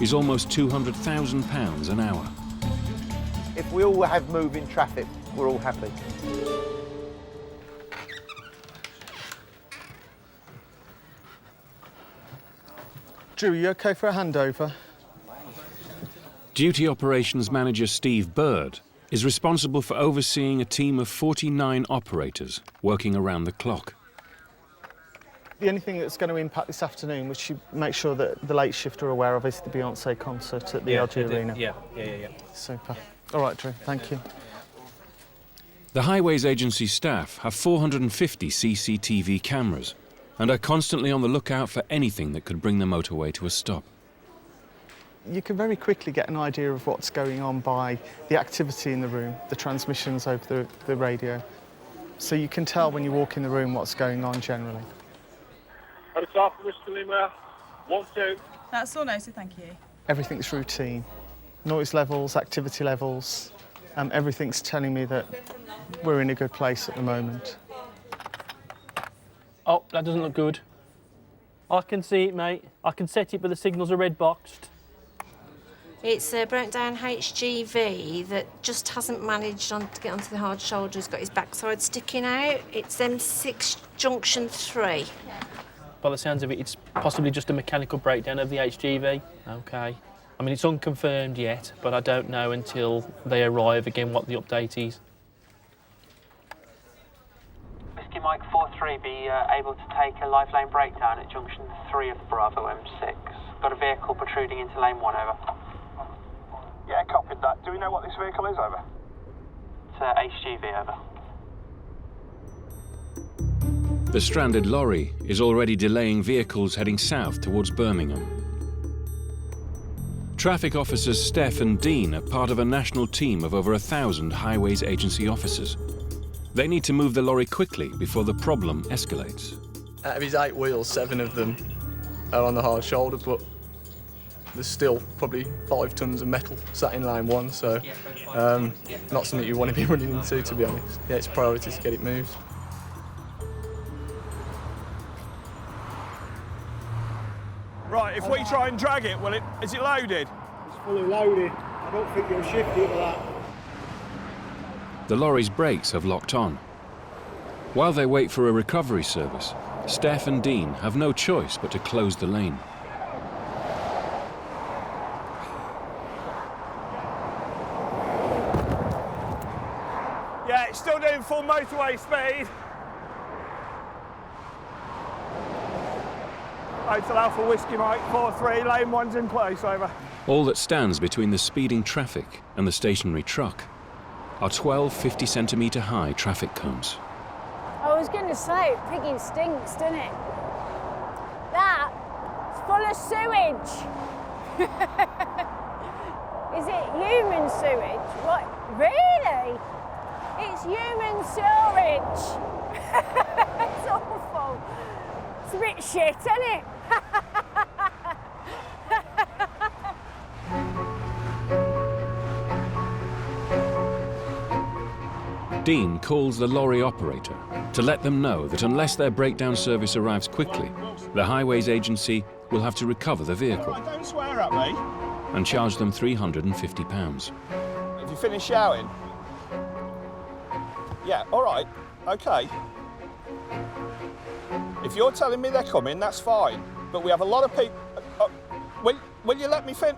[SPEAKER 2] is almost £200,000 an hour.
[SPEAKER 11] If we all have moving traffic, we're all happy.
[SPEAKER 21] Drew, are you OK for a handover?
[SPEAKER 2] Duty Operations Manager Steve Bird is responsible for overseeing a team of 49 operators working around the clock.
[SPEAKER 21] The only thing that's going to impact this afternoon, which you make sure that the late shift are aware of, is the Beyonce concert at the LG Arena.
[SPEAKER 15] Yeah.
[SPEAKER 21] Super. All right, Drew, thank you.
[SPEAKER 2] The Highways Agency staff have 450 CCTV cameras and are constantly on the lookout for anything that could bring the motorway to a stop.
[SPEAKER 21] You can very quickly get an idea of what's going on by the activity in the room, the transmissions over the radio. So you can tell when you walk in the room what's going on generally.
[SPEAKER 28] That's all noted, thank you.
[SPEAKER 21] Everything's routine. Noise levels, activity levels, everything's telling me that we're in a good place at the moment.
[SPEAKER 12] Oh, that doesn't look good. I can see it, mate. I can set it, but the signals are red boxed.
[SPEAKER 14] It's a broken down HGV that just hasn't managed to get onto the hard shoulder. He's got his backside sticking out. It's M6 junction 3.
[SPEAKER 12] By the sounds of it, it's possibly just a mechanical breakdown of the HGV. OK. I mean, it's unconfirmed yet, but I don't know until they arrive again what the update is.
[SPEAKER 23] Whiskey Mike 4-3 be able to take a life lane breakdown at junction 3 of Bravo M6. Got a vehicle protruding into lane 1, over.
[SPEAKER 24] Yeah, copied that. Do we know what this vehicle is, over?
[SPEAKER 23] It's HGV, over.
[SPEAKER 2] The stranded lorry is already delaying vehicles heading south towards Birmingham. Traffic officers Steph and Dean are part of a national team of over 1,000 Highways Agency officers. They need to move the lorry quickly before the problem escalates.
[SPEAKER 25] Out of his 8 wheels, 7 of them are on the hard shoulder, but there's still probably 5 tons of metal sat in lane 1, so not something you want to be running into, to be honest. Yeah, it's a priority to get it moved.
[SPEAKER 24] Right, if we try and drag it, is it loaded?
[SPEAKER 6] It's fully loaded. I don't think you'll shift it with that.
[SPEAKER 2] The lorry's brakes have locked on. While they wait for a recovery service, Steph and Dean have no choice but to close the lane.
[SPEAKER 24] Yeah, it's still doing full motorway speed. Hotel Alpha Whiskey Mike 4-3, lane 1's in place, over.
[SPEAKER 2] All that stands between the speeding traffic and the stationary truck are 12 50-centimetre high traffic cones.
[SPEAKER 26] I was going to say, pigging stinks, doesn't it? That's full of sewage. Is it human sewage? What? Really? It's human sewage. It's awful. It's a bit shit, isn't it?
[SPEAKER 2] Dean calls the lorry operator to let them know that unless their breakdown service arrives quickly, the Highways Agency will have to recover the vehicle
[SPEAKER 24] Don't swear at me.
[SPEAKER 2] and charge them £350.
[SPEAKER 24] Have you finished shouting? Yeah, all right, okay. If you're telling me they're coming, that's fine. But we have a lot of people. Will you let me finish?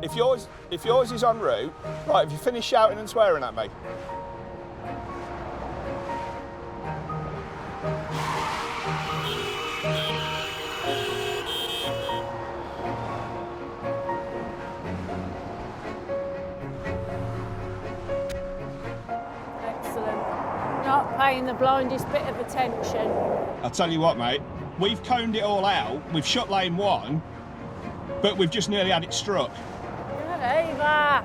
[SPEAKER 24] If yours is en route, right? Have you finished shouting and swearing at me?
[SPEAKER 26] not paying the blindest bit of attention.
[SPEAKER 24] I'll tell you what, mate, we've coned it all out, we've shut lane 1, but we've just nearly had it struck.
[SPEAKER 26] Not over.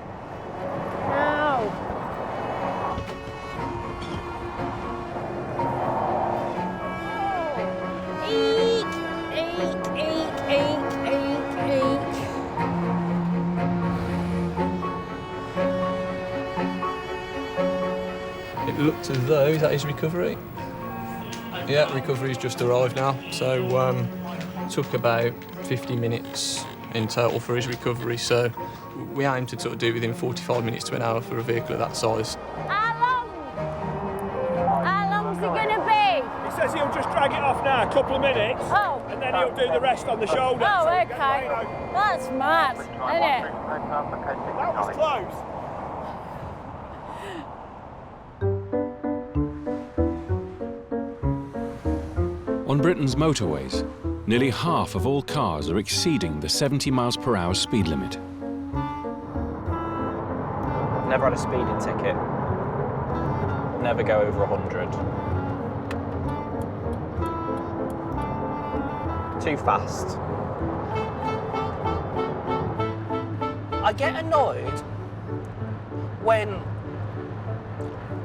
[SPEAKER 26] No. Eek, eek, eek, eek, eek, eek.
[SPEAKER 25] It looked as though, is that his recovery? Yeah, recovery's just arrived now. So took about 50 minutes in total for his recovery. So we aim to sort of do within 45 minutes to an hour for a vehicle of that size.
[SPEAKER 26] How long's it gonna be?
[SPEAKER 24] He says he'll just drag it off now, a couple of minutes, and then he'll do the rest on the shoulder.
[SPEAKER 26] Oh,
[SPEAKER 24] So
[SPEAKER 26] okay. That's mad, isn't it?
[SPEAKER 24] that was close.
[SPEAKER 2] On Britain's motorways, nearly half of all cars are exceeding the 70 miles per hour speed limit.
[SPEAKER 22] Never had a speeding ticket. Never go over 100. Too fast.
[SPEAKER 1] I get annoyed when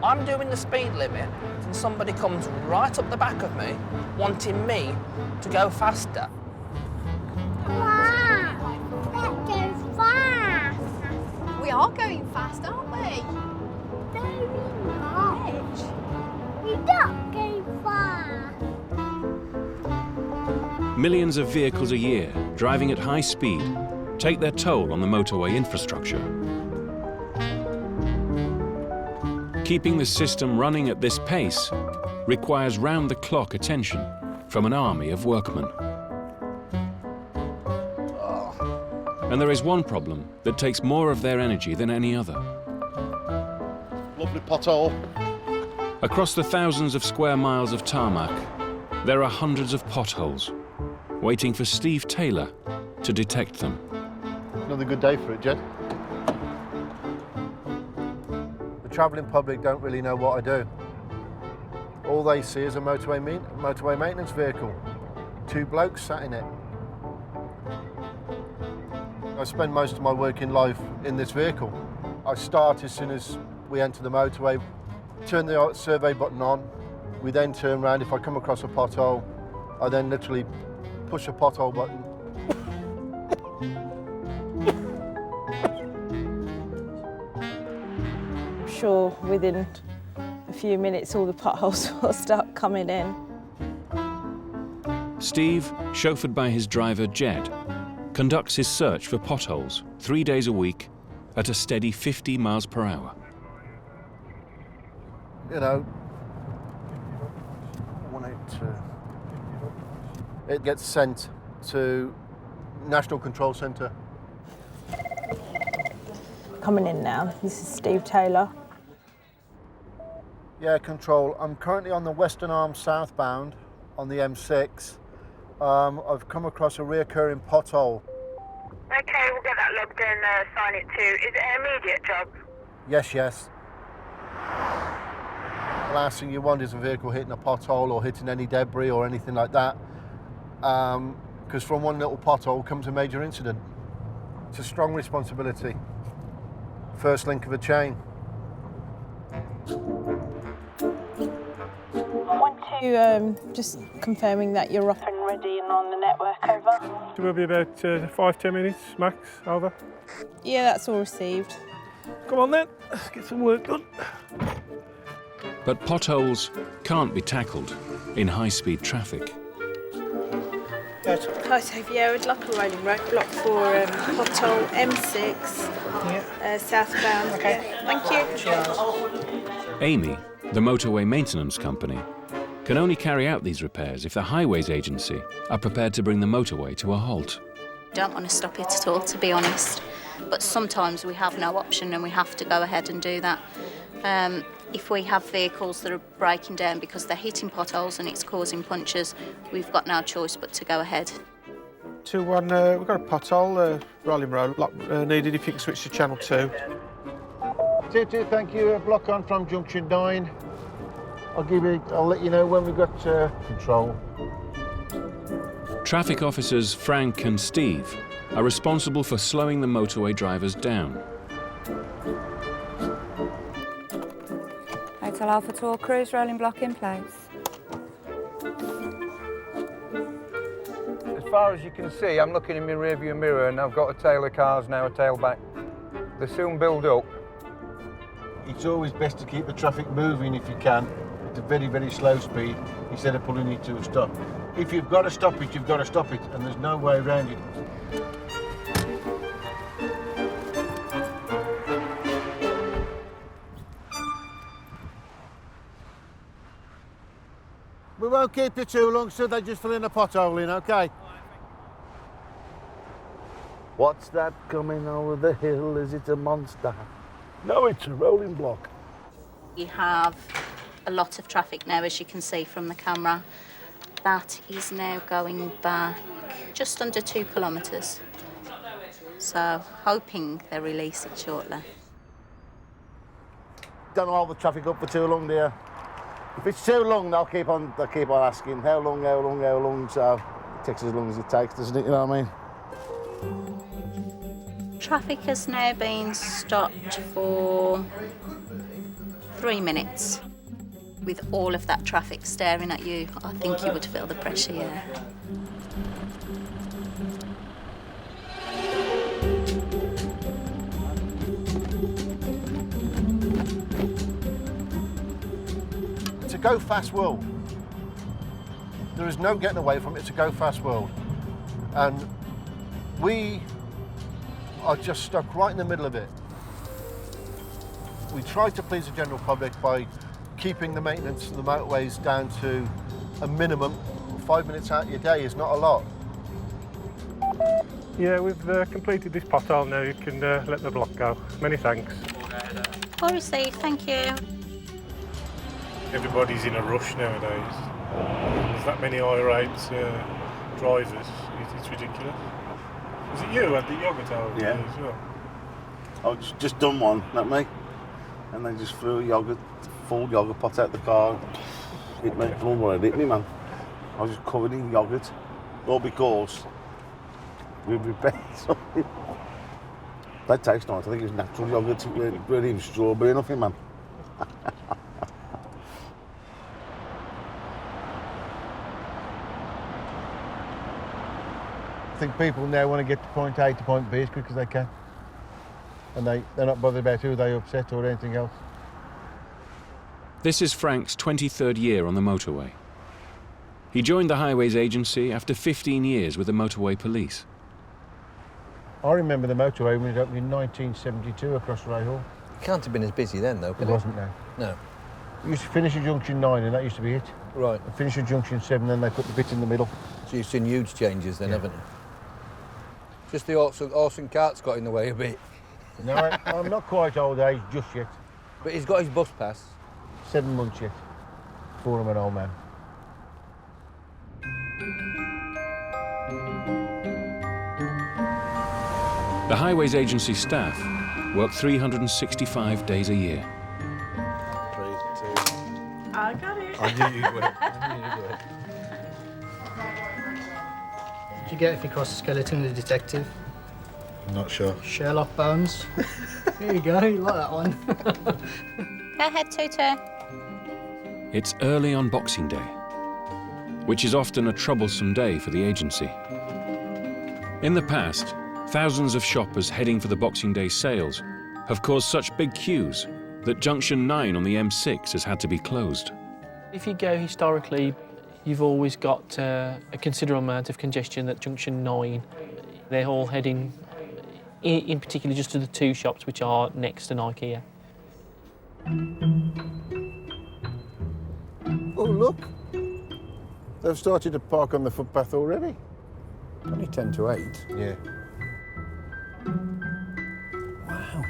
[SPEAKER 1] I'm doing the speed limit and somebody comes right up the back of me wanting me to go faster.
[SPEAKER 26] Wow, that goes fast.
[SPEAKER 3] We are going fast, aren't we?
[SPEAKER 26] No, we're not. We're not going fast.
[SPEAKER 2] Millions of vehicles a year driving at high speed take their toll on the motorway infrastructure. Keeping the system running at this pace requires round-the-clock attention from an army of workmen. And there is one problem that takes more of their energy than any other.
[SPEAKER 4] Lovely pothole.
[SPEAKER 2] Across the thousands of square miles of tarmac, there are hundreds of potholes, waiting for Steve Taylor to detect them.
[SPEAKER 4] Another good day for it, Jed. The travelling public don't really know what I do. All they see is a motorway maintenance vehicle. 2 blokes sat in it. I spend most of my working life in this vehicle. I start as soon as we enter the motorway, turn the survey button on, we then turn around. If I come across a pothole, I then literally push a pothole button.
[SPEAKER 26] I'm sure within a few minutes all the potholes will start coming in.
[SPEAKER 2] Steve, chauffeured by his driver Jed, conducts his search for potholes 3 days a week at a steady 50 miles per hour.
[SPEAKER 4] You know, 182. It gets sent to National Control Centre.
[SPEAKER 26] Coming in now. This is Steve Taylor.
[SPEAKER 4] Yeah, Control. I'm currently on the Western Arm southbound on the M6. I've come across a reoccurring pothole.
[SPEAKER 8] Okay, we'll get that logged in, sign it too. Is it an immediate job?
[SPEAKER 4] Yes, yes. The last thing you want is a vehicle hitting a pothole or hitting any debris or anything like that. Because from one little pothole comes a major incident. It's a strong responsibility. First link of a chain.
[SPEAKER 26] Just confirming that you're up and ready and on the network, over.
[SPEAKER 9] It will be about 5-10 minutes max, over.
[SPEAKER 26] Yeah, that's all received.
[SPEAKER 9] Come on then, let's get some work done.
[SPEAKER 2] But potholes can't be tackled in high-speed traffic.
[SPEAKER 5] Hi, Sophie. I would like a rolling roadblock for pothole M6, southbound. Okay. Yeah. Thank you.
[SPEAKER 2] Amy, the motorway maintenance company, can only carry out these repairs if the Highways Agency are prepared to bring the motorway to a halt.
[SPEAKER 16] Don't want to stop it at all, to be honest. But sometimes we have no option and we have to go ahead and do that. If we have vehicles that are breaking down because they're hitting potholes and it's causing punctures, we've got no choice but to go ahead.
[SPEAKER 18] 2-1, we've got a pothole, rolling roadblock needed if you can switch to channel 2.
[SPEAKER 11] 2-2, thank you. Block on from junction 9. I'll let you know when we've got control.
[SPEAKER 2] Traffic officers Frank and Steve are responsible for slowing the motorway drivers down.
[SPEAKER 7] Hotel Alpha Tour cruise rolling block in place.
[SPEAKER 10] As far as you can see, I'm looking in my rearview mirror and I've got a tail of cars now, a tail back. They soon build up.
[SPEAKER 11] It's always best to keep the traffic moving if you can, at a very, very slow speed, instead of pulling it to a stop. If you've got to stop it, you've got to stop it, and there's no way around it. We won't keep you too long, so they just fill in a pothole in, OK? What's that coming over the hill? Is it a monster? No, it's a rolling block.
[SPEAKER 16] You have a lot of traffic now, as you can see from the camera. That is now going back just under 2 kilometres. So, hoping they release it shortly.
[SPEAKER 11] Don't hold the traffic up for too long, dear. If it's too long, they'll keep on asking how long, so it takes as long as it takes, doesn't it, you know what I mean?
[SPEAKER 16] Traffic has now been stopped for 3 minutes. With all of that traffic staring at you, I think you would feel the pressure, yeah.
[SPEAKER 11] It's a go-fast world. There is no getting away from it. It's a go-fast world. And we are just stuck right in the middle of it. We try to please the general public by keeping the maintenance of the motorways down to a minimum. 5 minutes out of your day is not a lot.
[SPEAKER 18] Yeah, we've completed this pothole now. You can let the block go. Many thanks.
[SPEAKER 16] All received, thank you.
[SPEAKER 18] Everybody's in a rush nowadays. There's that many irate drivers. It's ridiculous. Was it you who had the yoghurt over there as well?
[SPEAKER 11] I've just done one, not me. And they just threw a full yoghurt pot out the car. It made plumber, it hit me, man. I was just covered in yoghurt. All because we prepared something. That tastes nice. I think it was natural yoghurt. It wasn't even strawberry or nothing, man. I think people now want to get to point A to point B as quick as they can. And they're not bothered about who they upset or anything else.
[SPEAKER 2] This is Frank's 23rd year on the motorway. He joined the Highways Agency after 15 years with the Motorway Police.
[SPEAKER 11] I remember the motorway when it opened in 1972 across Ray Hall.
[SPEAKER 13] It can't have been as busy then, though, could it?
[SPEAKER 11] It wasn't, no.
[SPEAKER 13] No.
[SPEAKER 11] We used to finish at junction 9 and that used to be it.
[SPEAKER 13] Right.
[SPEAKER 11] And finish at junction 7, then they put the bit in the middle.
[SPEAKER 13] So you've seen huge changes then, haven't you? Just the horse and cart's got in the way a bit.
[SPEAKER 11] No, I'm not quite old age just yet.
[SPEAKER 13] But he's got his bus pass.
[SPEAKER 11] 7 months yet. Before I'm an old man.
[SPEAKER 2] The Highways Agency staff work 365 days a year.
[SPEAKER 13] 3, 2.
[SPEAKER 26] I got it.
[SPEAKER 13] I knew you would. I knew you would.
[SPEAKER 6] Did you get if you cross the skeleton of the detective?
[SPEAKER 11] I'm not sure.
[SPEAKER 6] Sherlock Bones. There you go, you like that one.
[SPEAKER 16] Go ahead, Tutor.
[SPEAKER 2] It's early on Boxing Day, which is often a troublesome day for the agency. In the past, thousands of shoppers heading for the Boxing Day sales have caused such big queues that Junction 9 on the M6 has had to be closed.
[SPEAKER 12] If you go historically, you've always got a considerable amount of congestion at Junction 9. They're all heading, in particular, just to the 2 shops which are next to IKEA.
[SPEAKER 11] Oh, look. They've started to park on the footpath already.
[SPEAKER 13] Only 10 to 8.
[SPEAKER 11] Yeah. Wow.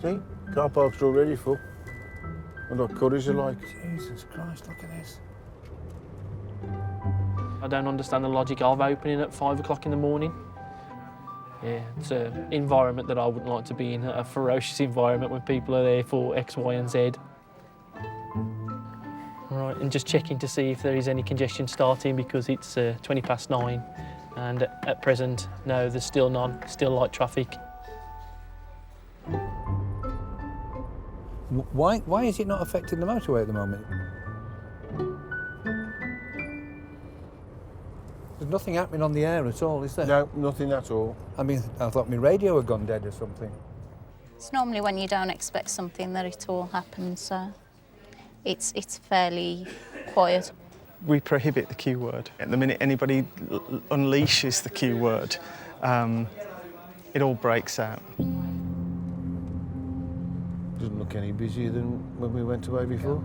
[SPEAKER 11] See? Car parks are already full. And what colours are like. Jesus Christ, look at this.
[SPEAKER 12] I don't understand the logic of opening at 5 o'clock in the morning. Yeah, it's an environment that I wouldn't like to be in, a ferocious environment when people are there for X, Y and Z. and just checking to see if there is any congestion starting, because it's 9:20 and at present, no, there's still none, still light traffic.
[SPEAKER 13] Why is it not affecting the motorway at the moment? There's nothing happening on the air at all, is there?
[SPEAKER 11] No, nothing at all.
[SPEAKER 13] I mean, I thought my radio had gone dead or something.
[SPEAKER 16] It's normally when you don't expect something that it all happens, so it's fairly quiet.
[SPEAKER 14] We prohibit the Q word. At the minute anybody unleashes the Q word, it all breaks out.
[SPEAKER 11] Doesn't look any busier than when we went away before.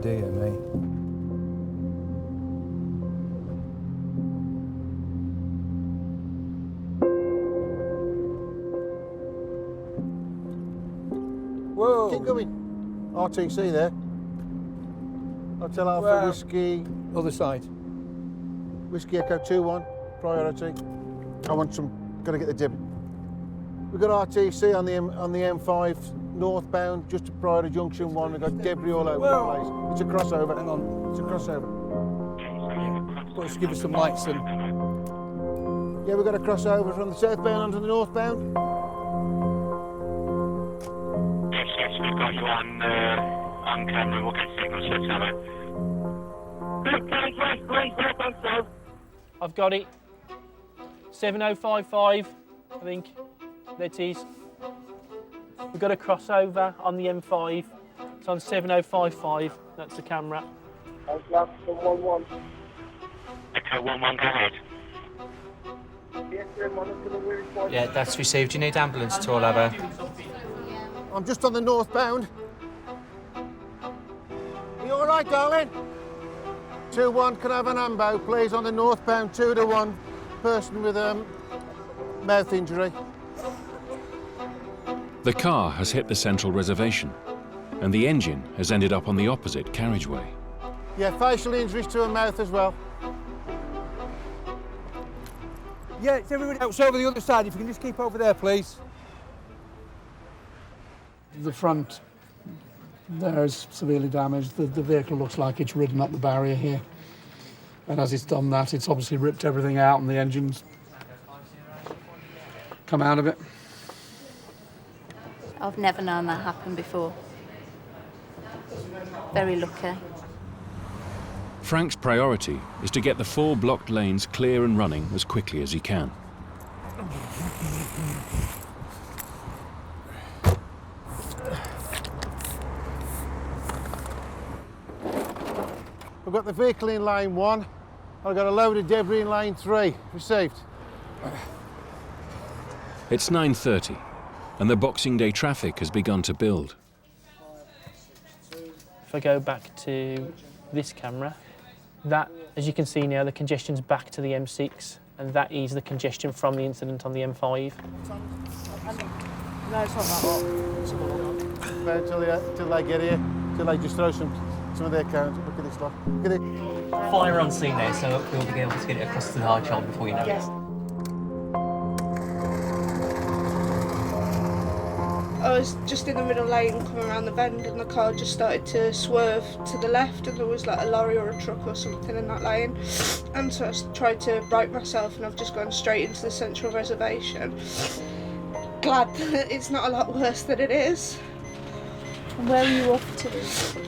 [SPEAKER 13] Dear me.
[SPEAKER 11] Whoa! Keep going. RTC there. Hotel Alpha Whiskey.
[SPEAKER 13] Other side.
[SPEAKER 11] Whiskey Echo 2-1. Priority. I want some. Got to get the debit. We've got RTC on the M5 northbound, just to Priory Junction 1. We've got debris all over the place. It's a crossover.
[SPEAKER 13] Hang on.
[SPEAKER 11] It's a crossover.
[SPEAKER 13] Well, just give us some lights and...
[SPEAKER 11] Yeah, we've got a crossover from the southbound onto the northbound.
[SPEAKER 15] Yes, we've got you on camera. We'll get signals for tower.
[SPEAKER 12] I've got it. 7055, I think. That is. We've got a crossover on the M5. It's on 7055. That's the camera.
[SPEAKER 15] Echo 1-1, go ahead.
[SPEAKER 17] Yeah, that's received. Do you need ambulance at all, Abba?
[SPEAKER 11] I'm just on the northbound. You all right, darling? 2-1, can I have an ambo, please, on the northbound 2-1. Person with mouth injury.
[SPEAKER 2] The car has hit the central reservation, and the engine has ended up on the opposite carriageway.
[SPEAKER 11] Yeah, facial injuries to her mouth as well.
[SPEAKER 13] Yeah, it's everybody else over the other side. If you can just keep over there, please.
[SPEAKER 19] The front there is severely damaged. The vehicle looks like it's ridden up the barrier here. And as it's done that, it's obviously ripped everything out and the engine's come out of it.
[SPEAKER 16] I've never known that happen before. Very lucky.
[SPEAKER 2] Frank's priority is to get the 4 blocked lanes clear and running as quickly as he can.
[SPEAKER 11] We've got the vehicle in lane 1. I've got a load of debris in lane 3. Received.
[SPEAKER 2] It's 9:30, and the Boxing Day traffic has begun to build.
[SPEAKER 12] If I go back to this camera, that, as you can see now, the congestion's back to the M6, and that is the congestion from the incident on the M5.
[SPEAKER 5] No, it's not that hot.
[SPEAKER 11] Till they get here, till they just throw some of their cones. Look at this lot. Look at it.
[SPEAKER 20] Fire on scene there, so we'll be able to get it across to the hard shoulder before you know it.
[SPEAKER 21] I was just in the middle lane coming around the bend and the car just started to swerve to the left and there was like a lorry or a truck or something in that lane. And so I tried to right myself and I've just gone straight into the central reservation. Glad that it's not a lot worse than it is. And where are you off to?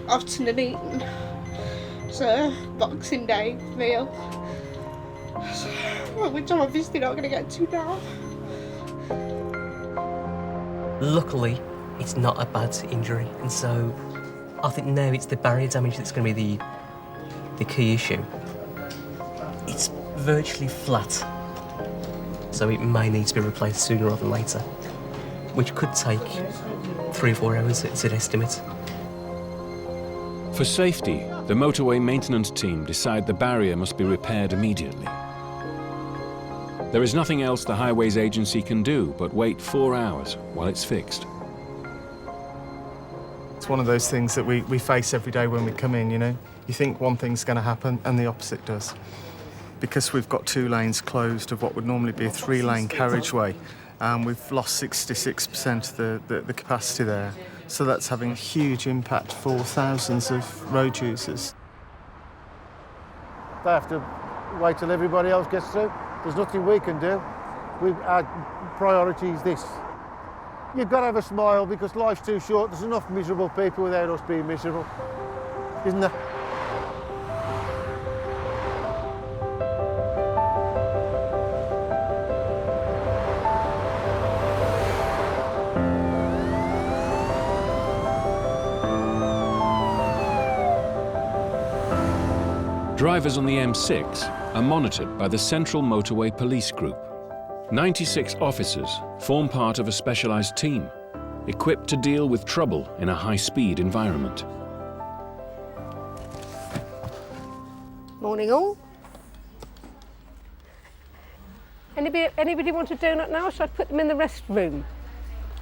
[SPEAKER 21] Off to Nuneaton. It's a Boxing Day meal. Which I'm obviously not going to get to now.
[SPEAKER 20] Luckily, it's not a bad injury, and so I think now it's the barrier damage that's going to be the key issue. It's virtually flat, so it may need to be replaced sooner rather than later, which could take 3 or 4 hours, it's an estimate.
[SPEAKER 2] For safety, the motorway maintenance team decide the barrier must be repaired immediately. There is nothing else the Highways Agency can do but wait 4 hours while it's fixed.
[SPEAKER 14] It's one of those things that we face every day when we come in, you know. You think one thing's going to happen and the opposite does. Because we've got 2 lanes closed of what would normally be a 3-lane carriageway, we've lost 66% of the capacity there. So that's having a huge impact for thousands of road users.
[SPEAKER 11] They have to wait till everybody else gets through. There's nothing we can do. Our priority is this. You've got to have a smile because life's too short. There's enough miserable people without us being miserable, isn't there?
[SPEAKER 2] Drivers on the M6 are monitored by the Central Motorway Police Group. 96 officers form part of a specialised team, equipped to deal with trouble in a high-speed environment.
[SPEAKER 26] Morning all. Anybody want a donut now, or should I put them in the restroom?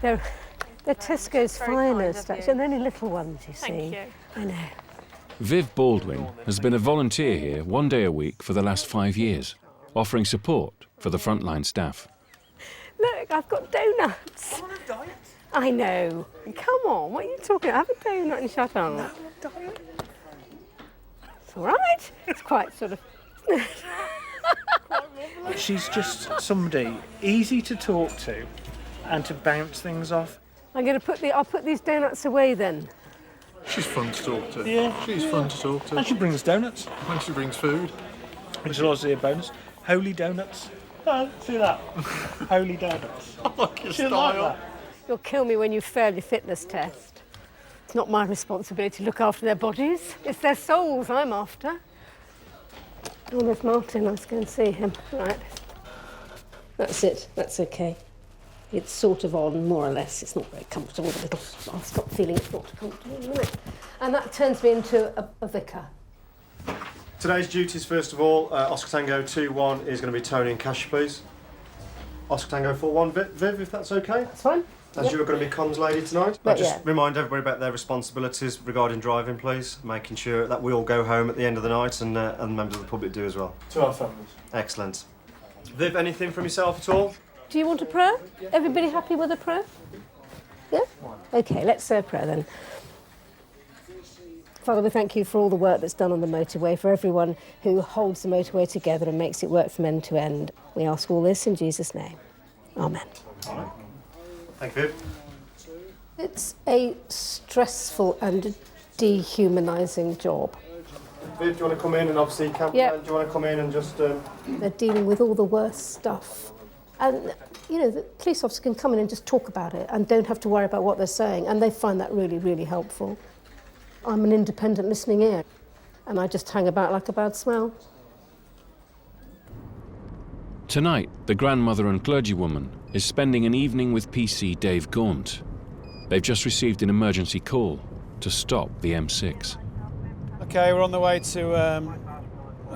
[SPEAKER 26] They're Tesco's finest, actually, and they're only little ones, you see. Thank you. I know.
[SPEAKER 2] Viv Baldwin has been a volunteer here 1 day a week for the last 5 years, offering support for the frontline staff.
[SPEAKER 26] Look, I've got donuts. I'm on a diet. I know. Come on, what are you talking about? Have a donut and shut up. No, diet. It's all right. It's quite sort of...
[SPEAKER 6] She's just somebody easy to talk to and to bounce things off.
[SPEAKER 26] I'll put these donuts away then.
[SPEAKER 18] She's fun to talk to.
[SPEAKER 6] Yeah.
[SPEAKER 18] She's fun to talk to.
[SPEAKER 6] And she brings donuts.
[SPEAKER 18] And she brings food.
[SPEAKER 6] Which will also be a bonus. Holy donuts. Oh, see that? Holy donuts.
[SPEAKER 18] I like your
[SPEAKER 6] She'll
[SPEAKER 18] style.
[SPEAKER 6] like that.
[SPEAKER 26] You'll kill me when you fail your fitness test. It's not my responsibility to look after their bodies. It's their souls I'm after. Oh, there's Martin. Let's go and see him. Right. That's it. That's okay. It's sort of on, more or less. It's not very comfortable, but I'll stop feeling it's not comfortable in a minute. And that turns me into a vicar.
[SPEAKER 1] Today's duties, first of all, Oscar Tango 2-1 is going to be Tony and Cash, please. Oscar Tango 4-1, Viv, if that's okay?
[SPEAKER 26] That's fine.
[SPEAKER 1] As you're going to be comms lady tonight.
[SPEAKER 26] But
[SPEAKER 1] Just remind everybody about their responsibilities regarding driving, please. Making sure that we all go home at the end of the night and members of the public do as well.
[SPEAKER 18] To our families.
[SPEAKER 1] Excellent. Viv, anything from yourself at all?
[SPEAKER 26] Do you want a prayer? Everybody happy with a prayer? Yeah? Okay, let's say a prayer then. Father, we thank you for all the work that's done on the motorway, for everyone who holds the motorway together and makes it work from end to end. We ask all this in Jesus' name. Amen.
[SPEAKER 1] Amen. Thank you, Viv.
[SPEAKER 26] It's a stressful and dehumanising job.
[SPEAKER 1] Viv, do you want to come in and obviously do you want to come in and just...
[SPEAKER 26] They're dealing with all the worst stuff. And, you know, the police officer can come in and just talk about it and don't have to worry about what they're saying, and they find that really, really helpful. I'm an independent listening ear, and I just hang about like a bad smell.
[SPEAKER 2] Tonight, the grandmother and clergywoman is spending an evening with PC Dave Gaunt. They've just received an emergency call to stop the M6.
[SPEAKER 3] Okay, we're on the way to a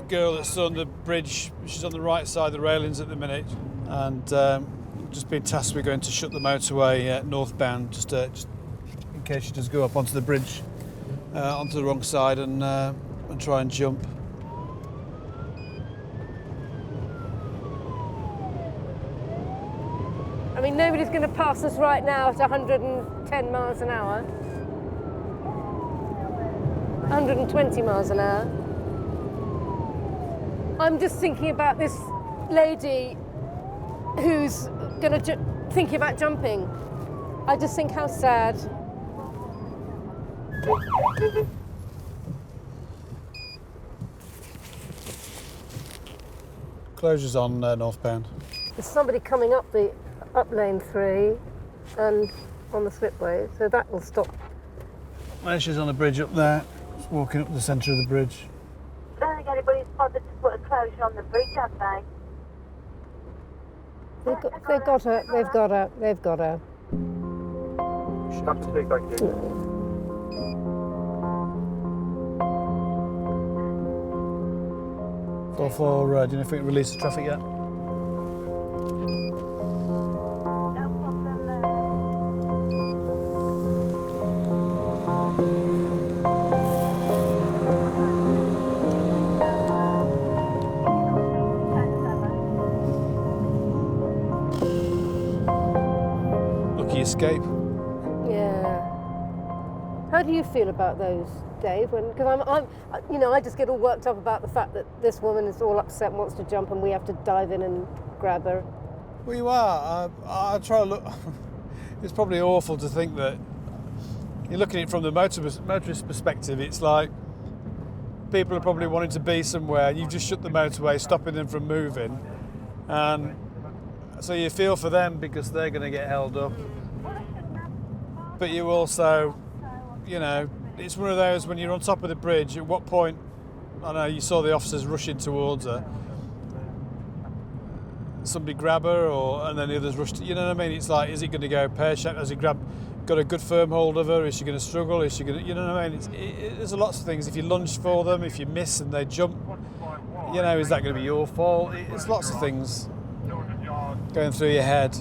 [SPEAKER 3] girl that's on the bridge. She's on the right side of the railings at the minute, and just been tasked with going to shut the motorway northbound, just in case she does go up onto the bridge, onto the wrong side and try and jump.
[SPEAKER 26] I mean, nobody's going to pass us right now at 110 miles an hour. 120 miles an hour. I'm just thinking about this lady who's thinking about jumping. I just think how sad.
[SPEAKER 3] Closure's on northbound.
[SPEAKER 26] There's somebody coming up lane 3 and on the slipway, so that will stop.
[SPEAKER 3] Well, she's on the bridge up there, just walking up the centre of the bridge.
[SPEAKER 8] I don't think anybody's bothered to put a closure on the bridge, have they?
[SPEAKER 26] They've got her. They've got her. They've got her.
[SPEAKER 18] Thank you.
[SPEAKER 3] For do you know if we can release the traffic yet? Lucky escape.
[SPEAKER 26] Yeah. How do you feel about those, Dave? Because I just get all worked up about the fact that this woman is all upset and wants to jump, and we have to dive in and grab her.
[SPEAKER 3] Well, you are. I try to look. It's probably awful to think that you're looking at it from the motorist perspective. It's like people are probably wanting to be somewhere, and you've just shut the motorway, stopping them from moving, and so you feel for them because they're going to get held up. But you also, you know, it's one of those when you're on top of the bridge. At what point? I know you saw the officers rushing towards her. Somebody grab her, and then the others rush. You know what I mean? It's like, is it going to go pear-shaped? Has he got a good firm hold of her? Is she going to struggle? Is she going to? You know what I mean? There's lots of things. If you lunge for them, if you miss and they jump, you know, is that going to be your fault? It's lots of things going through your head.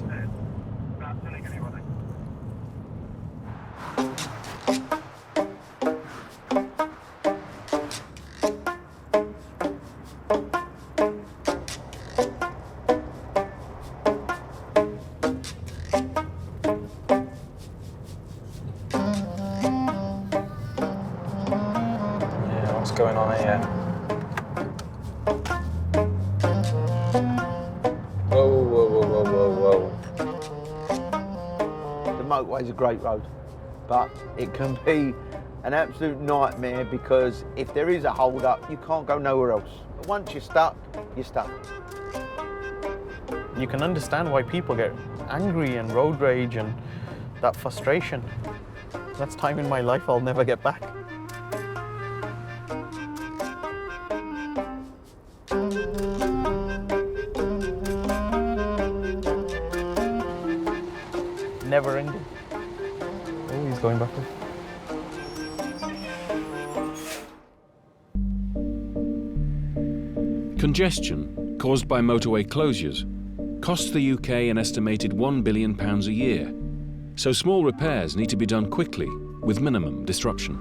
[SPEAKER 17] Going on here.
[SPEAKER 11] Whoa, whoa, whoa, whoa, whoa, whoa. The motorway's a great road, but it can be an absolute nightmare because if there is a hold-up, you can't go nowhere else. Once you're stuck, you're stuck.
[SPEAKER 4] You can understand why people get angry and road rage and that frustration. That's time in my life I'll never get back. Never ending. Oh, he's going backwards.
[SPEAKER 2] Congestion caused by motorway closures costs the UK an estimated £1 billion a year, so small repairs need to be done quickly with minimum disruption.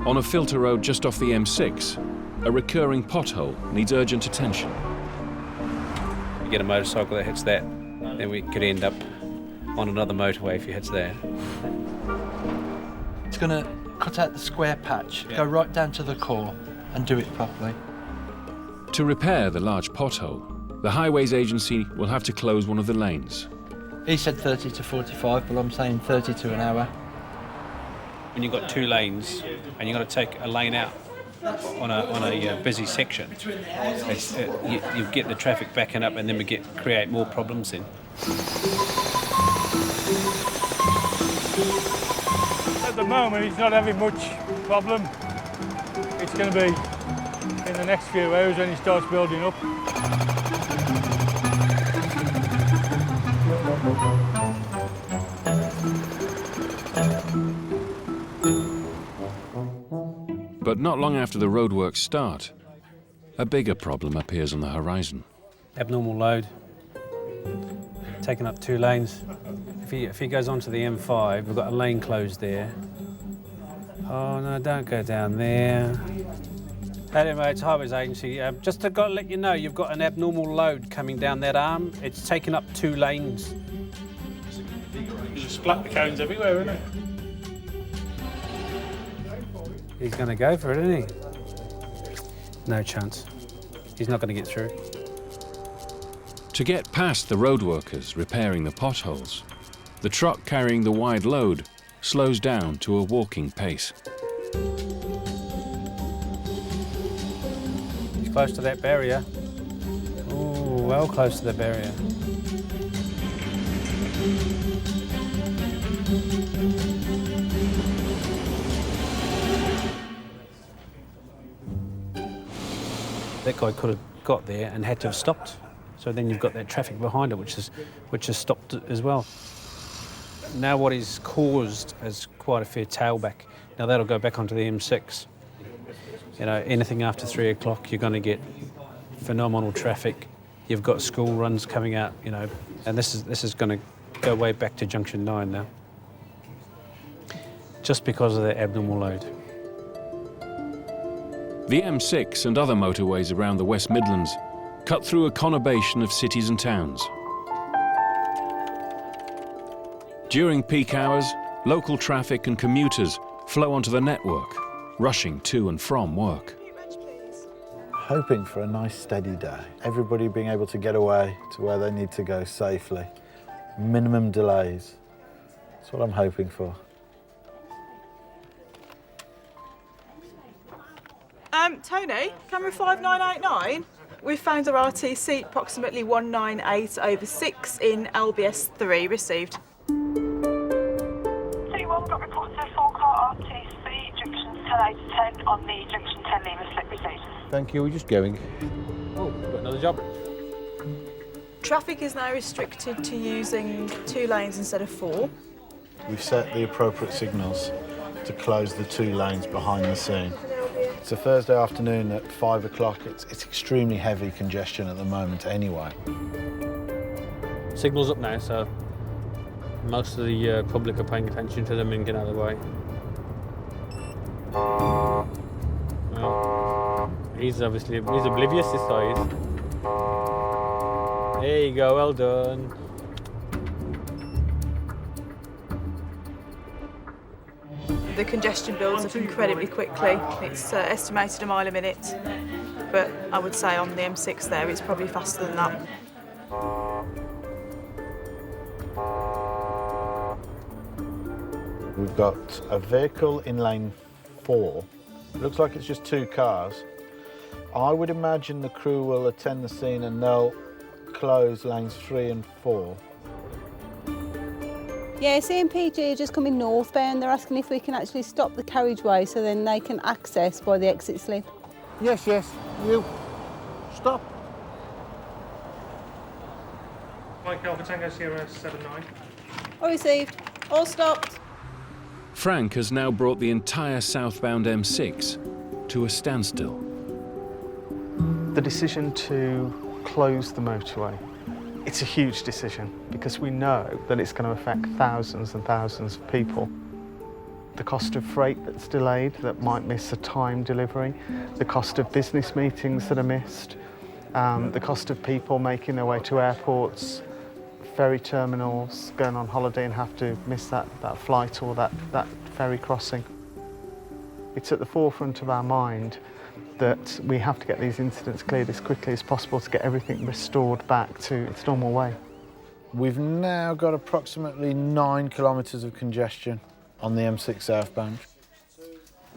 [SPEAKER 2] On a filter road just off the M6, a recurring pothole needs urgent attention.
[SPEAKER 9] You get a motorcycle that hits that, then we could end up on another motorway if it hits there.
[SPEAKER 22] It's going to cut out the square patch, go right down to the core and do it properly.
[SPEAKER 2] To repair the large pothole, the Highways Agency will have to close one of the lanes.
[SPEAKER 22] He said 30 to 45, but I'm saying 30 to an hour.
[SPEAKER 9] When you've got two lanes and you've got to take a lane out on a busy section, you get the traffic backing up and then create more problems then.
[SPEAKER 18] At the moment, he's not having much problem. It's going to be in the next few hours when he starts building up.
[SPEAKER 2] But not long after the roadworks start, a bigger problem appears on the horizon.
[SPEAKER 9] Abnormal load, taking up two lanes. If he goes onto the M5, we've got a lane closed there. Oh no, don't go down there. Hello mate, it's Highways Agency. Just to let you know, you've got an abnormal load coming down that arm. It's taking up two lanes.
[SPEAKER 18] You just splat the cones everywhere, isn't it?
[SPEAKER 9] He's going to go for it, isn't he? No chance. He's not going to get through.
[SPEAKER 2] To get past the roadworkers repairing the potholes, the truck carrying the wide load slows down to a walking pace.
[SPEAKER 9] He's close to that barrier. Ooh, well close to the barrier. That guy could have got there and had to have stopped. So then you've got that traffic behind it, which has stopped it as well. Now what is caused is quite a fair tailback. Now that'll go back onto the M6. You know, anything after 3 o'clock, you're going to get phenomenal traffic. You've got school runs coming out, you know, and this is going to go way back to Junction 9 now, just because of the abnormal load.
[SPEAKER 2] The M6 and other motorways around the West Midlands cut through a conurbation of cities and towns. During peak hours, local traffic and commuters flow onto the network, rushing to and from work.
[SPEAKER 7] Hoping for a nice steady day. Everybody being able to get away to where they need to go safely. Minimum delays. That's what I'm hoping for.
[SPEAKER 10] Tony, camera 5989. We found our RTC approximately 198/6 in LBS 3 received.
[SPEAKER 8] T1 got reports of 4-car RTC, junctions 10A to 10 on the junction 10 lever slip received.
[SPEAKER 13] Thank you, we're just going.
[SPEAKER 9] Oh, we've got another job.
[SPEAKER 10] Traffic is now restricted to using 2 lanes instead of 4.
[SPEAKER 7] We've set the appropriate signals to close the 2 lanes behind the scene. It's a Thursday afternoon at 5 o'clock. It's extremely heavy congestion at the moment anyway.
[SPEAKER 9] Signal's up now, so most of the public are paying attention to them and getting out of the way. Well, he's oblivious, this guy is. There you go, well done.
[SPEAKER 10] The congestion builds up incredibly quickly. It's estimated a mile a minute, but I would say on the M6 there it's probably faster than that.
[SPEAKER 7] We've got a vehicle in lane 4. It looks like it's just 2 cars. I would imagine the crew will attend the scene and they'll close lanes 3 and 4.
[SPEAKER 15] Yeah, CMPG are just coming northbound. They're asking if we can actually stop the carriageway so then they can access by the exit slip.
[SPEAKER 11] Yes, you. Stop.
[SPEAKER 18] Mike Alpha Tango Sierra 79.
[SPEAKER 15] All received. All stopped.
[SPEAKER 2] Frank has now brought the entire southbound M6 to a standstill.
[SPEAKER 14] The decision to close the motorway, it's a huge decision because we know that it's going to affect thousands and thousands of people. The cost of freight that's delayed, that might miss a time delivery, the cost of business meetings that are missed, the cost of people making their way to airports, ferry terminals, going on holiday and have to miss that flight or that ferry crossing. It's at the forefront of our mind that we have to get these incidents cleared as quickly as possible to get everything restored back to its normal way.
[SPEAKER 7] We've now got approximately 9 kilometres of congestion on the M6 southbound.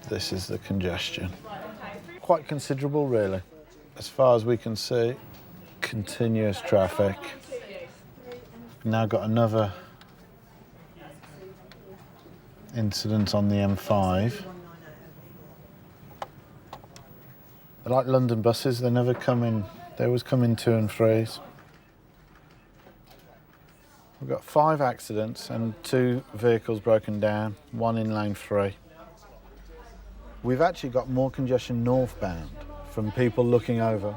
[SPEAKER 7] This is the congestion. Quite considerable, really. As far as we can see, continuous traffic. We've now got another incident on the M5. They're like London buses, they never come in, they always come in 2 and 3s. We've got 5 accidents and 2 vehicles broken down, 1 in lane 3. We've actually got more congestion northbound from people looking over.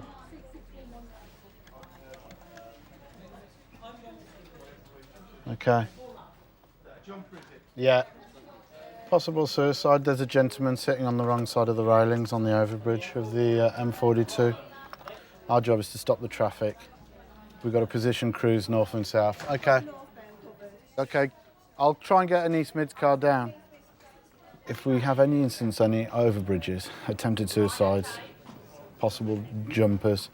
[SPEAKER 7] Okay. Yeah. Possible suicide. There's a gentleman sitting on the wrong side of the railings on the overbridge of the M42. Our job is to stop the traffic. We've got to position crews north and south. Okay. Okay. I'll try and get an East Mids car down. If we have any incidents, any overbridges, attempted suicides, possible jumpers,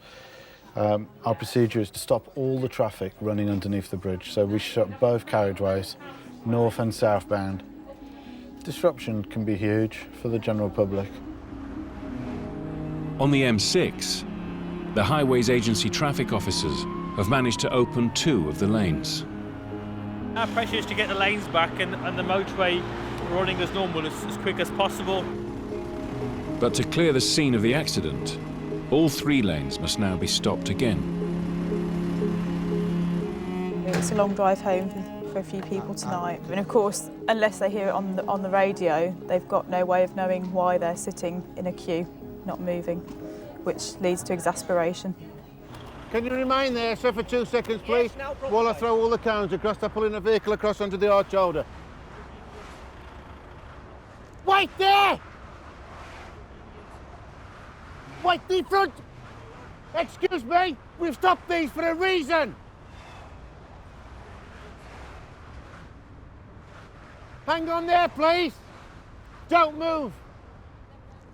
[SPEAKER 7] our procedure is to stop all the traffic running underneath the bridge. So we shut both carriageways, north and southbound. Disruption can be huge for the general public.
[SPEAKER 2] On the M6, the Highways Agency traffic officers have managed to open 2 of the lanes.
[SPEAKER 23] Our pressure is to get the lanes back and the motorway running as normal as quick as possible.
[SPEAKER 2] But to clear the scene of the accident, all 3 lanes must now be stopped again.
[SPEAKER 10] It's a long drive home for a few people tonight. And of course, unless they hear it on the radio, they've got no way of knowing why they're sitting in a queue, not moving, which leads to exasperation.
[SPEAKER 11] Can you remain there, sir, for 2 seconds, please? Yes, no problem. While I throw all the cones across, they're pulling a vehicle across onto the arch shoulder. Wait there! Wait in front! Excuse me, we've stopped these for a reason!
[SPEAKER 5] Hang on there, please. Don't move.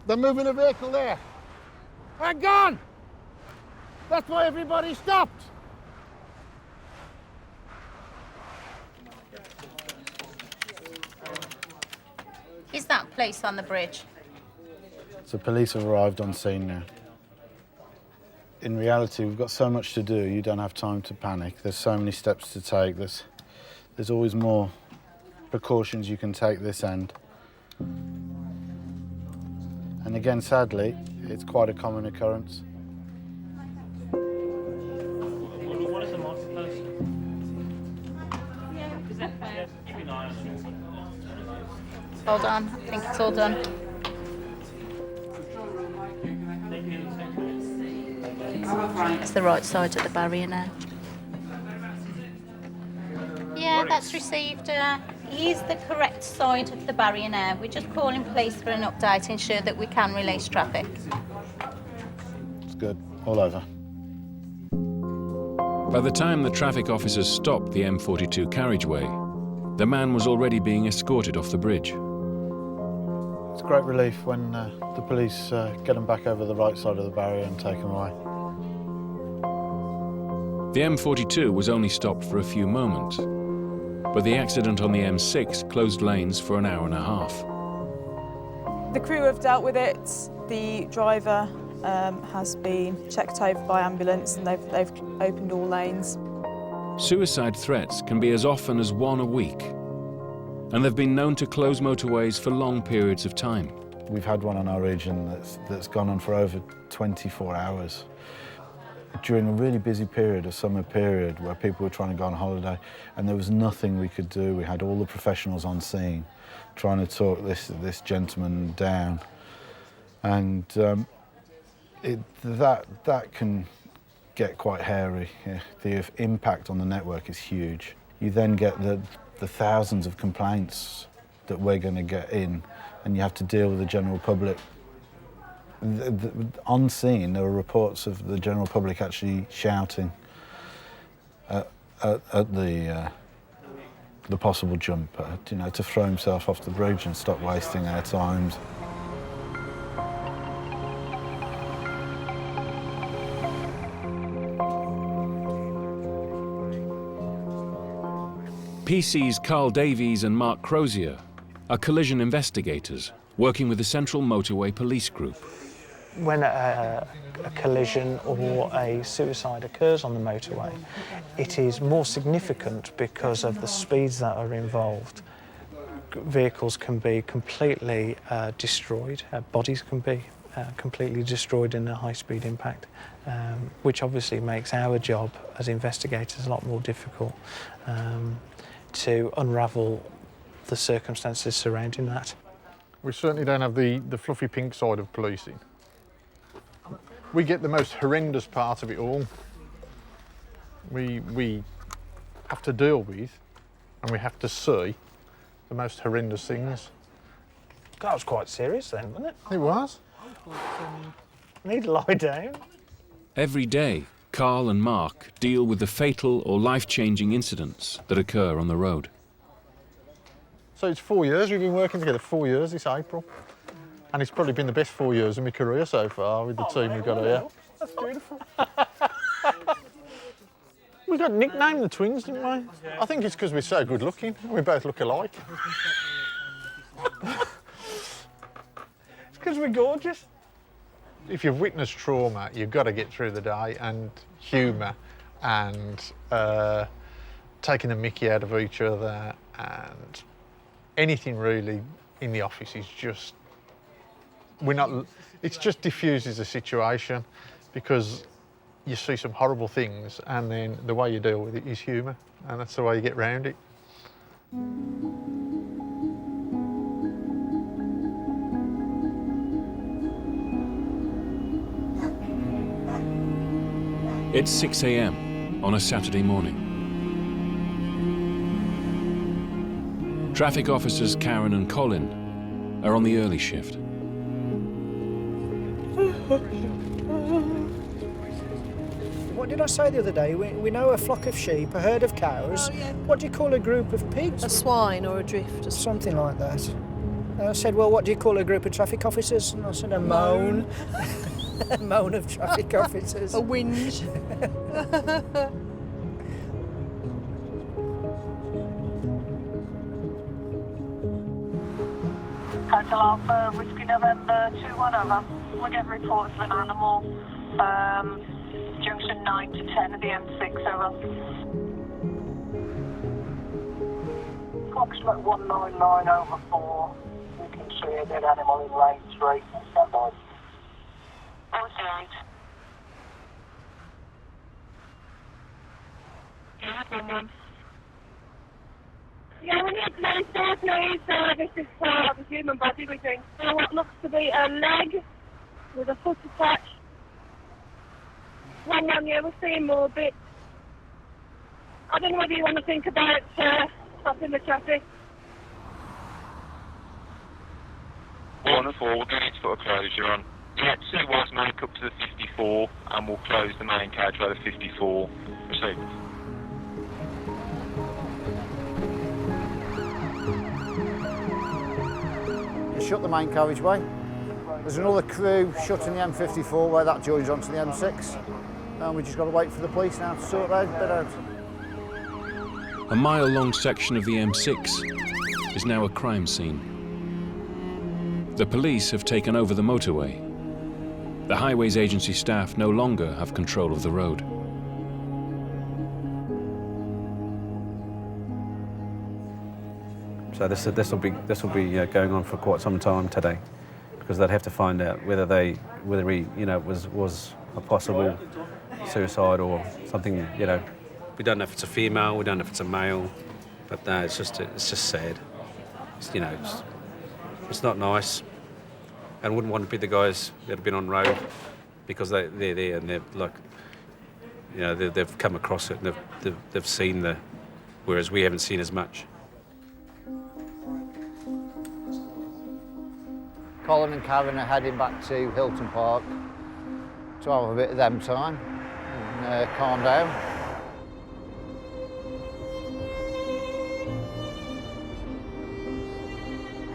[SPEAKER 5] They're moving a vehicle there. Hang on. That's why everybody stopped.
[SPEAKER 12] Is that police on the bridge?
[SPEAKER 7] So police have arrived on scene now. In reality, we've got so much to do, you don't have time to panic. There's so many steps to take. There's always more precautions you can take this end. And again, sadly, it's quite a common occurrence.
[SPEAKER 23] What is the mark close?
[SPEAKER 12] Hold on, I think it's all done. It's the right side of the barrier now. Yeah, that's received. Is the correct side of the barrier now. We're just calling police for an update to ensure that we can release traffic.
[SPEAKER 7] It's good, all over.
[SPEAKER 2] By the time the traffic officers stopped the M42 carriageway, the man was already being escorted off the bridge.
[SPEAKER 7] It's a great relief when the police get them back over the right side of the barrier and take them away.
[SPEAKER 2] The M42 was only stopped for a few moments, but the accident on the M6 closed lanes for an hour and a half.
[SPEAKER 10] The crew have dealt with it. The driver has been checked over by ambulance and they've opened all lanes.
[SPEAKER 2] Suicide threats can be as often as one a week, and they've been known to close motorways for long periods of time.
[SPEAKER 7] We've had one on our region that's gone on for over 24 hours. During a really busy period, a summer period, where people were trying to go on holiday, and there was nothing we could do. We had all the professionals on scene trying to talk this gentleman down. And that can get quite hairy. Yeah. The impact on the network is huge. You then get the thousands of complaints that we're going to get in, and you have to deal with the general public. On scene, there were reports of the general public actually shouting at the possible jumper, to throw himself off the bridge and stop wasting their time.
[SPEAKER 2] PC's Carl Davies and Mark Crozier are collision investigators working with the Central Motorway Police Group.
[SPEAKER 14] When a collision or a suicide occurs on the motorway, it is more significant because of the speeds that are involved. Vehicles can be completely destroyed, bodies can be completely destroyed in a high-speed impact, which obviously makes our job as investigators a lot more difficult to unravel the circumstances surrounding that.
[SPEAKER 5] We certainly don't have the fluffy pink side of policing. We get the most horrendous part of it all. We have to deal with and we have to see the most horrendous things.
[SPEAKER 14] That was quite serious then, wasn't it?
[SPEAKER 5] It was.
[SPEAKER 14] I need to lie down.
[SPEAKER 2] Every day, Carl and Mark deal with the fatal or life-changing incidents that occur on the road.
[SPEAKER 5] So it's 4 years, we've been working together 4 years this April. And it's probably been the best 4 years of my career so far with the team we've got here.
[SPEAKER 14] That's beautiful.
[SPEAKER 5] We got nicknamed the twins, didn't we? I think it's because we're so good looking. We both look alike.
[SPEAKER 14] It's because we're gorgeous.
[SPEAKER 5] If you've witnessed trauma, you've got to get through the day, and humour and taking the mickey out of each other and anything really in the office is just, it just diffuses the situation because you see some horrible things and then the way you deal with it is humour, and that's the way you get round it.
[SPEAKER 2] It's 6 a.m. on a Saturday morning. Traffic officers Karen and Colin are on the early shift.
[SPEAKER 6] What did I say the other day? We know a flock of sheep, a herd of cows. What do you call a group of pigs?
[SPEAKER 16] A swine or a drift. Or
[SPEAKER 6] something like that. And I said, well, what do you call a group of traffic officers? And I said, a moan. A moan of traffic officers.
[SPEAKER 16] A whinge.
[SPEAKER 8] Hotel Alpha, Whiskey November 21 over. We're getting reports of an animal. Junction 9 to 10 of the M6 over. Approximate 199 over 4. You can see a dead animal in lane 3. Stand by. Outside.
[SPEAKER 19] Yeah, we need police there, please. This is part of a human body. We're doing what looks to be a leg with a foot attached. Hang on, yeah, we're seeing more bits. I don't know whether you want to think about stopping the traffic.
[SPEAKER 20] 1 and 4, we're going to put a closure on. Yeah, 2 was make up to the 54, and we'll close the main carriageway to 54. Proceed.
[SPEAKER 21] Shut the main carriageway. There's another crew shutting the M54 where that joins onto the M6. And we just got to wait for the police now to sort that bit out.
[SPEAKER 2] A mile-long section of the M6 is now a crime scene. The police have taken over the motorway. The Highways Agency staff no longer have control of the road.
[SPEAKER 9] So this will be going on for quite some time today, because they'd have to find out whether he was a possible suicide or something. We don't know if it's a female, we don't know if it's a male, but no, it's just sad. It's not nice, and wouldn't want to be the guys that have been on road, because they're there and they're like, they've come across it and they've seen whereas we haven't seen as much.
[SPEAKER 21] Colin and Karen are heading back to Hilton Park to have a bit of them time and calm down.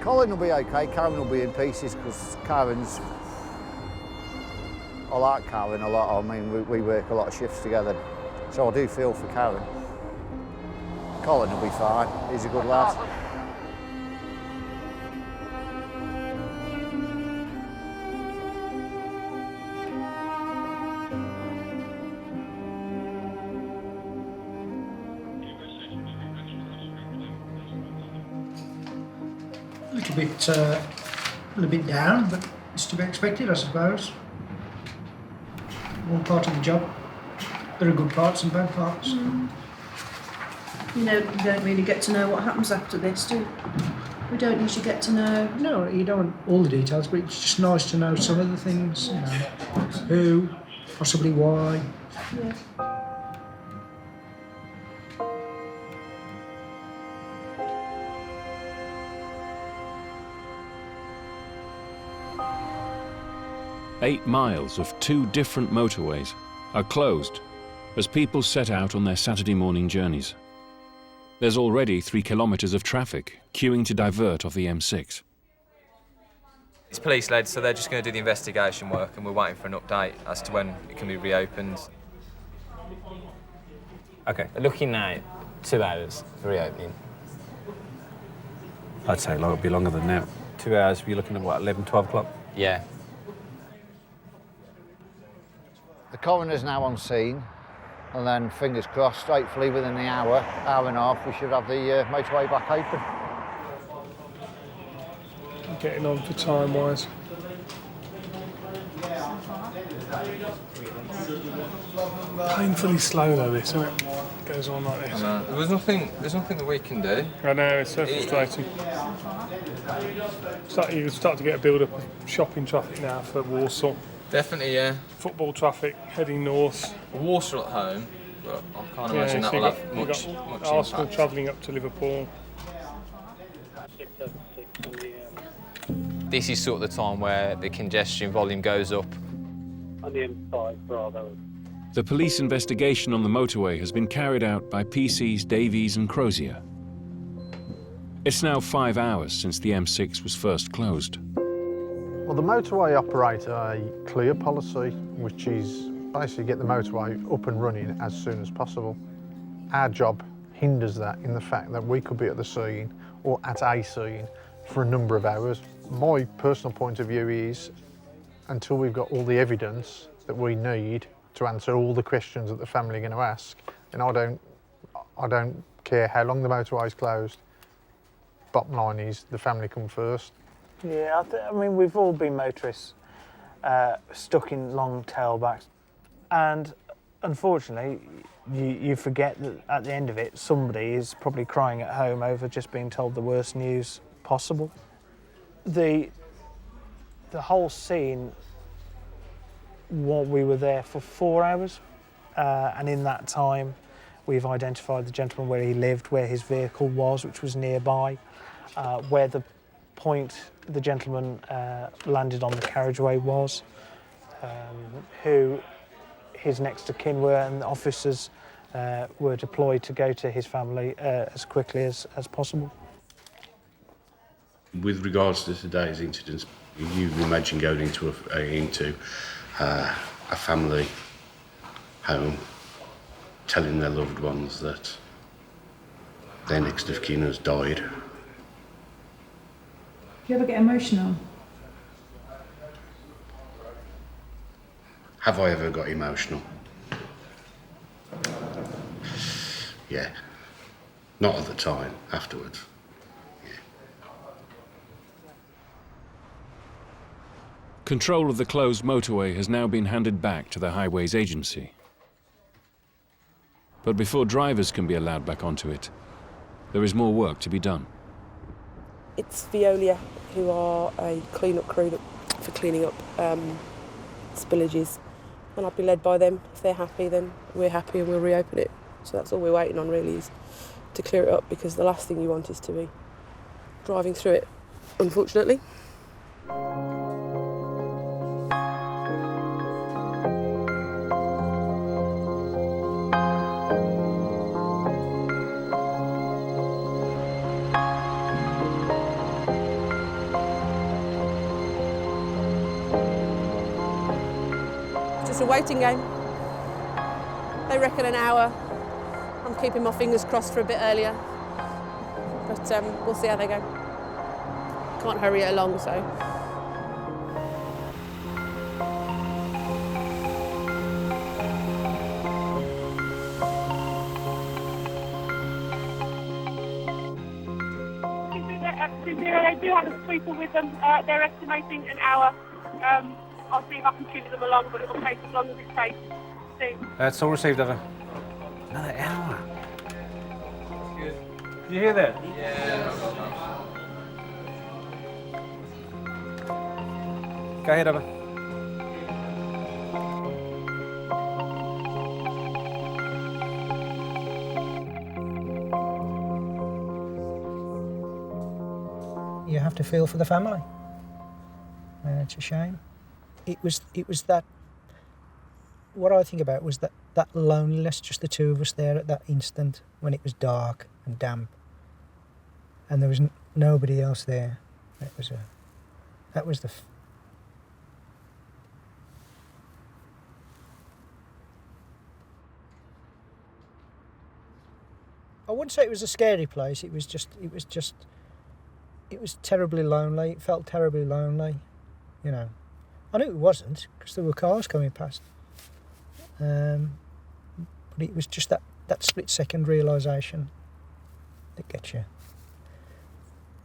[SPEAKER 21] Colin will be okay, Karen will be in pieces because Karen's... I like Karen a lot, I mean we work a lot of shifts together, so I do feel for Karen. Colin will be fine, he's a good lad.
[SPEAKER 6] A little bit down, but it's to be expected, I suppose. One part of the job. There are good parts and bad parts.
[SPEAKER 16] You don't really get to know what happens after this, do you? We don't usually get to know.
[SPEAKER 6] No, you don't want all the details, but it's just nice to know some of the things. Who, possibly why.
[SPEAKER 16] Yeah.
[SPEAKER 2] Eight miles of 2 different motorways are closed as people set out on their Saturday morning journeys. There's already 3 kilometres of traffic queuing to divert off the M6.
[SPEAKER 24] It's police-led, so they're just going to do the investigation work, and we're waiting for an update as to when it can be reopened.
[SPEAKER 25] Okay, looking at 2 hours for reopening.
[SPEAKER 9] I'd say it'll be longer than that. 2 hours, you're looking at what, 11, 12 o'clock?
[SPEAKER 25] Yeah.
[SPEAKER 21] The coroner's now on scene, and then fingers crossed, hopefully within the hour and a half, we should have the motorway back open.
[SPEAKER 18] Getting on for time-wise. Painfully slow though, this, isn't it? It goes on like this.
[SPEAKER 24] I know. There's nothing that we can do.
[SPEAKER 18] I know, it's so frustrating. You start to get a build-up of shopping traffic now for Warsaw.
[SPEAKER 24] Definitely, yeah.
[SPEAKER 18] Football traffic heading north.
[SPEAKER 24] Warsaw at home, but I can't imagine that will have much
[SPEAKER 18] Arsenal
[SPEAKER 24] impact.
[SPEAKER 18] travelling up to Liverpool.
[SPEAKER 24] This is sort of the time where the congestion volume goes up.
[SPEAKER 27] On the M5, Bravo.
[SPEAKER 2] The police investigation on the motorway has been carried out by PCs Davies and Crozier. It's now 5 hours since the M6 was first closed.
[SPEAKER 5] Well, the motorway operate a clear policy, which is basically get the motorway up and running as soon as possible. Our job hinders that in the fact that we could be at the scene or at a scene for a number of hours. My personal point of view is, until we've got all the evidence that we need to answer all the questions that the family are going to ask, then I don't care how long the motorway is closed. Bottom line is the family come first.
[SPEAKER 6] Yeah, I mean, we've all been motorists stuck in long tailbacks, and unfortunately, you forget that at the end of it, somebody is probably crying at home over just being told the worst news possible. The whole scene, we were there for 4 hours, and in that time, we've identified the gentleman where he lived, where his vehicle was, which was nearby, where the point the gentleman landed on the carriageway was, who his next of kin were, and the officers were deployed to go to his family as quickly as possible.
[SPEAKER 1] With regards to today's incidents, you imagine going into a family home, telling their loved ones that their next of kin has died.
[SPEAKER 16] Do you ever get emotional?
[SPEAKER 1] Have I ever got emotional? Yeah. Not at the time, afterwards.
[SPEAKER 2] Control of the closed motorway has now been handed back to the Highways Agency. But before drivers can be allowed back onto it, there is more work to be done.
[SPEAKER 3] It's Veolia who are a clean-up crew for cleaning up spillages, and I'll be led by them. If they're happy, then we're happy and we'll reopen it. So that's all we're waiting on, really, is to clear it up, because the last thing you want is to be driving through it, unfortunately. It's a waiting game. They reckon an hour. I'm keeping my fingers crossed for a bit earlier, but we'll see how they go. Can't hurry it along, so.
[SPEAKER 19] They do have a sweeper with them. They're estimating an hour. I'll see if I can shoot them along, but it'll take as long as it takes to.
[SPEAKER 9] That's all received, Evan. Another hour. Did you hear that? Yeah. Go ahead, Evan.
[SPEAKER 6] You have to feel for the family. It's a shame. It was that, what I think about was that loneliness, just the two of us there at that instant when it was dark and damp and there was nobody else there. That was the I wouldn't say it was a scary place. It was terribly lonely. It felt terribly lonely, you know. I knew it wasn't, because there were cars coming past. But it was just that split-second realisation that gets you.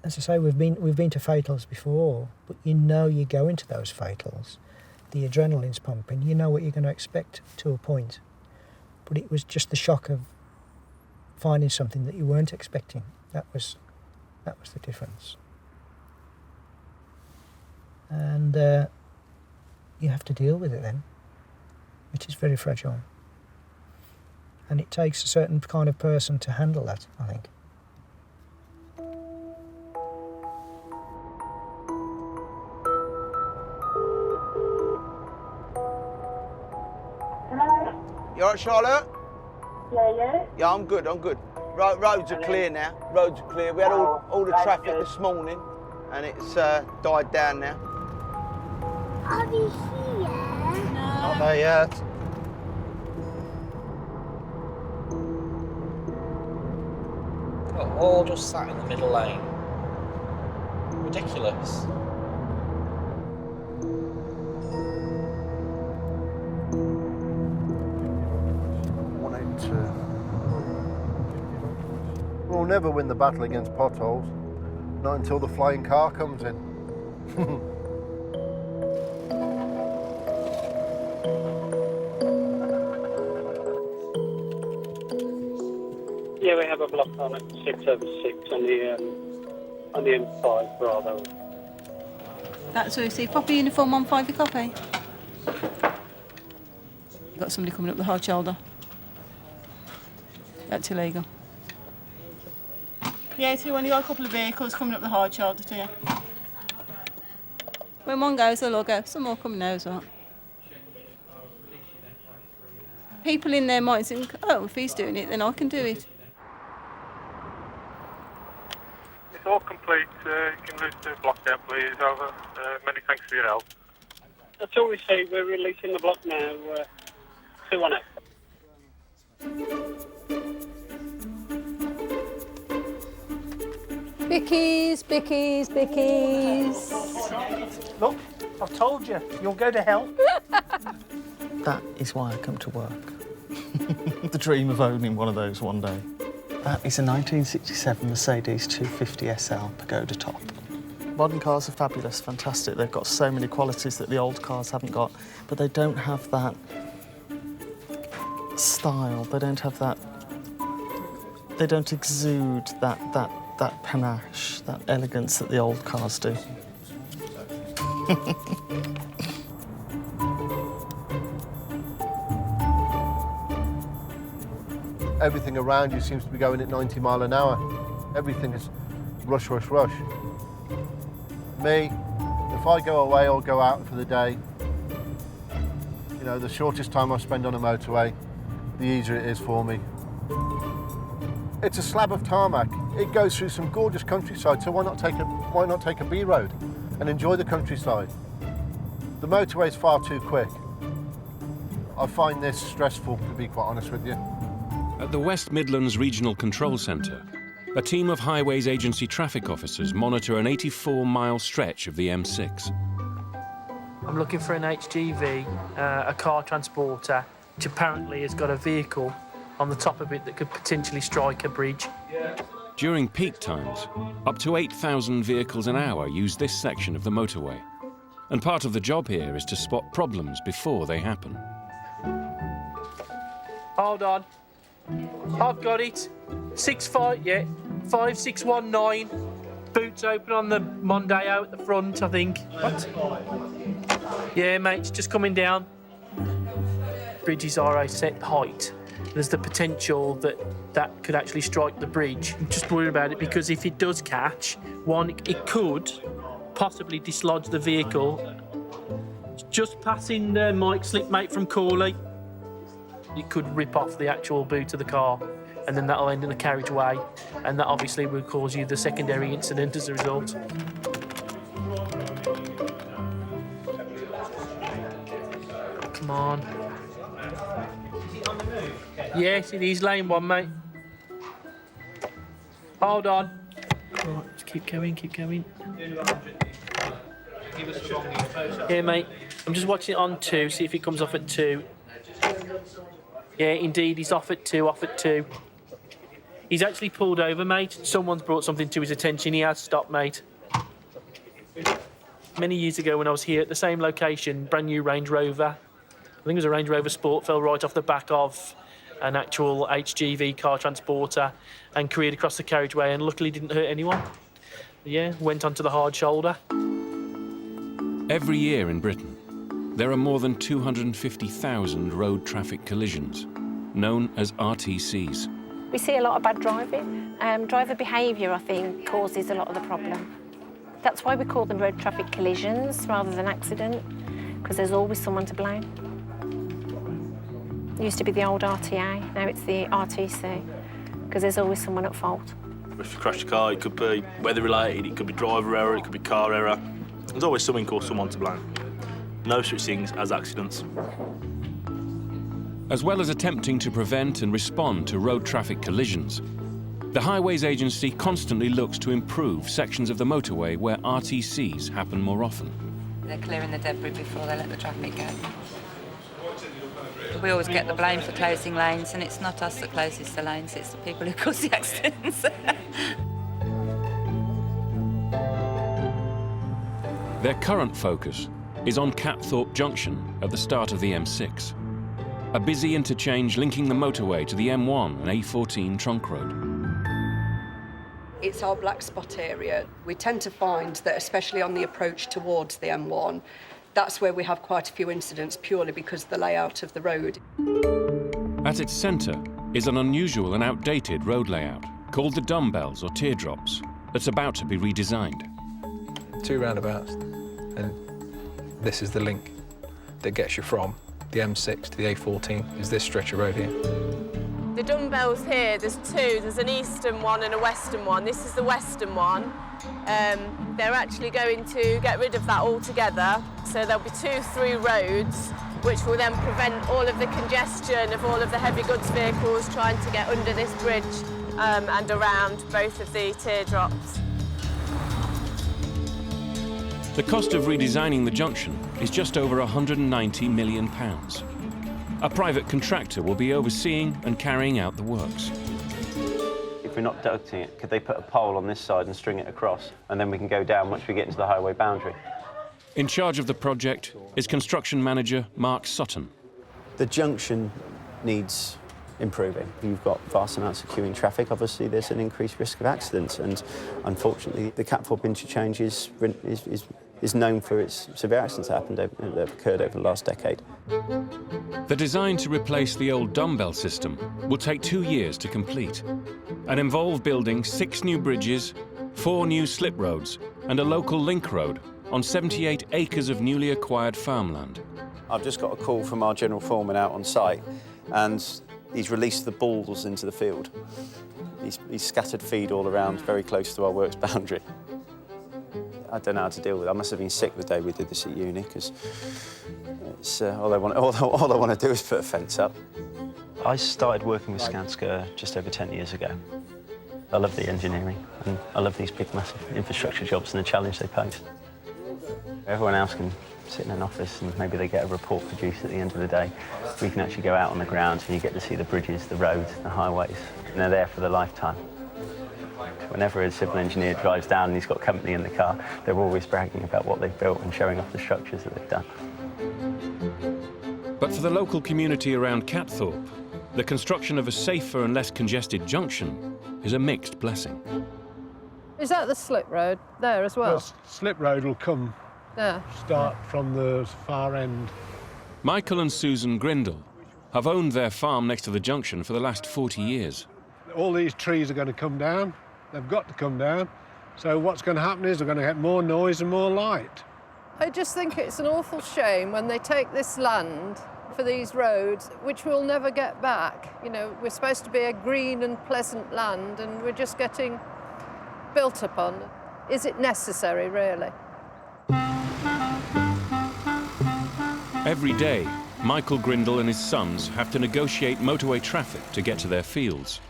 [SPEAKER 6] As I say, we've been to fatals before, but you know you go into those fatals. The adrenaline's pumping. You know what you're going to expect to a point. But it was just the shock of finding something that you weren't expecting. That was the difference. And you have to deal with it then, which is very fragile. And it takes a certain kind of person to handle that, I think.
[SPEAKER 19] Hello?
[SPEAKER 11] You all right, Charlotte?
[SPEAKER 19] Yeah.
[SPEAKER 11] Yeah, I'm good. Roads are clear now. Roads are clear. We had all the traffic this morning, and it's died down now.
[SPEAKER 19] Are we here?
[SPEAKER 11] Not there yet.
[SPEAKER 4] All just sat in the middle lane. Ridiculous.
[SPEAKER 13] We'll never win the battle against potholes, not until the flying car comes in.
[SPEAKER 15] Yeah, we have a block on at 6 over 6 on the M5 Bravo.
[SPEAKER 17] That's what we see. Proper uniform on 5 copy. Got somebody coming up the hard shoulder. That's illegal. Yeah, too, when you got a couple of vehicles coming up the hard shoulder to you. When one goes, they'll all go. Some more coming now as well. People in their minds think, oh, if he's doing it, then I can do it.
[SPEAKER 18] It's all complete. You can lose the block out, please. Over. Many thanks for your help.
[SPEAKER 15] That's all we say. We're releasing the block now. 218.
[SPEAKER 17] Bickies.
[SPEAKER 6] Look, I've told you, you'll go to hell.
[SPEAKER 14] That is why I come to work. The dream of owning one of those one day. That is a 1967 Mercedes 250 SL Pagoda top. Modern cars are fabulous, fantastic. They've got so many qualities that the old cars haven't got, but they don't have that style. They don't have that. They don't exude that panache, that elegance that the old cars do.
[SPEAKER 13] Everything around you seems to be going at 90 miles an hour. Everything is rush. Me, if I go away or go out for the day, you know, the shortest time I spend on a motorway, the easier it is for me. It's a slab of tarmac. It goes through some gorgeous countryside, so why not take a B road and enjoy the countryside? The motorway's far too quick. I find this stressful, to be quite honest with you.
[SPEAKER 2] At the West Midlands Regional Control Centre, a team of Highways Agency traffic officers monitor an 84-mile stretch of the M6.
[SPEAKER 22] I'm looking for an HGV, a car transporter, which apparently has got a vehicle on the top of it that could potentially strike a bridge.
[SPEAKER 2] During peak times, up to 8,000 vehicles an hour use this section of the motorway. And part of the job here is to spot problems before they happen.
[SPEAKER 22] Hold on. I've got it. 5619. Boots open on the Mondeo at the front, I think. What? Yeah, mate, it's just coming down. Bridges are a set height. There's the potential that could actually strike the bridge. I'm just worried about it because if it does catch, one, it could possibly dislodge the vehicle. Just passing the Mike Slipmate from Corley. It could rip off the actual boot of the car, and then that'll end in the carriageway, and that obviously will cause you the secondary incident as a result. Come on. Yes, it is lane 1, mate. Hold on. Right, just keep going. Yeah, mate. I'm just watching it on 2, see if it comes off at 2. Yeah, indeed, he's off at 2. He's actually pulled over, mate. Someone's brought something to his attention. He has stopped, mate. Many years ago when I was here at the same location, brand new Range Rover, I think it was a Range Rover Sport, fell right off the back of an actual HGV car transporter and careered across the carriageway and luckily didn't hurt anyone. Yeah, went onto the hard shoulder.
[SPEAKER 2] Every year in Britain, there are more than 250,000 road traffic collisions, known as RTCs.
[SPEAKER 26] We see a lot of bad driving. Driver behaviour, I think, causes a lot of the problem. That's why we call them road traffic collisions rather than accident, because there's always someone to blame. It used to be the old RTA, now it's the RTC, because there's always someone at fault.
[SPEAKER 4] If you crash a car, it could be weather-related, it could be driver error, it could be car error. There's always something or someone to blame. No such things as accidents.
[SPEAKER 2] As well as attempting to prevent and respond to road traffic collisions, the Highways Agency constantly looks to improve sections of the motorway where RTCs happen more often.
[SPEAKER 7] They're clearing the debris before they let the traffic go. We always get the blame for closing lanes, and it's not us that closes the lanes, it's the people who cause the accidents.
[SPEAKER 2] Their current focus is on Catthorpe Junction at the start of the M6, a busy interchange linking the motorway to the M1 and A14 trunk road.
[SPEAKER 8] It's our black spot area. We tend to find that, especially on the approach towards the M1, that's where we have quite a few incidents purely because of the layout of the road.
[SPEAKER 2] At its centre is an unusual and outdated road layout called the dumbbells or teardrops that's about to be redesigned.
[SPEAKER 10] 2 roundabouts, and this is the link that gets you from the M6 to the A14, is this stretch of road here.
[SPEAKER 12] The dumbbells here, there's 2. There's an eastern one and a western one. This is the western one. They're actually going to get rid of that altogether, so there'll be 2 through roads, which will then prevent all of the congestion of all of the heavy goods vehicles trying to get under this bridge and around both of the teardrops.
[SPEAKER 2] The cost of redesigning the junction is just over £190 million. A private contractor will be overseeing and carrying out the works.
[SPEAKER 23] If we're not ducting it, could they put a pole on this side and string it across, and then we can go down once we get into the highway boundary?
[SPEAKER 2] In charge of the project is construction manager Mark Sutton.
[SPEAKER 23] The junction needs improving. You've got vast amounts of queuing traffic. Obviously, there's an increased risk of accidents, and unfortunately, the Catthorpe interchange is known for its severe accidents that have occurred over the last decade.
[SPEAKER 2] The design to replace the old dumbbell system will take 2 years to complete and involve building 6 new bridges, 4 new slip roads and a local link road on 78 acres of newly acquired farmland.
[SPEAKER 23] I've just got a call from our general foreman out on site, and he's released the bulls into the field. He's scattered feed all around, very close to our works boundary. I don't know how to deal with it. I must have been sick the day we did this at uni, because all I want to do is put a fence up. I started working with Skanska just over 10 years ago. I love the engineering, and I love these big, massive infrastructure jobs and the challenge they pose. Everyone else can sit in an office and maybe they get a report produced at the end of the day. We can actually go out on the ground and you get to see the bridges, the roads, the highways, and they're there for the lifetime. Whenever a civil engineer drives down and he's got company in the car, they're always bragging about what they've built and showing off the structures that they've done.
[SPEAKER 2] But for the local community around Catthorpe, the construction of a safer and less congested junction is a mixed blessing.
[SPEAKER 27] Is that the slip road there as well?
[SPEAKER 18] The slip road will come, start from the far end.
[SPEAKER 2] Michael and Susan Grindle have owned their farm next to the junction for the last 40 years.
[SPEAKER 18] All these trees are going to come down. They've got to come down. So what's going to happen is they're going to get more noise and more light.
[SPEAKER 27] I just think it's an awful shame when they take this land for these roads, which we'll never get back. You know, we're supposed to be a green and pleasant land, and we're just getting built upon. Is it necessary, really?
[SPEAKER 2] Every day, Michael Grindle and his sons have to negotiate motorway traffic to get to their fields.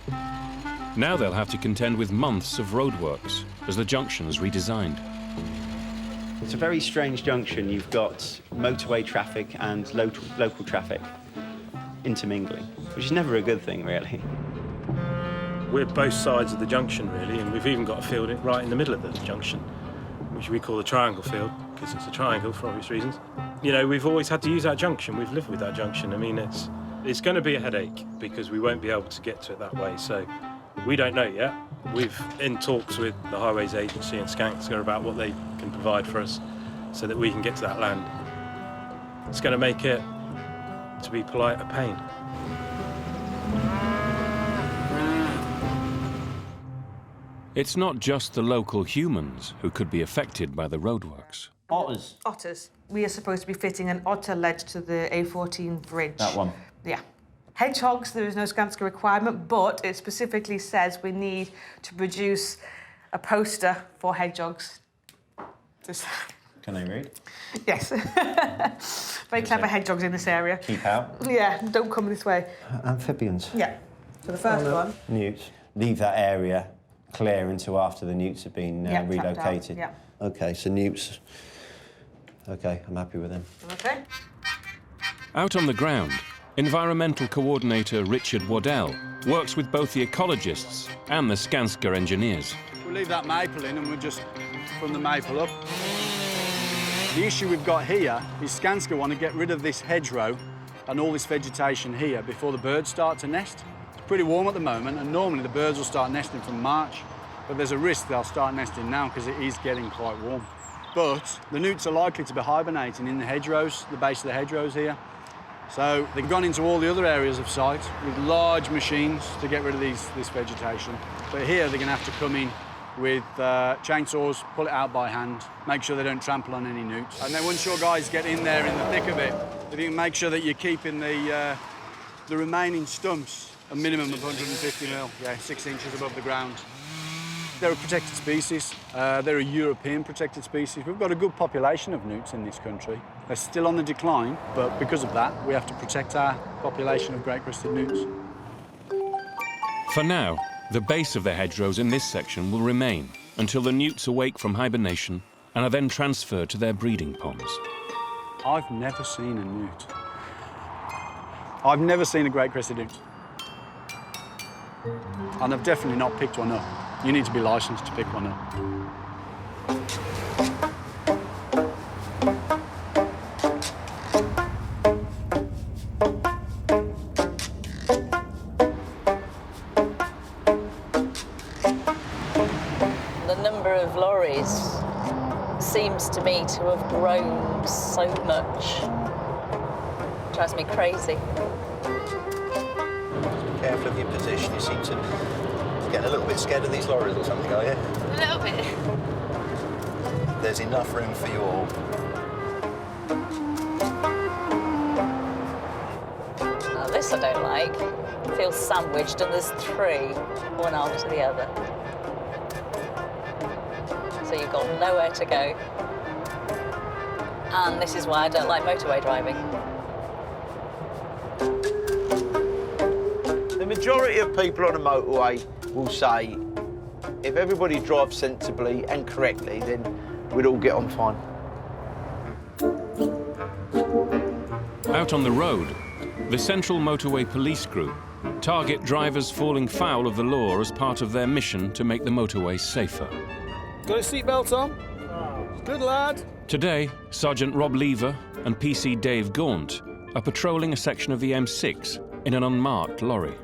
[SPEAKER 2] Now they'll have to contend with months of roadworks as the junction is redesigned.
[SPEAKER 23] It's a very strange junction. You've got motorway traffic and local traffic intermingling, which is never a good thing, really.
[SPEAKER 4] We're both sides of the junction, really, and we've even got a field right in the middle of the junction, which we call the triangle field, because it's a triangle for obvious reasons. You know, we've always had to use that junction. We've lived with that junction. I mean, it's going to be a headache because we won't be able to get to it that way. So we don't know yet. We've in talks with the Highways Agency and Skanska about what they can provide for us so that we can get to that land. It's going to make it, to be polite, a pain.
[SPEAKER 2] It's not just the local humans who could be affected by the roadworks.
[SPEAKER 23] Otters?
[SPEAKER 28] Otters. We are supposed to be fitting an otter ledge to the A14 bridge.
[SPEAKER 23] That one?
[SPEAKER 28] Yeah.
[SPEAKER 1] Hedgehogs, there is no Skanska requirement, but it specifically says we need to produce a poster for hedgehogs.
[SPEAKER 23] Can they read?
[SPEAKER 1] Yes. Very clever hedgehogs in this area.
[SPEAKER 23] Keep out.
[SPEAKER 1] Yeah, don't come this way.
[SPEAKER 23] Amphibians.
[SPEAKER 1] Yeah. So the first one.
[SPEAKER 23] Newts. Leave that area clear until after the newts have been
[SPEAKER 1] Yeah, tapped out,
[SPEAKER 23] relocated.
[SPEAKER 1] yeah.
[SPEAKER 23] OK, so newts. OK, I'm happy with them.
[SPEAKER 1] OK.
[SPEAKER 2] Out on the ground, Environmental Coordinator Richard Waddell works with both the ecologists and the Skanska engineers.
[SPEAKER 5] We'll leave that maple in and we'll just from the maple up. The issue we've got here is Skanska want to get rid of this hedgerow and all this vegetation here before the birds start to nest. It's pretty warm at the moment and normally the birds will start nesting from March, but there's a risk they'll start nesting now because it is getting quite warm. But the newts are likely to be hibernating in the hedgerows, the base of the hedgerows here. So they've gone into all the other areas of site with large machines to get rid of this vegetation. But here they're going to have to come in with chainsaws, pull it out by hand, make sure they don't trample on any newts. And then once your guys get in there in the thick of it, if you can make sure that you're keeping the remaining stumps a minimum of 150 mil, 6 inches above the ground. They're a protected species. They're a European protected species. We've got a good population of newts in this country. They're still on the decline, but because of that, we have to protect our population of great-crested newts.
[SPEAKER 2] For now, the base of the hedgerows in this section will remain until the newts awake from hibernation and are then transferred to their breeding ponds.
[SPEAKER 5] I've never seen a newt. I've never seen a great-crested newt. And I've definitely not picked one up. You need to be licensed to pick one up.
[SPEAKER 16] The number of lorries seems to me to have grown so much. It drives me crazy.
[SPEAKER 23] Be careful of your position. You seem to get a little bit scared of these lorries or something, are you?
[SPEAKER 16] A little bit.
[SPEAKER 23] There's enough room for you all.
[SPEAKER 16] Now, this I don't like. It feels sandwiched and there's 3, one after the other. So you've got nowhere to go. And this is why I don't like motorway driving.
[SPEAKER 11] The majority of people on a motorway will say, if everybody drives sensibly and correctly, then we'd all get on fine.
[SPEAKER 2] Out on the road, the Central Motorway Police Group target drivers falling foul of the law as part of their mission to make the motorway safer.
[SPEAKER 5] Got his seatbelt on? Good lad.
[SPEAKER 2] Today, Sergeant Rob Lever and PC Dave Gaunt are patrolling a section of the M6 in an unmarked lorry.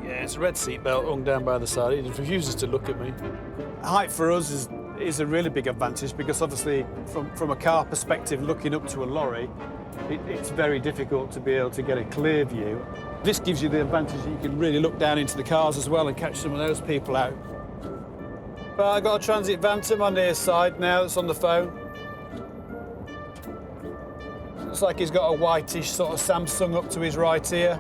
[SPEAKER 5] Yeah, it's a red seatbelt hung down by the side. He refuses to look at me. Height for us is a really big advantage because obviously from a car perspective looking up to a lorry, it's very difficult to be able to get a clear view. This gives you the advantage that you can really look down into the cars as well and catch some of those people out. But I've got a transit van to my near side now that's on the phone. Looks like he's got a whitish sort of Samsung up to his right ear.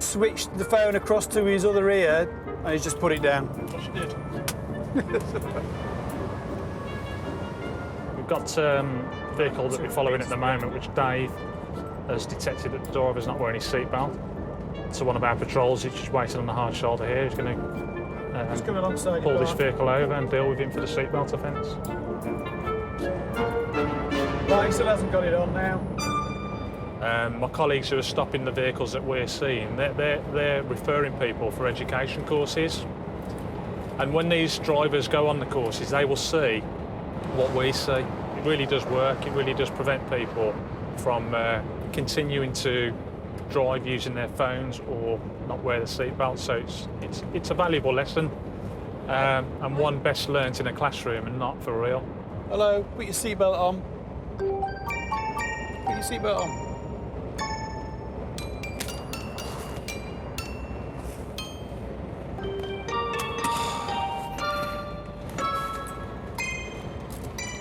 [SPEAKER 5] Switched the phone across to his other ear and he's just put it down.
[SPEAKER 18] What you did? We've got a vehicle that we're following at the moment, which Dave has detected that the driver's not wearing his seatbelt. So one of our patrols is just waiting on the hard shoulder here. He's going to pull this vehicle over and deal with him for the seatbelt offence.
[SPEAKER 5] Right, he still hasn't got it on now.
[SPEAKER 18] My colleagues who are stopping the vehicles that we're seeing, they're referring people for education courses. And when these drivers go on the courses, they will see what we see. It really does work. It really does prevent people from continuing to drive using their phones or not wear the seatbelt. So it's a valuable lesson and one best learnt in a classroom and not for real.
[SPEAKER 5] Hello, put your seatbelt on. Put your seatbelt on.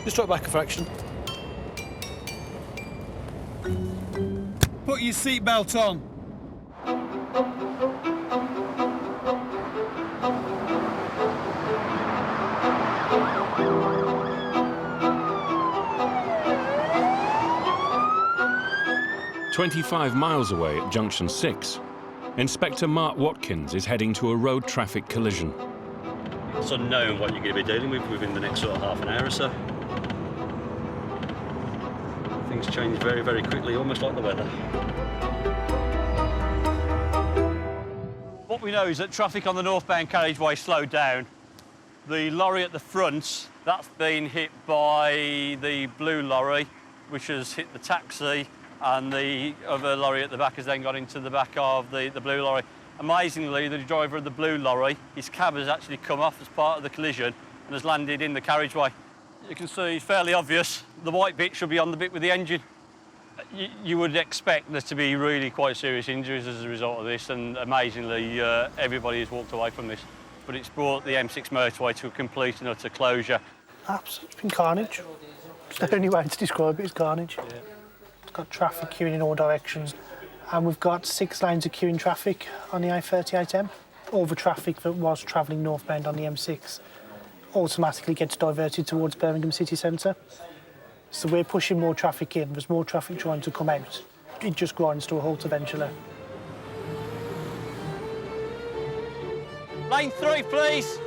[SPEAKER 5] Just drop back a fraction.
[SPEAKER 3] put your seatbelt on.
[SPEAKER 2] "25 miles away at Junction 6, Inspector Mark Watkins is heading to a road traffic collision.
[SPEAKER 9] It's unknown what you're going to be dealing with within the next sort of half an hour or so. Things change very, very quickly, almost like the weather. What we know is that traffic on the northbound carriageway slowed down. The lorry at the front, that's been hit by the blue lorry, which has hit the taxi, and the other lorry at the back has then got into the back of the blue lorry. Amazingly, the driver of the blue lorry, his cab has actually come off as part of the collision and has landed in the carriageway. You can see it's fairly obvious. The white bit should be on the bit with the engine. You would expect there to be really quite serious injuries as a result of this, and amazingly, everybody has walked away from this. But it's brought the M6 motorway to a complete and utter closure.
[SPEAKER 6] It's been carnage. It's the only way to describe it is carnage.
[SPEAKER 9] Yeah.
[SPEAKER 6] It's got traffic queuing in all directions, and we've got 6 lanes of queuing traffic on the A38M. All the traffic that was travelling northbound on the M6 automatically gets diverted towards Birmingham city centre. So we're pushing more traffic in, there's more traffic trying to come out. It just grinds to a halt eventually.
[SPEAKER 9] Lane 3, please.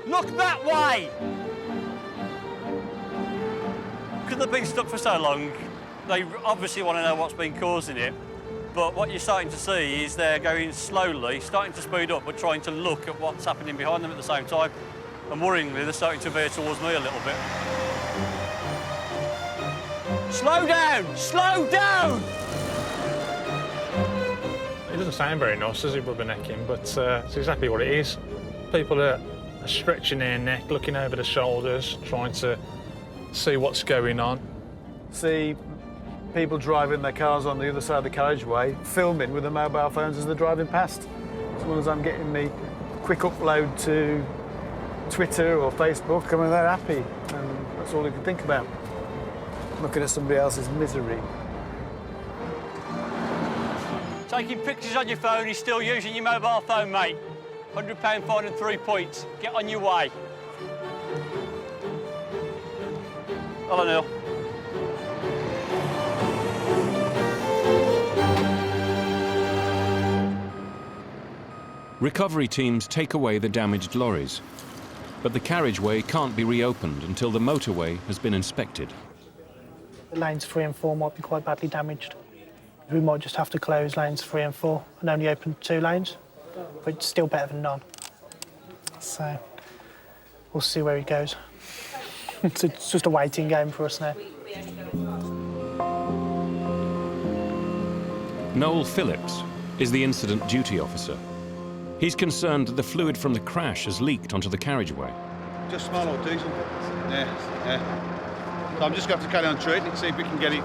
[SPEAKER 9] Look that way. Because they've been stuck for so long, they obviously want to know what's been causing it. But what you're starting to see is they're going slowly, starting to speed up, but trying to look at what's happening behind them at the same time. And worryingly, they're starting to veer towards me a little bit. Slow down! Slow down!
[SPEAKER 18] It doesn't sound very nice, does it, rubbernecking? But it's exactly what it is. People are stretching their neck, looking over their shoulders, trying to see what's going on.
[SPEAKER 5] See people driving their cars on the other side of the carriageway, filming with their mobile phones as they're driving past. As well as I'm getting me quick upload to Twitter or Facebook, I mean, they're happy, and that's all you can think about. Looking at somebody else's misery.
[SPEAKER 9] Taking pictures on your phone is still using your mobile phone, mate. £100 fine and 3 points. Get on your way. Hello, Neil.
[SPEAKER 2] Recovery teams take away the damaged lorries, but the carriageway can't be reopened until the motorway has been inspected.
[SPEAKER 6] Lanes 3 and 4 might be quite badly damaged. We might just have to close lanes 3 and 4 and only open 2 lanes, but it's still better than none. So we'll see where it goes. It's just a waiting game for us now.
[SPEAKER 2] Noel Phillips is the incident duty officer. He's concerned that the fluid from the crash has leaked onto the carriageway.
[SPEAKER 19] Just small old diesel. Yeah. So I'm just going to have to carry on treating it, see if we can get it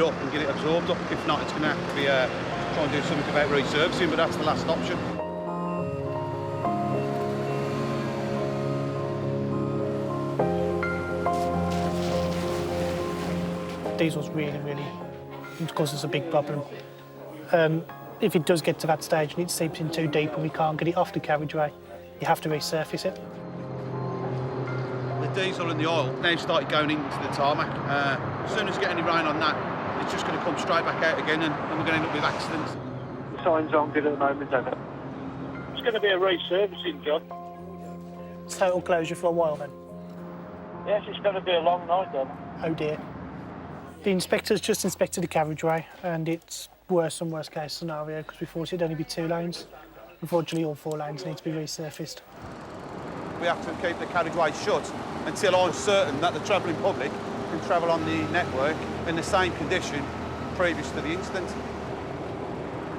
[SPEAKER 19] up and get it absorbed up. If not, it's going to have to be try and do something about resurfacing, but that's the last option.
[SPEAKER 6] Diesel's really, it causes a big problem. If it does get to that stage and it seeps in too deep and we can't get it off the carriageway, you have to resurface it.
[SPEAKER 19] The diesel and the oil now started going into the tarmac. As soon as you get any rain on that, it's just going to come straight back out again, and we're going to end up with accidents.
[SPEAKER 15] The signs aren't good at the moment, are they? It's going to be a resurfacing job.
[SPEAKER 6] Total closure for a while then?
[SPEAKER 15] Yes, it's going to be a long night then.
[SPEAKER 6] Oh dear. The inspector's just inspected the carriageway and it's worse and worst case scenario because we thought it'd only be 2 lanes. Unfortunately, all 4 lanes need to be resurfaced.
[SPEAKER 19] We have to keep the carriageway shut until I'm certain that the travelling public can travel on the network in the same condition previous to the incident.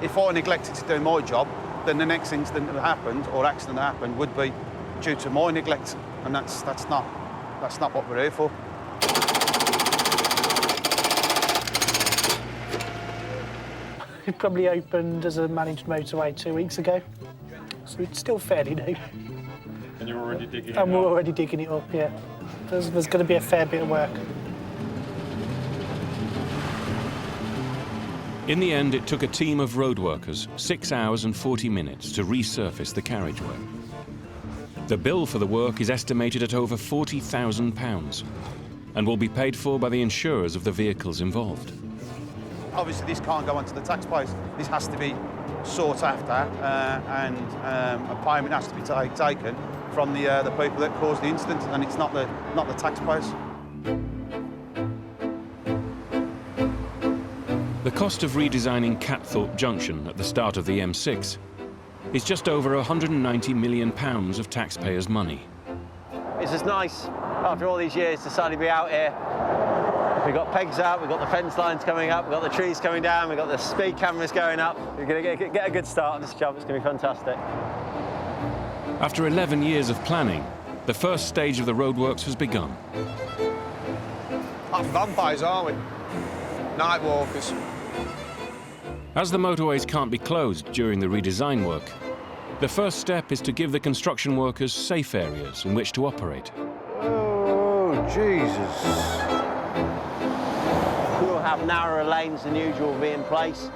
[SPEAKER 19] If I neglected to do my job, then the next incident that happened or accident that happened would be due to my neglect, and that's not what we're here for.
[SPEAKER 6] It probably opened as a managed motorway 2 weeks ago, so it's still fairly new.
[SPEAKER 18] And you're already digging it up?
[SPEAKER 6] And we're already digging it up, yeah. There's going to be a fair bit of work.
[SPEAKER 2] In the end, it took a team of road workers 6 hours and 40 minutes to resurface the carriageway. The bill for the work is estimated at over £40,000 and will be paid for by the insurers of the vehicles involved.
[SPEAKER 19] Obviously, this can't go onto the taxpayers. This has to be sought after, and a payment has to be taken from the people that caused the incident, and it's not the taxpayers.
[SPEAKER 2] The cost of redesigning Catthorpe Junction at the start of the M6 is just over £190 million of taxpayers' money.
[SPEAKER 3] It's just nice, after all these years, to suddenly be out here. We've got pegs out, we've got the fence lines coming up, we've got the trees coming down, we've got the speed cameras going up. We're going to get a good start on this job. It's going to be fantastic.
[SPEAKER 2] After 11 years of planning, the first stage of the roadworks has begun.
[SPEAKER 19] Like vampires, aren't we? Night walkers.
[SPEAKER 2] As the motorways can't be closed during the redesign work, the first step is to give the construction workers safe areas in which to operate.
[SPEAKER 3] Oh, Jesus. We'll have narrower lanes than usual will be in place,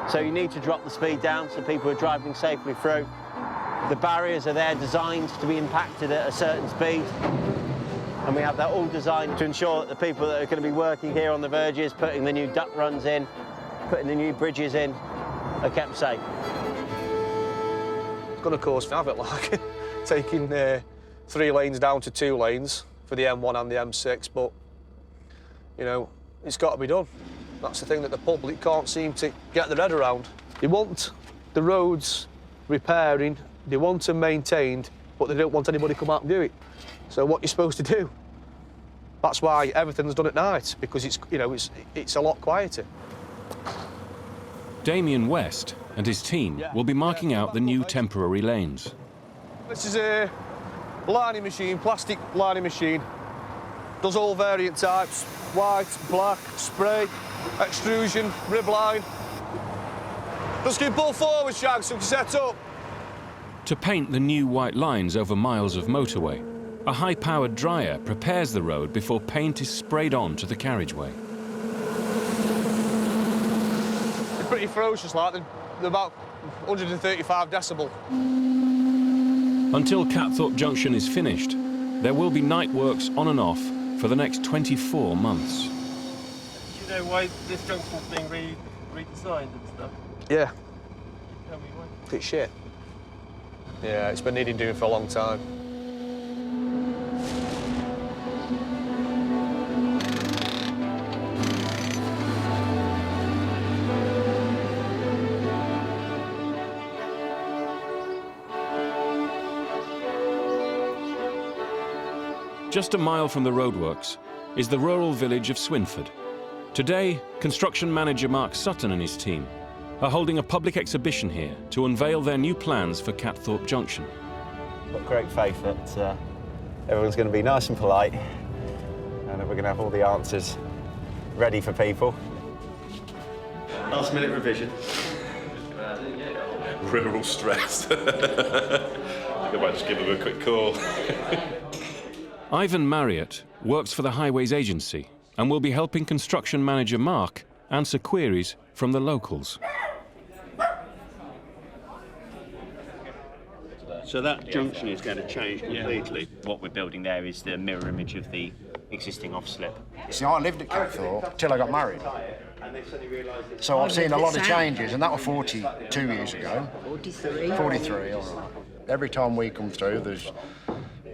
[SPEAKER 3] so you need to drop the speed down so people are driving safely through. The barriers are there designed to be impacted at a certain speed, and we have that all designed to ensure that the people that are going to be working here on the verges, putting the new duct runs in, putting the new bridges in, are kept safe.
[SPEAKER 10] It's going to cause havoc, like taking 3 lanes down to 2 lanes for the M1 and the M6, but, you know, it's got to be done. That's the thing that the public can't seem to get their head around. They want the roads repairing, they want them maintained, but they don't want anybody to come out and do it. So what you're supposed to do? That's why everything's done at night, because it's, you know, it's a lot quieter.
[SPEAKER 2] Damien West and his team will be marking out the new temporary lanes.
[SPEAKER 10] This is a lining machine, plastic lining machine. Does all variant types: white, black, spray, extrusion, rib line. Just keep pull forward, Shag, so we can set up.
[SPEAKER 2] To paint the new white lines over miles of motorway, a high-powered dryer prepares the road before paint is sprayed on to the carriageway.
[SPEAKER 10] They're pretty ferocious, like they're about 135 decibel.
[SPEAKER 2] Until Catthorpe Junction is finished, there will be night works on and off for the next 24 months.
[SPEAKER 14] Do you know why this junction's being redesigned and stuff?
[SPEAKER 10] Yeah.
[SPEAKER 14] Tell me why.
[SPEAKER 10] It's shit. Yeah, it's been needing doing for a long time.
[SPEAKER 2] Just a mile from the roadworks is the rural village of Swinford. Today, construction manager Mark Sutton and his team are holding a public exhibition here to unveil their new plans for Catthorpe Junction.
[SPEAKER 23] I've got great faith that everyone's going to be nice and polite, and that we're going to have all the answers ready for people. Last minute revision.
[SPEAKER 17] We're all stressed. I think I might just give them a quick call.
[SPEAKER 2] Ivan Marriott works for the Highways Agency and will be helping construction manager Mark answer queries from the locals.
[SPEAKER 20] So that junction is going to change completely. What we're building there is the mirror image of the existing off-slip.
[SPEAKER 21] See, I lived at Catthorpe till I got married. So I've seen a lot of changes, and that was 42 years ago.
[SPEAKER 24] 43.
[SPEAKER 21] 43, all right. Every time we come through, there's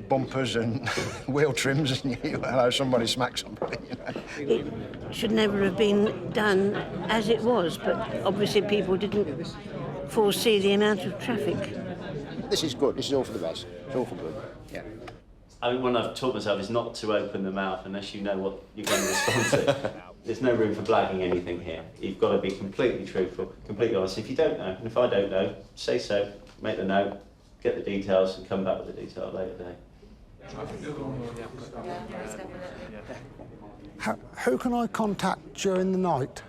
[SPEAKER 21] bumpers and wheel trims, and you know, somebody smacks somebody. You know.
[SPEAKER 24] It should never have been done as it was, but obviously people didn't foresee the amount of traffic.
[SPEAKER 21] This is good. This is all for the best. It's all for good. Yeah.
[SPEAKER 20] I think one I've taught myself is not to open the mouth unless you know what you're going to respond to. There's no room for blagging anything here. You've got to be completely truthful, completely honest. If you don't know, and if I don't know, say so, make the note, get the details, and come back with the detail later date.
[SPEAKER 25] Who can I contact during the night?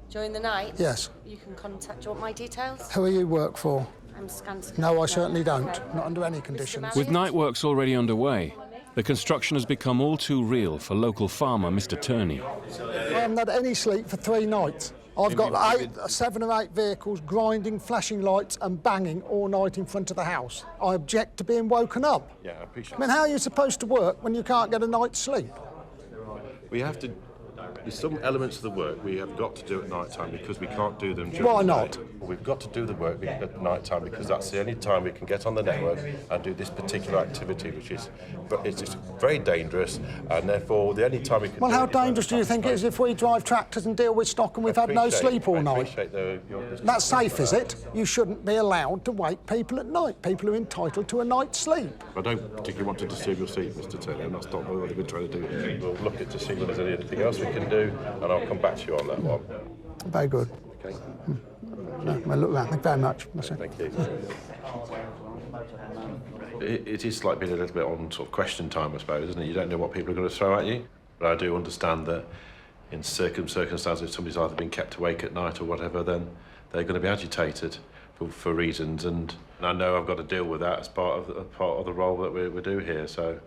[SPEAKER 28] During the night?
[SPEAKER 25] Yes.
[SPEAKER 28] You can contact. Do you want my details?
[SPEAKER 25] Who do you work for?
[SPEAKER 28] I'm Scansky.
[SPEAKER 25] No, I certainly don't. Not under any conditions.
[SPEAKER 2] With night works already underway, the construction has become all too real for local farmer Mr. Turney.
[SPEAKER 25] I haven't had any sleep for 3 nights. I've got 7 or 8 vehicles grinding, flashing lights and banging all night in front of the house. I object to being woken up.
[SPEAKER 17] Yeah, I appreciate
[SPEAKER 25] I mean, how are you supposed to work when you can't get a night's sleep?
[SPEAKER 17] We have to. There's some elements of the work we have got to do at night time because we can't do them during
[SPEAKER 25] Why
[SPEAKER 17] the
[SPEAKER 25] not?
[SPEAKER 17] day. We've got to do the work at night time because that's the only time we can get on the network and do this particular activity, which is it's very dangerous, and therefore the only time we can.
[SPEAKER 25] Well,
[SPEAKER 17] do
[SPEAKER 25] how
[SPEAKER 17] it is when
[SPEAKER 25] dangerous do you
[SPEAKER 17] it's
[SPEAKER 25] think it is if we drive tractors and deal with stock and we've had no sleep all night? That's safe, is it? You shouldn't be allowed to wake people at night. People are entitled to a night's sleep.
[SPEAKER 17] I don't particularly want to disturb your sleep, Mr. Taylor, and that's not what we're trying to do here. We'll look at to see whether there's anything else we can do, and I'll come back to you on that one.
[SPEAKER 25] Very good.
[SPEAKER 17] Okay.
[SPEAKER 25] No, well, look, thank you very much.
[SPEAKER 17] Thank you. It is like being a little bit on sort of question time, I suppose, isn't it? You don't know what people are going to throw at you. But I do understand that in circumstances, if somebody's either been kept awake at night or whatever, then they're going to be agitated for reasons. And I know I've got to deal with that as part of the role that we do here. So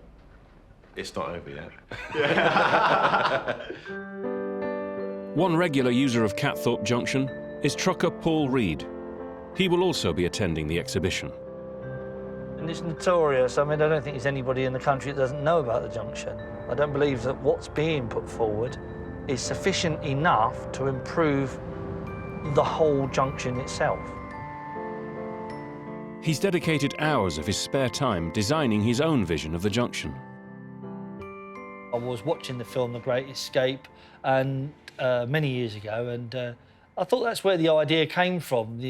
[SPEAKER 17] it's not over yet.
[SPEAKER 2] One regular user of Catthorpe Junction is trucker Paul Reed. He will also be attending the exhibition.
[SPEAKER 4] And it's notorious. I mean, I don't think there's anybody in the country that doesn't know about the junction. I don't believe that what's being put forward is sufficient enough to improve the whole junction itself.
[SPEAKER 2] He's dedicated hours of his spare time designing his own vision of the junction.
[SPEAKER 4] I was watching the film The Great Escape and many years ago, and I thought that's where the idea came from.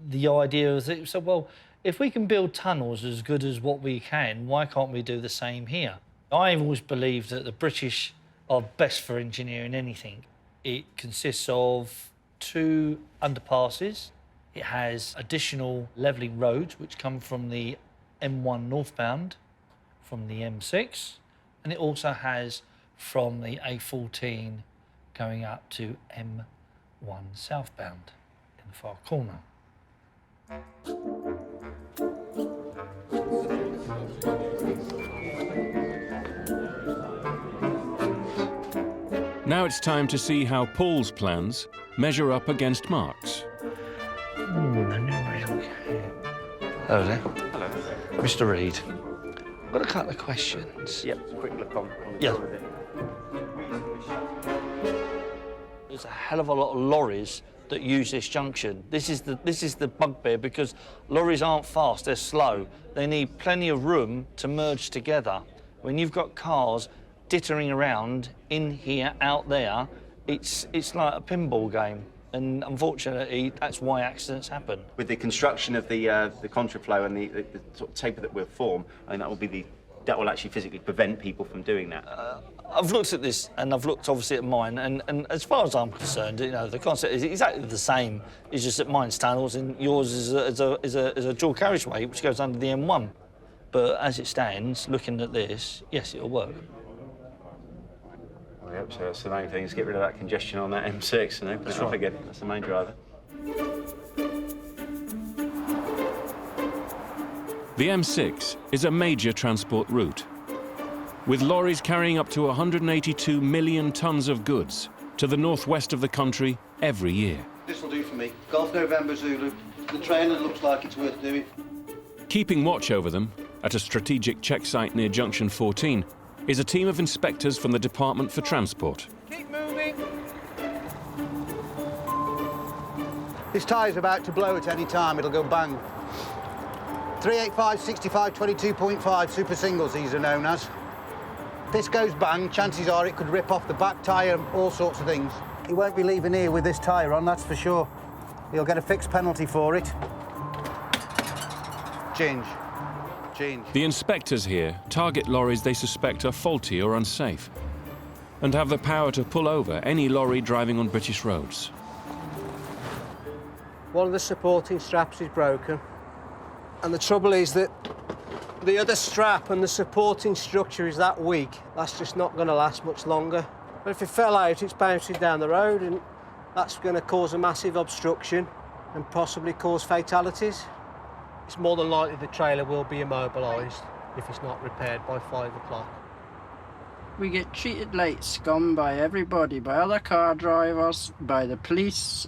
[SPEAKER 4] The idea was that, so, well, if we can build tunnels as good as what we can, why can't we do the same here? I've always believed that the British are best for engineering anything. It consists of 2 underpasses. It has additional levelling roads which come from the M1 northbound, from the M6, and it also has from the A14 going up to M1 southbound in the far corner.
[SPEAKER 2] Now it's time to see how Paul's plans measure up against Mark's.
[SPEAKER 4] Hello there.
[SPEAKER 23] Hello.
[SPEAKER 4] Mr. Reed, I've got a couple of questions.
[SPEAKER 23] Yep, quick look on the
[SPEAKER 4] Yeah.
[SPEAKER 23] top of it.
[SPEAKER 4] There's a hell of a lot of lorries that use this junction. This is the bugbear because lorries aren't fast, they're slow. They need plenty of room to merge together. When you've got cars dittering around in here, out there, it's like a pinball game. And unfortunately, that's why accidents happen.
[SPEAKER 23] With the construction of the contraflow and the sort of taper that will form, I think that will actually physically prevent people from doing that.
[SPEAKER 4] I've looked at this, and I've looked obviously at mine, and as far as I'm concerned, you know, the concept is exactly the same. It's just that mine's tunnels and yours is a dual carriageway which goes under the M1. But as it stands, looking at this, yes, it'll work.
[SPEAKER 23] I hope so. That's the main thing, is get rid of that congestion on that M6 and open it up again. That's the main driver.
[SPEAKER 2] The M6 is a major transport route, with lorries carrying up to 182 million tonnes of goods to the northwest of the country every year.
[SPEAKER 7] This will do for me. Golf November Zulu. The trailer looks like it's worth doing.
[SPEAKER 2] Keeping watch over them at a strategic check site near Junction 14 is a team of inspectors from the Department for Transport.
[SPEAKER 11] Keep moving. This tyre's about to blow at any time. It'll go bang. 385, 65, 22.5 super singles, these are known as. If this goes bang, chances are it could rip off the back tyre, all sorts of things. He won't be leaving here with this tyre on, that's for sure. He'll get a fixed penalty for it. Change.
[SPEAKER 2] The inspectors here target lorries they suspect are faulty or unsafe and have the power to pull over any lorry driving on British roads.
[SPEAKER 8] One of the supporting straps is broken, and the trouble is that the other strap and the supporting structure is that weak. That's just not going to last much longer. But if it fell out, it's bouncing down the road, and that's going to cause a massive obstruction and possibly cause fatalities. It's more than likely the trailer will be immobilised if it's not repaired by 5 o'clock.
[SPEAKER 1] We get treated like scum by everybody, by other car drivers, by the police,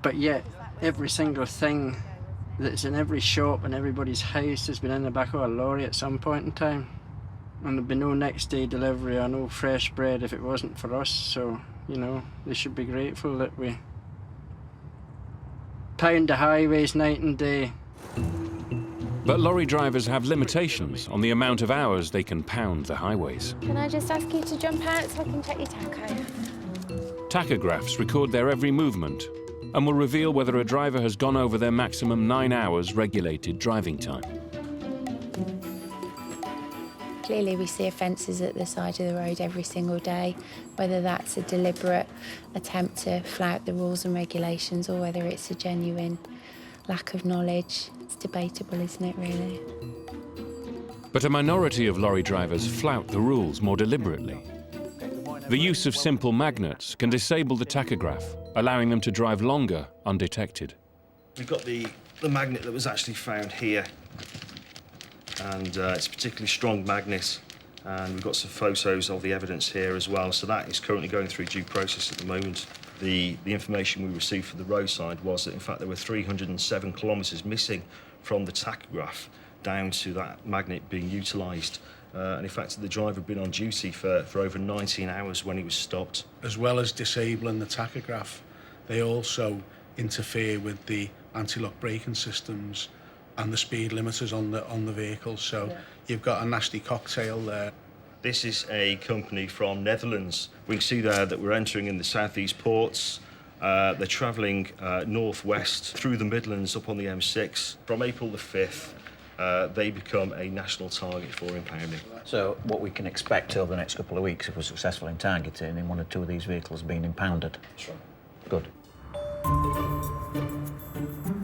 [SPEAKER 1] but yet every single thing that's in every shop and everybody's house has been in the back of a lorry at some point in time. And there'd be no next day delivery or no fresh bread if it wasn't for us, so, you know, they should be grateful that we pound the highways night and day.
[SPEAKER 2] But lorry drivers have limitations on the amount of hours they can pound the highways.
[SPEAKER 28] Can I just ask you to jump out so I can check your tacho?
[SPEAKER 2] Tachographs record their every movement and will reveal whether a driver has gone over their maximum 9 hours regulated driving time.
[SPEAKER 28] Clearly we see offences at the side of the road every single day, whether that's a deliberate attempt to flout the rules and regulations or whether it's a genuine lack of knowledge. It's debatable, isn't it, really?
[SPEAKER 2] But a minority of lorry drivers flout the rules more deliberately. The use of simple magnets can disable the tachograph, allowing them to drive longer undetected.
[SPEAKER 5] We've got the magnet that was actually found here, and it's a particularly strong magnet, and we've got some photos of the evidence here as well, so that is currently going through due process at the moment. The information we received for the roadside was that, in fact, there were 307 kilometres missing from the tachograph down to that magnet being utilised. And in fact, the driver had been on duty for over 19 hours when he was stopped.
[SPEAKER 12] As well as disabling the tachograph, they also interfere with the anti-lock braking systems and the speed limiters on the vehicle, so you've got a nasty cocktail there.
[SPEAKER 5] This is a company from Netherlands. We can see there that we're entering in the southeast ports. They're travelling northwest through the Midlands up on the M6. From April the 5th, they become a national target for impounding.
[SPEAKER 13] So what we can expect over the next couple of weeks, if we're successful in targeting, in 1 or 2 of these vehicles being impounded?
[SPEAKER 5] That's right.
[SPEAKER 13] Good.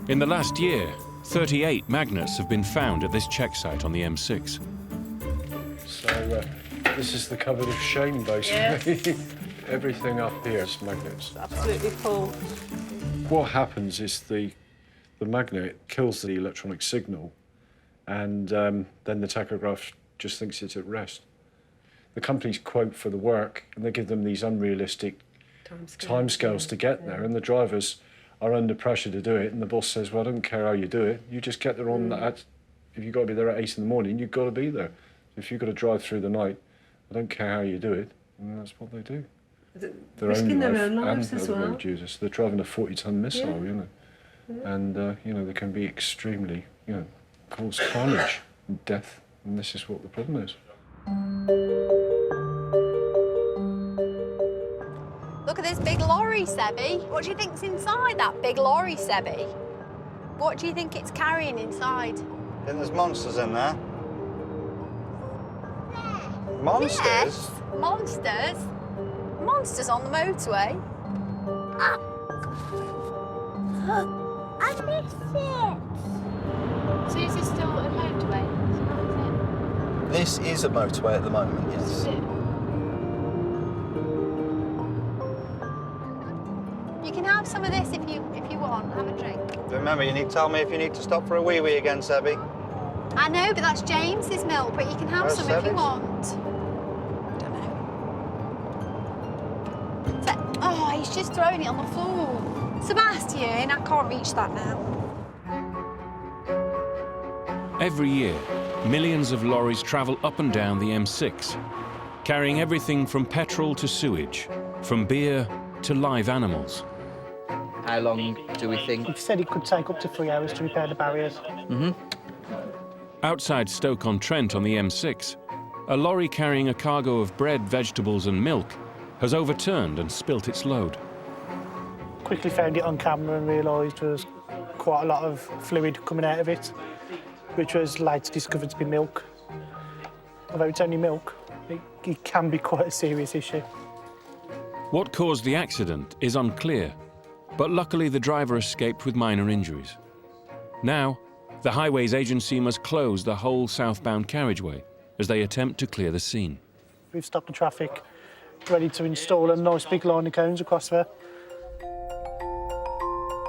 [SPEAKER 2] In the last year, 38 magnets have been found at this check site on the M6.
[SPEAKER 16] So this is the cupboard of shame, basically.
[SPEAKER 28] Yes.
[SPEAKER 16] Everything up here is magnets.
[SPEAKER 28] Absolutely full.
[SPEAKER 16] What happens is the magnet kills the electronic signal, and then the tachograph just thinks it's at rest. The companies quote for the work, and they give them these unrealistic timescales to get there, and the drivers are under pressure to do it, and the boss says, well, I don't care how you do it, you just get there on that. If you've got to be there at 8 in the morning, you've got to be there. If you've got to drive through the night, I don't care how you do it, and that's what they do.
[SPEAKER 28] Risking their own lives as well.
[SPEAKER 16] Road users. They're driving a 40-ton missile, you know, and you know, they can be extremely, you know, cause carnage and death, and this is what the problem is.
[SPEAKER 22] Look at this big lorry, Sebby. What do you think's inside that big lorry, Sebby? What do you think it's carrying inside?
[SPEAKER 7] Then there's monsters in there. Monsters?
[SPEAKER 22] Yes, monsters. Monsters on the motorway. Ah. I missed it.
[SPEAKER 28] So is this still a motorway?
[SPEAKER 13] This is a motorway at the moment, yes.
[SPEAKER 22] You can have some of this if you want. Have a drink.
[SPEAKER 7] Remember, you need to tell me if you need to stop for a wee-wee again, Sebby.
[SPEAKER 22] I know, but that's James's milk. But you can have
[SPEAKER 7] Where's
[SPEAKER 22] some if you
[SPEAKER 7] Sebby's?
[SPEAKER 22] want. I don't know. Oh, he's just throwing it on the floor. Sebastian, I can't reach that now.
[SPEAKER 2] Every year, millions of lorries travel up and down the M6, carrying everything from petrol to sewage, from beer to live animals.
[SPEAKER 26] How long do we think?
[SPEAKER 6] We've said it could take up to 3 hours to repair the barriers.
[SPEAKER 2] Outside Stoke-on-Trent on the M6, a lorry carrying a cargo of bread, vegetables and milk has overturned and spilt its load.
[SPEAKER 6] Quickly found it on camera and realised there was quite a lot of fluid coming out of it, which was later discovered to be milk. Although it's only milk, it can be quite a serious issue.
[SPEAKER 2] What caused the accident is unclear, but luckily the driver escaped with minor injuries. Now, the Highways Agency must close the whole southbound carriageway as they attempt to clear the scene.
[SPEAKER 6] We've stopped the traffic, ready to install a nice big line of cones across there.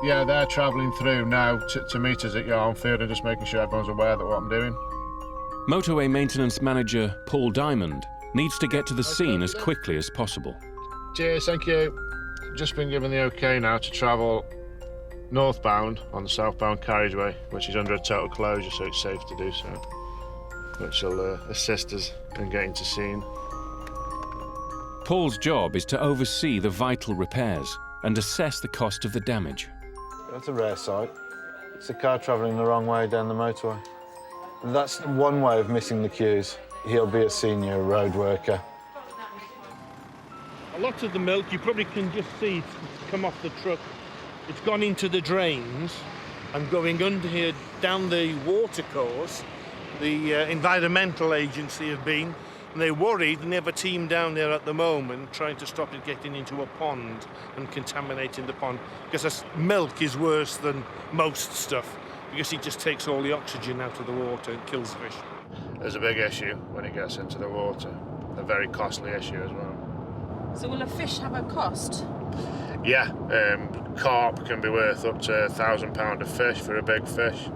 [SPEAKER 21] Yeah, they're travelling through now to meet us at Yarnfield and just making sure everyone's aware that what I'm doing.
[SPEAKER 2] Motorway maintenance manager Paul Diamond needs to get to the scene as quickly as possible.
[SPEAKER 3] Cheers, thank you. Just been given the OK now to travel northbound on the southbound carriageway, which is under a total closure, so it's safe to do so, which will assist us in getting to scene.
[SPEAKER 2] Paul's job is to oversee the vital repairs and assess the cost of the damage.
[SPEAKER 11] That's a rare sight. It's a car travelling the wrong way down the motorway. That's one way of missing the queues. He'll be a senior road worker.
[SPEAKER 9] A lot of the milk, you probably can just see it's come off the truck. It's gone into the drains and going under here down the watercourse. The environmental agency have been, and they're worried, and they have a team down there at the moment trying to stop it getting into a pond and contaminating the pond, because this milk is worse than most stuff, because it just takes all the oxygen out of the water and kills fish.
[SPEAKER 3] There's a big issue when it gets into the water, a very costly issue as well.
[SPEAKER 10] So will a fish have a cost?
[SPEAKER 3] Yeah, carp can be worth up to £1,000 a fish for a big fish.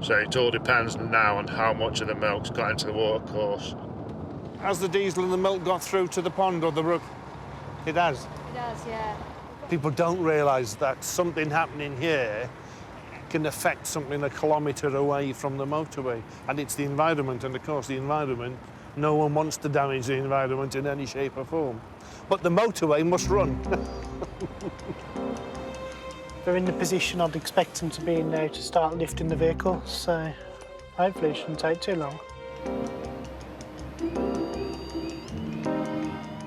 [SPEAKER 3] So it all depends now on how much of the milk's got into the watercourse.
[SPEAKER 9] Has the diesel and the milk got through to the pond or the brook? It has.
[SPEAKER 22] It does, yeah.
[SPEAKER 9] People don't realise that something happening here can affect something a kilometre away from the motorway. And it's the environment, and of course the environment, no one wants to damage the environment in any shape or form. But the motorway must run.
[SPEAKER 6] They're in the position I'd expect them to be in now to start lifting the vehicle, so hopefully it shouldn't take too long.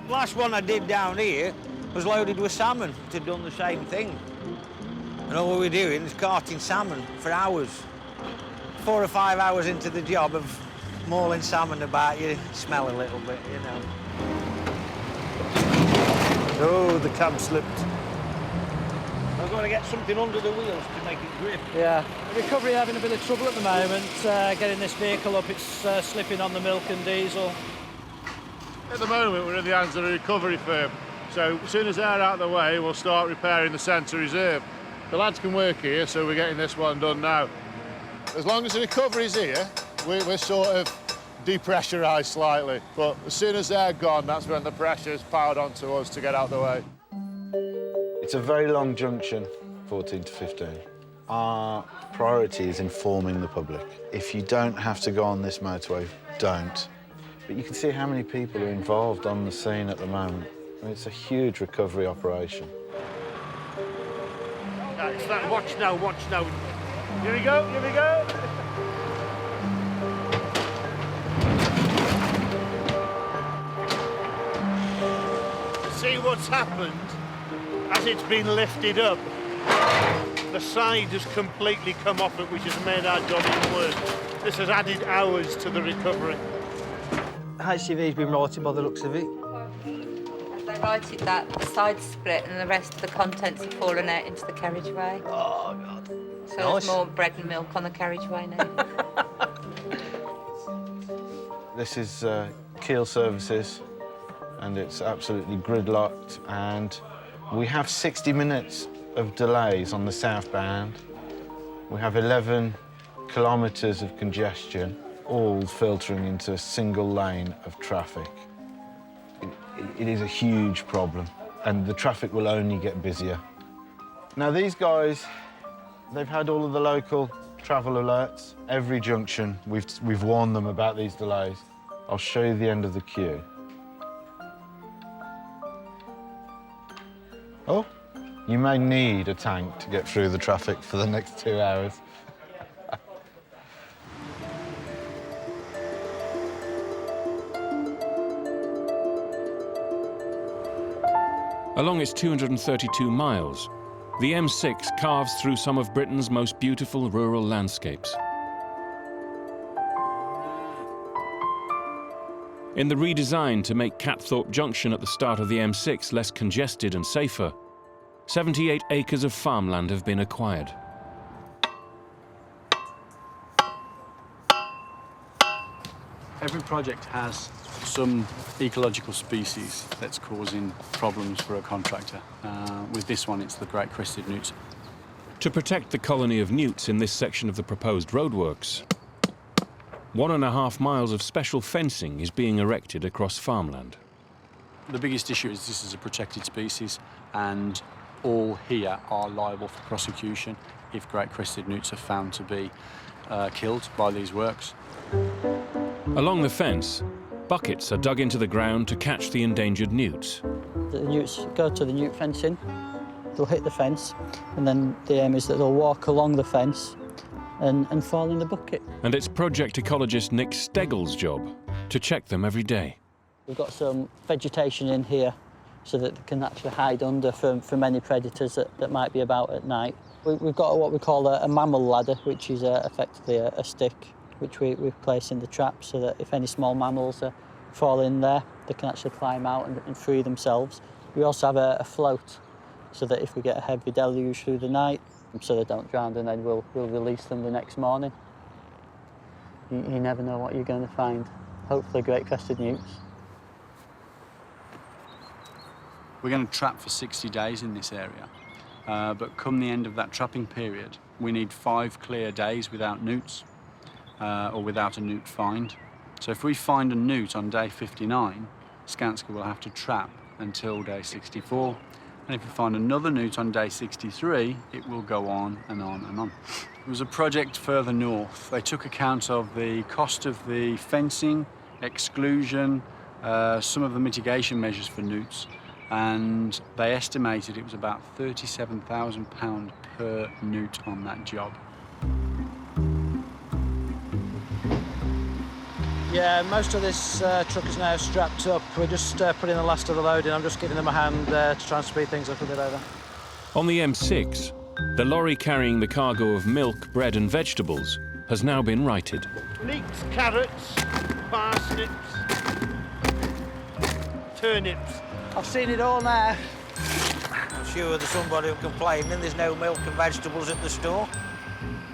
[SPEAKER 13] The last one I did down here was loaded with salmon. It had done the same thing. And all we were doing is carting salmon for hours. 4 or 5 hours into the job of mauling salmon about, you smell a little bit, you know.
[SPEAKER 9] Oh, the cab slipped. I've got to get something under the wheels to make it grip.
[SPEAKER 4] Yeah, recovery having a bit of trouble at the moment, getting this vehicle up. It's slipping on the milk and diesel.
[SPEAKER 3] At the moment, we're in the hands of a recovery firm. So as soon as they're out of the way, we'll start repairing the centre reserve. The lads can work here, so we're getting this one done now. As long as the recovery's here, we're sort of depressurised slightly. But as soon as they're gone, that's when the pressure's powered onto us to get out of the way.
[SPEAKER 11] It's a very long junction, 14 to 15. Our priority is informing the public. If you don't have to go on this motorway, don't. But you can see how many people are involved on the scene at the moment. I mean, it's a huge recovery operation.
[SPEAKER 9] It's that watch now, watch now. Here we go, here we go. See what's happened as it's been lifted up. The side has completely come off it, which has made our job even worse. This has added hours to the recovery.
[SPEAKER 8] HCV's been righted by the looks of it.
[SPEAKER 14] They righted that, the side's split and the rest of the contents have fallen out into the carriageway.
[SPEAKER 8] Oh, God.
[SPEAKER 14] So
[SPEAKER 8] Nice.
[SPEAKER 14] there's more bread and milk on the carriageway now.
[SPEAKER 11] This is Keel Services, and it's absolutely gridlocked, and we have 60 minutes of delays on the southbound. We have 11 kilometres of congestion, all filtering into a single lane of traffic. It is a huge problem, and the traffic will only get busier. Now, these guys, they've had all of the local travel alerts. Every junction, we've warned them about these delays. I'll show you the end of the queue. Oh, you may need a tank to get through the traffic for the next 2 hours.
[SPEAKER 2] Along its 232 miles, the M6 carves through some of Britain's most beautiful rural landscapes. In the redesign to make Catthorpe Junction at the start of the M6 less congested and safer, 78 acres of farmland have been acquired.
[SPEAKER 15] Every project has some ecological species that's causing problems for a contractor. With this one, it's the great crested newt.
[SPEAKER 2] To protect the colony of newts in this section of the proposed roadworks, 1.5 miles of special fencing is being erected across farmland.
[SPEAKER 15] The biggest issue is this is a protected species, and all here are liable for prosecution if great crested newts are found to be killed by these works.
[SPEAKER 2] Along the fence, buckets are dug into the ground to catch the endangered newts.
[SPEAKER 17] The newts go to the newt fencing, they'll hit the fence, and then the aim is that they'll walk along the fence and fall in the bucket.
[SPEAKER 2] And it's project ecologist Nick Steggle's job to check them every day.
[SPEAKER 17] We've got some vegetation in here so that they can actually hide under from any predators that might be about at night. We've got what we call a mammal ladder, which is effectively a stick which we place in the trap so that if any small mammals fall in there, they can actually climb out and free themselves. We also have a float so that if we get a heavy deluge through the night, so they don't drown, and then we'll release them the next morning. You never know what you're going to find. Hopefully great crested newts.
[SPEAKER 15] We're going to trap for 60 days in this area, but come the end of that trapping period, we need 5 clear days without newts or without a newt find. So if we find a newt on day 59, Skanska will have to trap until day 64. And if we find another newt on day 63, it will go on and on and on. It was a project further north. They took account of the cost of the fencing, exclusion, some of the mitigation measures for newts, and they estimated it was about £37,000 per newt on that job.
[SPEAKER 8] Yeah, most of this truck is now strapped up. We're just putting the last of the load in. I'm just giving them a hand to try and speed things up a bit over.
[SPEAKER 2] On the M6, the lorry carrying the cargo of milk, bread and vegetables has now been righted.
[SPEAKER 9] Leeks, carrots, parsnips, turnips.
[SPEAKER 8] I've seen it all now.
[SPEAKER 13] I'm sure there's somebody who complaining there's no milk and vegetables at the store.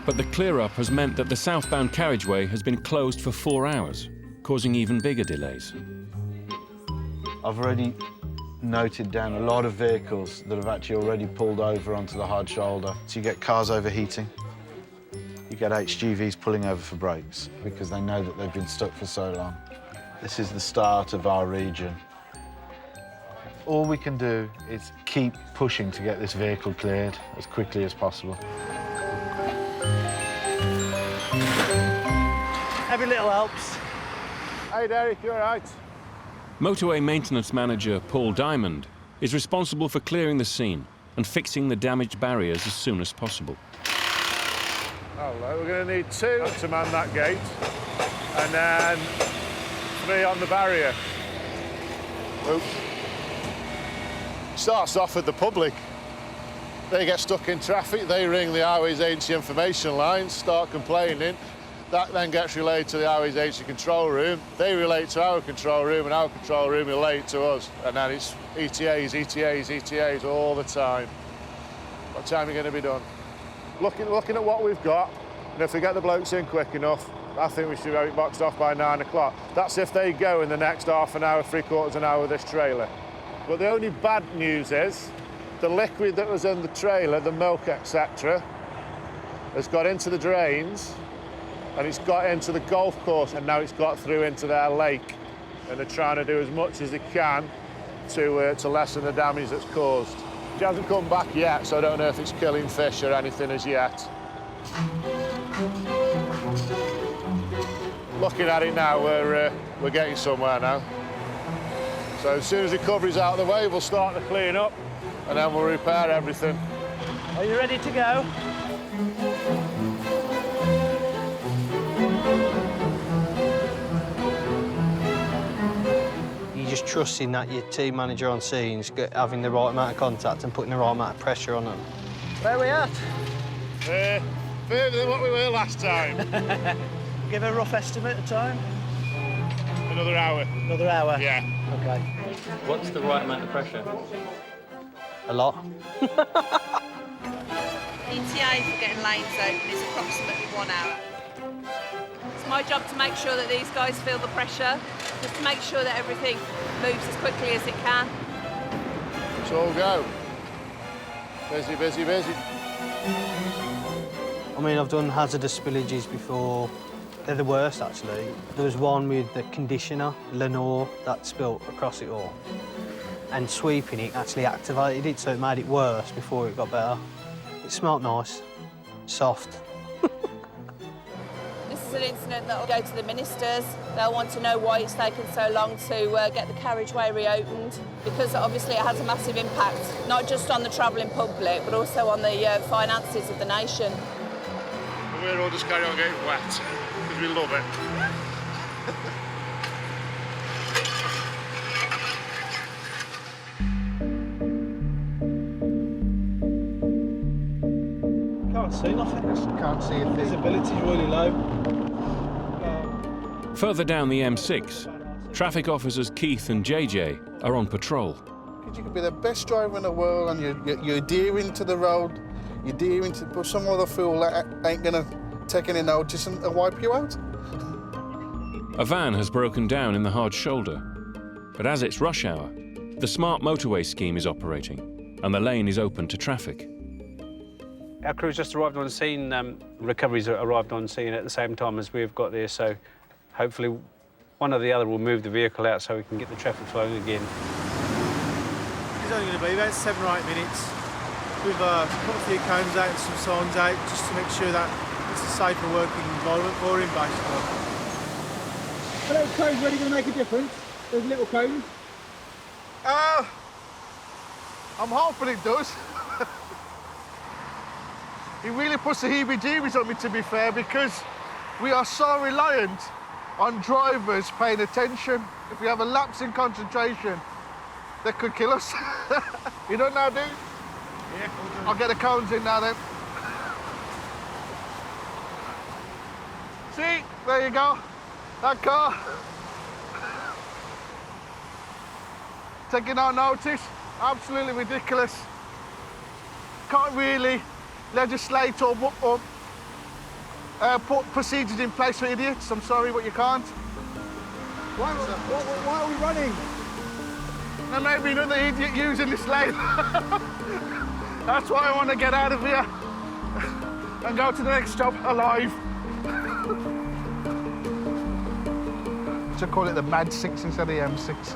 [SPEAKER 2] But the clear-up has meant that the southbound carriageway has been closed for 4 hours, causing even bigger delays.
[SPEAKER 18] I've already noted down a lot of vehicles that have actually already pulled over onto the hard shoulder.
[SPEAKER 5] So you get cars overheating, you get HGVs pulling over for brakes.
[SPEAKER 18] Because they know that they've been stuck for so long. This is the start of our region.
[SPEAKER 5] All we can do is keep pushing to get this vehicle cleared as quickly as possible.
[SPEAKER 8] Every little helps.
[SPEAKER 3] Hey, Derek, you all right?
[SPEAKER 2] Motorway maintenance manager Paul Diamond is responsible for clearing the scene and fixing the damaged barriers as soon as possible.
[SPEAKER 3] Hello, we're going to need 2 to man that gate, and then 3 on the barrier. Oops. Starts off with the public. They get stuck in traffic, they ring the Highways Agency information line, start complaining. That then gets relayed to the Highways Agency control room. They relate to our control room, and our control room relate to us. And then it's ETAs, ETAs, ETAs all the time. What time are you going to be done? Looking at what we've got, and if we get the blokes in quick enough, I think we should have it boxed off by 9 o'clock. That's if they go in the next half an hour, 3/4 an hour with this trailer. But the only bad news is the liquid that was in the trailer, the milk, etc., has got into the drains, and it's got into the golf course, and now it's got through into their lake. And they're trying to do as much as they can to lessen the damage that's caused. She hasn't come back yet, so I don't know if it's killing fish or anything as yet. Looking at it now, we're getting somewhere now. So as soon as recovery's out of the way, we'll start the clean up, and then we'll repair everything.
[SPEAKER 8] Are you ready to go? You're just trusting that your team manager on scene's having the right amount of contact and putting the right amount of pressure on them. Where are we at?
[SPEAKER 3] Further than what we were last time.
[SPEAKER 8] Give a rough estimate of time.
[SPEAKER 3] Another hour.
[SPEAKER 8] Another hour?
[SPEAKER 3] Yeah.
[SPEAKER 8] OK.
[SPEAKER 19] What's the right amount of pressure?
[SPEAKER 8] A lot.
[SPEAKER 10] ETA for getting lanes open is approximately 1 hour. It's my job to make sure that these guys feel the pressure, just to make sure that everything moves as quickly as it can.
[SPEAKER 3] Let's all go. Busy, busy, busy.
[SPEAKER 8] I mean, I've done hazardous spillages before, They're the worst, actually. There was one with the conditioner, Lenore, that spilt across it all. And sweeping it actually activated it, so it made it worse before it got better. It smelled nice, soft.
[SPEAKER 10] This is an incident that will go to the ministers. They'll want to know why it's taken so long to get the carriageway reopened, because obviously it has a massive impact, not just on the travelling public, but also on the finances of the nation.
[SPEAKER 3] We'll all just carry on getting wet, because we love it.
[SPEAKER 8] Can't see nothing.
[SPEAKER 11] Can't see a thing.
[SPEAKER 8] Visibility's really low.
[SPEAKER 2] Further down the M6, traffic officers Keith and JJ are on patrol.
[SPEAKER 1] You could be the best driver in the world and you're adhering to the road, you're adhering to, but some other fool that ain't gonna take any notice and wipe you out.
[SPEAKER 2] A van has broken down in the hard shoulder, but as it's rush hour, the smart motorway scheme is operating and the lane is open to traffic.
[SPEAKER 12] Our crew's just arrived on scene. Recovery's arrived on scene at the same time as we've got there, so hopefully one or the other will move the vehicle out so we can get the traffic flowing again.
[SPEAKER 16] It's only going to be about 7 or 8 minutes. We've put a few cones out and some signs out just to make sure that it's a safer working environment for him, basically.
[SPEAKER 20] Are those cones really going to make a difference? Those little cones?
[SPEAKER 1] I'm hoping it does. It really puts the heebie-jeebies on me, to be fair, because we are so reliant on drivers paying attention. If we have a lapse in concentration, they could kill us. You don't know, dude?
[SPEAKER 16] Yeah, cool.
[SPEAKER 1] I'll get the cones in now, then. See? There you go. That car. Taking no notice. Absolutely ridiculous. Can't really legislate or put procedures in place for idiots. I'm sorry, but you can't.
[SPEAKER 20] Why are we running?
[SPEAKER 1] There may be another idiot using this lane. That's why I want to get out of here and go to the next stop alive. To call it the Mad 6 instead of the M6.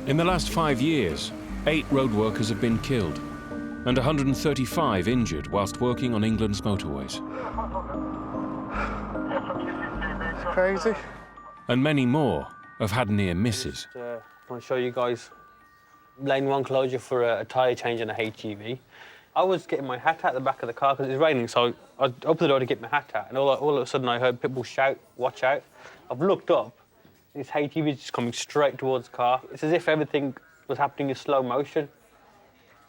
[SPEAKER 2] In the last 5 years, 8 road workers have been killed and 135 injured whilst working on England's motorways.
[SPEAKER 1] It's crazy.
[SPEAKER 2] And many more have had near misses.
[SPEAKER 12] I want to show you guys lane 1 closure for a tyre change on a HGV. I was getting my hat out the back of the car because it was raining, so I opened the door to get my hat out, and all of a sudden I heard people shout, "Watch out." I've looked up, this HGV is just coming straight towards the car. It's as if everything was happening in slow motion.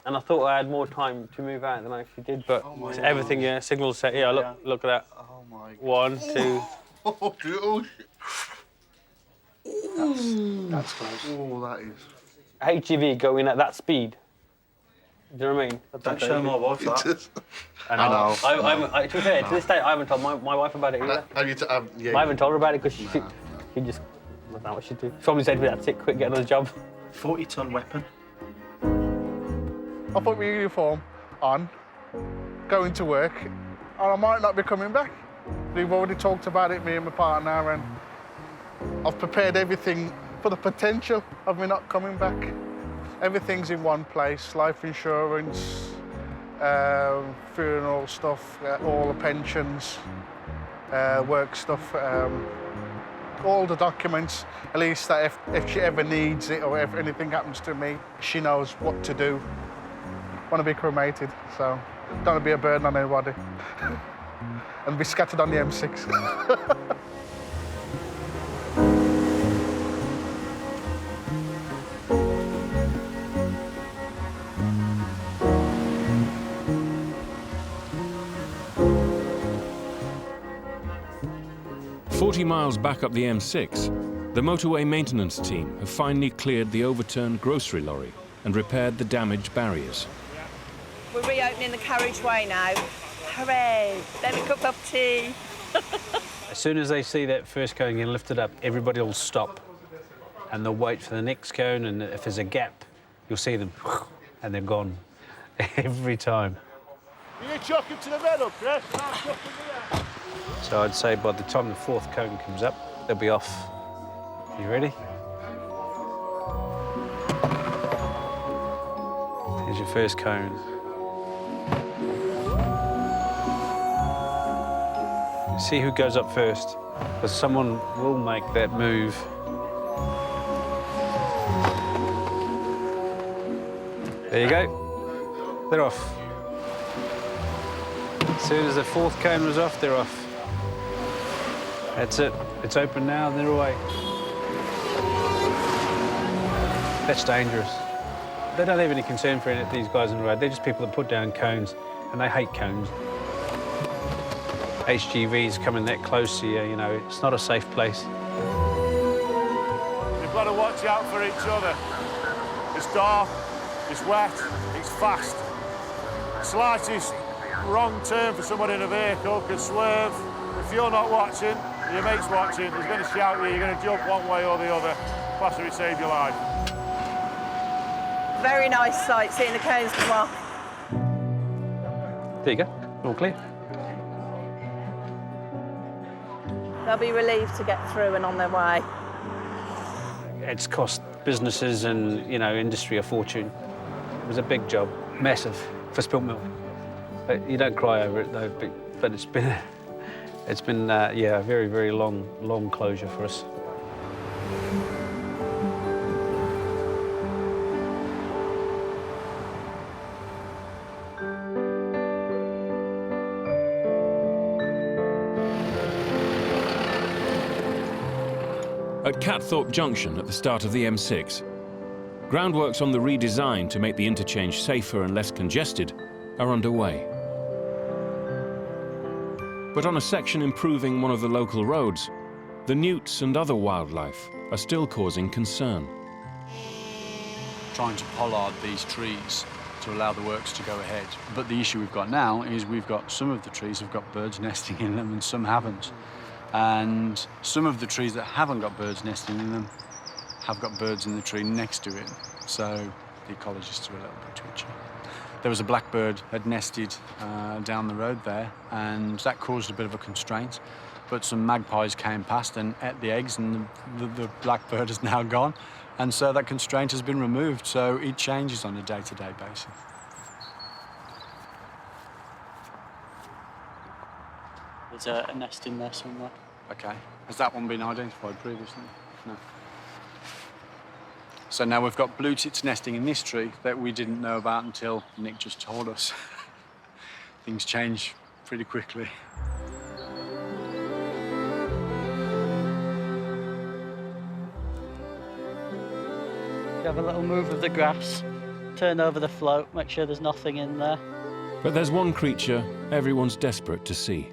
[SPEAKER 12] And I thought I had more time to move out than I actually did, but everything, yeah, signals set. Yeah, look at that.
[SPEAKER 1] Oh my God.
[SPEAKER 12] 1, 2.
[SPEAKER 1] Oh, shit.
[SPEAKER 16] That's close.
[SPEAKER 1] Oh, that is.
[SPEAKER 12] HGV going at that speed. Do you know what I mean?
[SPEAKER 16] Don't show my wife that.
[SPEAKER 12] I know. To be fair, to this day, I haven't told my wife about it either.
[SPEAKER 1] Yeah,
[SPEAKER 12] I haven't told her about it because she just, I don't know what she'd do. She probably said to me, "That's it, quick, get another job."
[SPEAKER 16] 40-ton weapon.
[SPEAKER 1] I put my uniform on, going to work, and I might not be coming back. We've already talked about it, me and my partner, and I've prepared everything for the potential of me not coming back. Everything's in one place, life insurance, funeral stuff, all the pensions, work stuff, all the documents, at least that if she ever needs it or if anything happens to me, she knows what to do. I want to be cremated, so don't want to be a burden on anybody and be scattered on the M6.
[SPEAKER 2] 40 miles back up the M6, the motorway maintenance team have finally cleared the overturned grocery lorry and repaired the damaged barriers.
[SPEAKER 10] We're reopening the carriageway now. Hooray! Let me cup of tea.
[SPEAKER 12] As soon as they see that first cone getting lifted up, everybody will stop and they'll wait for the next cone, and if there's a gap, you'll see them and they're gone every time.
[SPEAKER 3] You chuck him to the middle, Chris. I'll chuck him here.
[SPEAKER 12] So I'd say by the time the 4th cone comes up, they'll be off. You ready? Here's your first cone. See who goes up first, because someone will make that move. There you go. They're off. As soon as the 4th cone was off, they're off. That's it. It's open now, and they're away. That's dangerous. They don't have any concern for any of these guys on the road. They're just people that put down cones, and they hate cones. HGVs coming that close to you, you know, it's not a safe place.
[SPEAKER 3] You've got to watch out for each other. It's dark, it's wet, it's fast. Slightest wrong turn for someone in a vehicle could swerve. If you're not watching, your mate's watching, he's going to shout at you, you're going to jump one way or the other. Possibly save your life.
[SPEAKER 10] Very nice sight, seeing the cones come off.
[SPEAKER 12] There you go, all clear.
[SPEAKER 10] They'll be relieved to get through and on their way.
[SPEAKER 12] It's cost businesses and, you know, industry a fortune. It was a big job, massive, for spilt milk. But you don't cry over it, though, but it's been, yeah, a very, very long closure for us.
[SPEAKER 2] At Catthorpe Junction at the start of the M6, groundworks on the redesign to make the interchange safer and less congested are underway. But on a section improving one of the local roads, the newts and other wildlife are still causing concern.
[SPEAKER 15] Trying to pollard these trees to allow the works to go ahead. But the issue we've got now is we've got some of the trees have got birds nesting in them and some haven't. And some of the trees that haven't got birds nesting in them have got birds in the tree next to it. So the ecologists are a little bit twitchy. There was a blackbird had nested down the road there, and that caused a bit of a constraint. But some magpies came past and ate the eggs, and the blackbird is now gone. And so that constraint has been removed, so it changes on a day-to-day basis.
[SPEAKER 17] There's a nest in there somewhere.
[SPEAKER 15] Okay. Has that one been identified previously? No. So now we've got blue tits nesting in this tree that we didn't know about until Nick just told us. Things change pretty quickly.
[SPEAKER 17] You have a little move of the grass, turn over the float, make sure there's nothing in there.
[SPEAKER 2] But there's one creature everyone's desperate to see.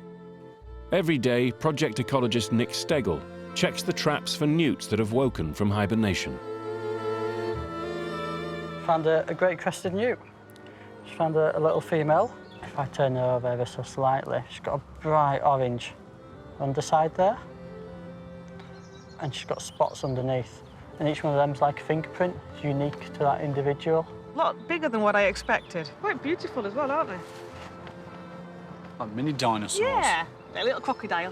[SPEAKER 2] Every day, project ecologist Nick Stegel checks the traps for newts that have woken from hibernation.
[SPEAKER 17] Found a great crested newt. Just found a little female. If I turn her over ever so slightly, she's got a bright orange underside there. And she's got spots underneath. And each one of them's like a fingerprint. It's unique to that individual.
[SPEAKER 7] A lot bigger than what I expected. Quite beautiful as well, aren't they?
[SPEAKER 15] Like mini dinosaurs.
[SPEAKER 7] Yeah, a little crocodile.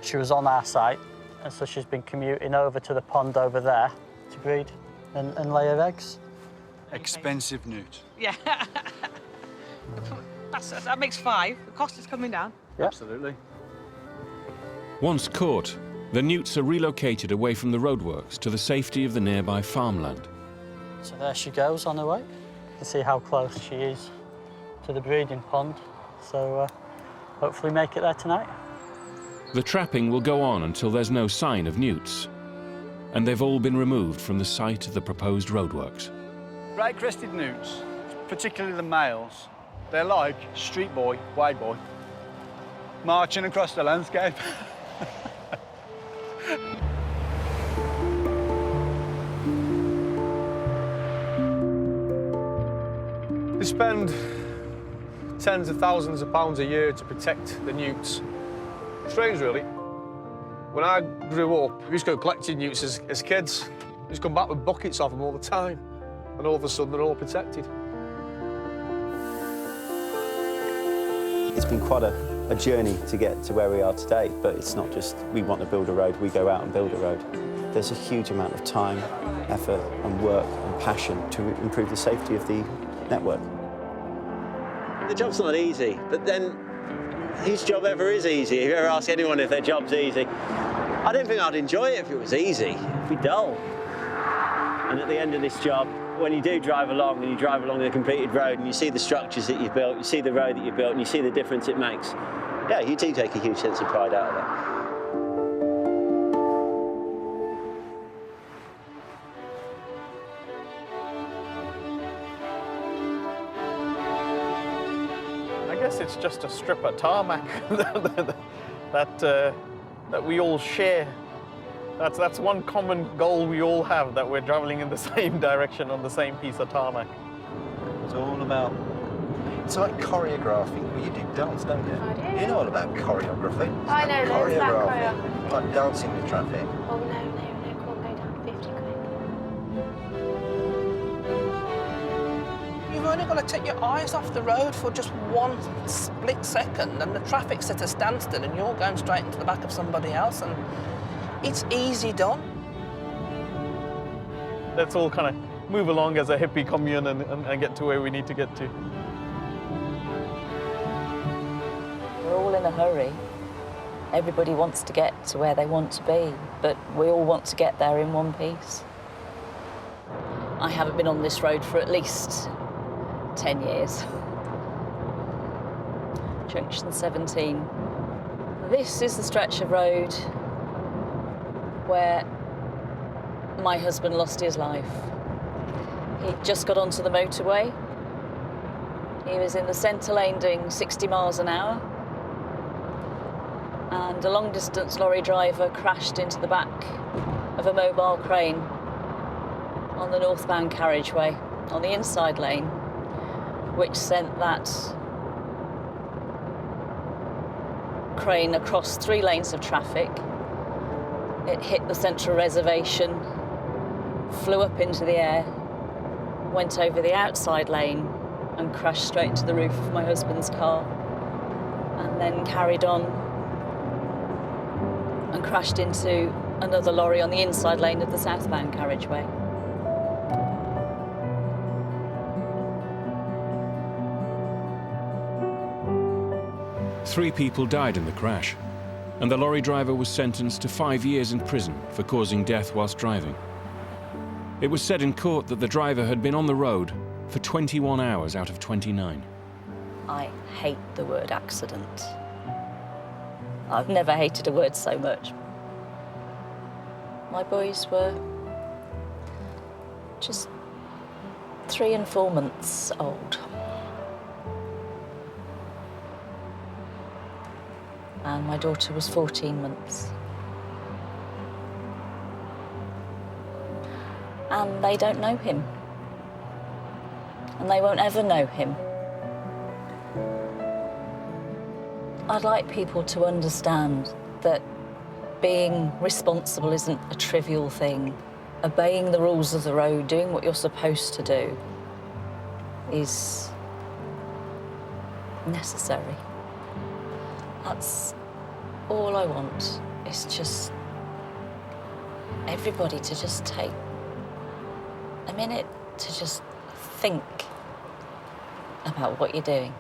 [SPEAKER 17] She was on our site, and so she's been commuting over to the pond over there to breed and lay her eggs.
[SPEAKER 15] Expensive newt.
[SPEAKER 7] Yeah. that makes 5. The cost is coming down.
[SPEAKER 15] Yep. Absolutely.
[SPEAKER 2] Once caught, the newts are relocated away from the roadworks to the safety of the nearby farmland.
[SPEAKER 17] So there she goes on her way. You can see how close she is to the breeding pond. So hopefully make it there tonight.
[SPEAKER 2] The trapping will go on until there's no sign of newts, and they've all been removed from the site of the proposed roadworks.
[SPEAKER 15] Bright-crested newts, particularly the males, they're like street boy, wide boy, marching across the landscape.
[SPEAKER 16] They spend tens of thousands of pounds a year to protect the newts. Strange, really. When I grew up, we used to go collecting newts as kids. We used to come back with buckets of them all the time. And all of a sudden, they're all protected.
[SPEAKER 21] It's been quite a a journey to get to where we are today, but it's not just we want to build a road, we go out and build a road. There's a huge amount of time, effort and work and passion to improve the safety of the network. The job's not easy, but then whose job ever is easy? If you ever ask anyone if their job's easy, I don't think I'd enjoy it if it was easy. It'd be dull. And at the end of this job, when you do drive along and you drive along the completed road and you see the structures that you've built, you see the road that you've built and you see the difference it makes, yeah, you do take a huge sense of pride out of that.
[SPEAKER 22] I guess it's just a strip of tarmac that we all share. That's one common goal we all have, that we're traveling in the same direction on the same piece of tarmac.
[SPEAKER 18] It's all about... It's like choreography. Well, you do dance, don't you?
[SPEAKER 23] I do.
[SPEAKER 18] You know all about choreography.
[SPEAKER 23] I know loads about choreography.
[SPEAKER 18] Like dancing with traffic.
[SPEAKER 23] Oh, no, can't go down 50 quid.
[SPEAKER 24] You've only got to take your eyes off the road for just one split second and the traffic's at a standstill and you're going straight into the back of somebody else, and it's easy done.
[SPEAKER 22] Let's all kind of move along as a hippie commune and get to where we need to get to.
[SPEAKER 25] We're all in a hurry. Everybody wants to get to where they want to be, but we all want to get there in one piece. I haven't been on this road for at least 10 years. Junction 17. This is the stretch of road where my husband lost his life. He just got onto the motorway. He was in the centre lane doing 60 miles an hour, and a long-distance lorry driver crashed into the back of a mobile crane on the northbound carriageway on the inside lane, which sent that crane across 3 lanes of traffic. It hit the central reservation, flew up into the air, went over the outside lane and crashed straight into the roof of my husband's car, and then carried on and crashed into another lorry on the inside lane of the southbound carriageway.
[SPEAKER 2] Three people died in the crash, and the lorry driver was sentenced to 5 years in prison for causing death whilst driving. It was said in court that the driver had been on the road for 21 hours out of 29.
[SPEAKER 25] I hate the word accident. I've never hated a word so much. My boys were just 3 and 4 months old. And my daughter was 14 months. And they don't know him. And they won't ever know him. I'd like people to understand that being responsible isn't a trivial thing. Obeying the rules of the road, doing what you're supposed to do, is necessary. That's all I want, is just everybody to just take a minute to just think about what you're doing.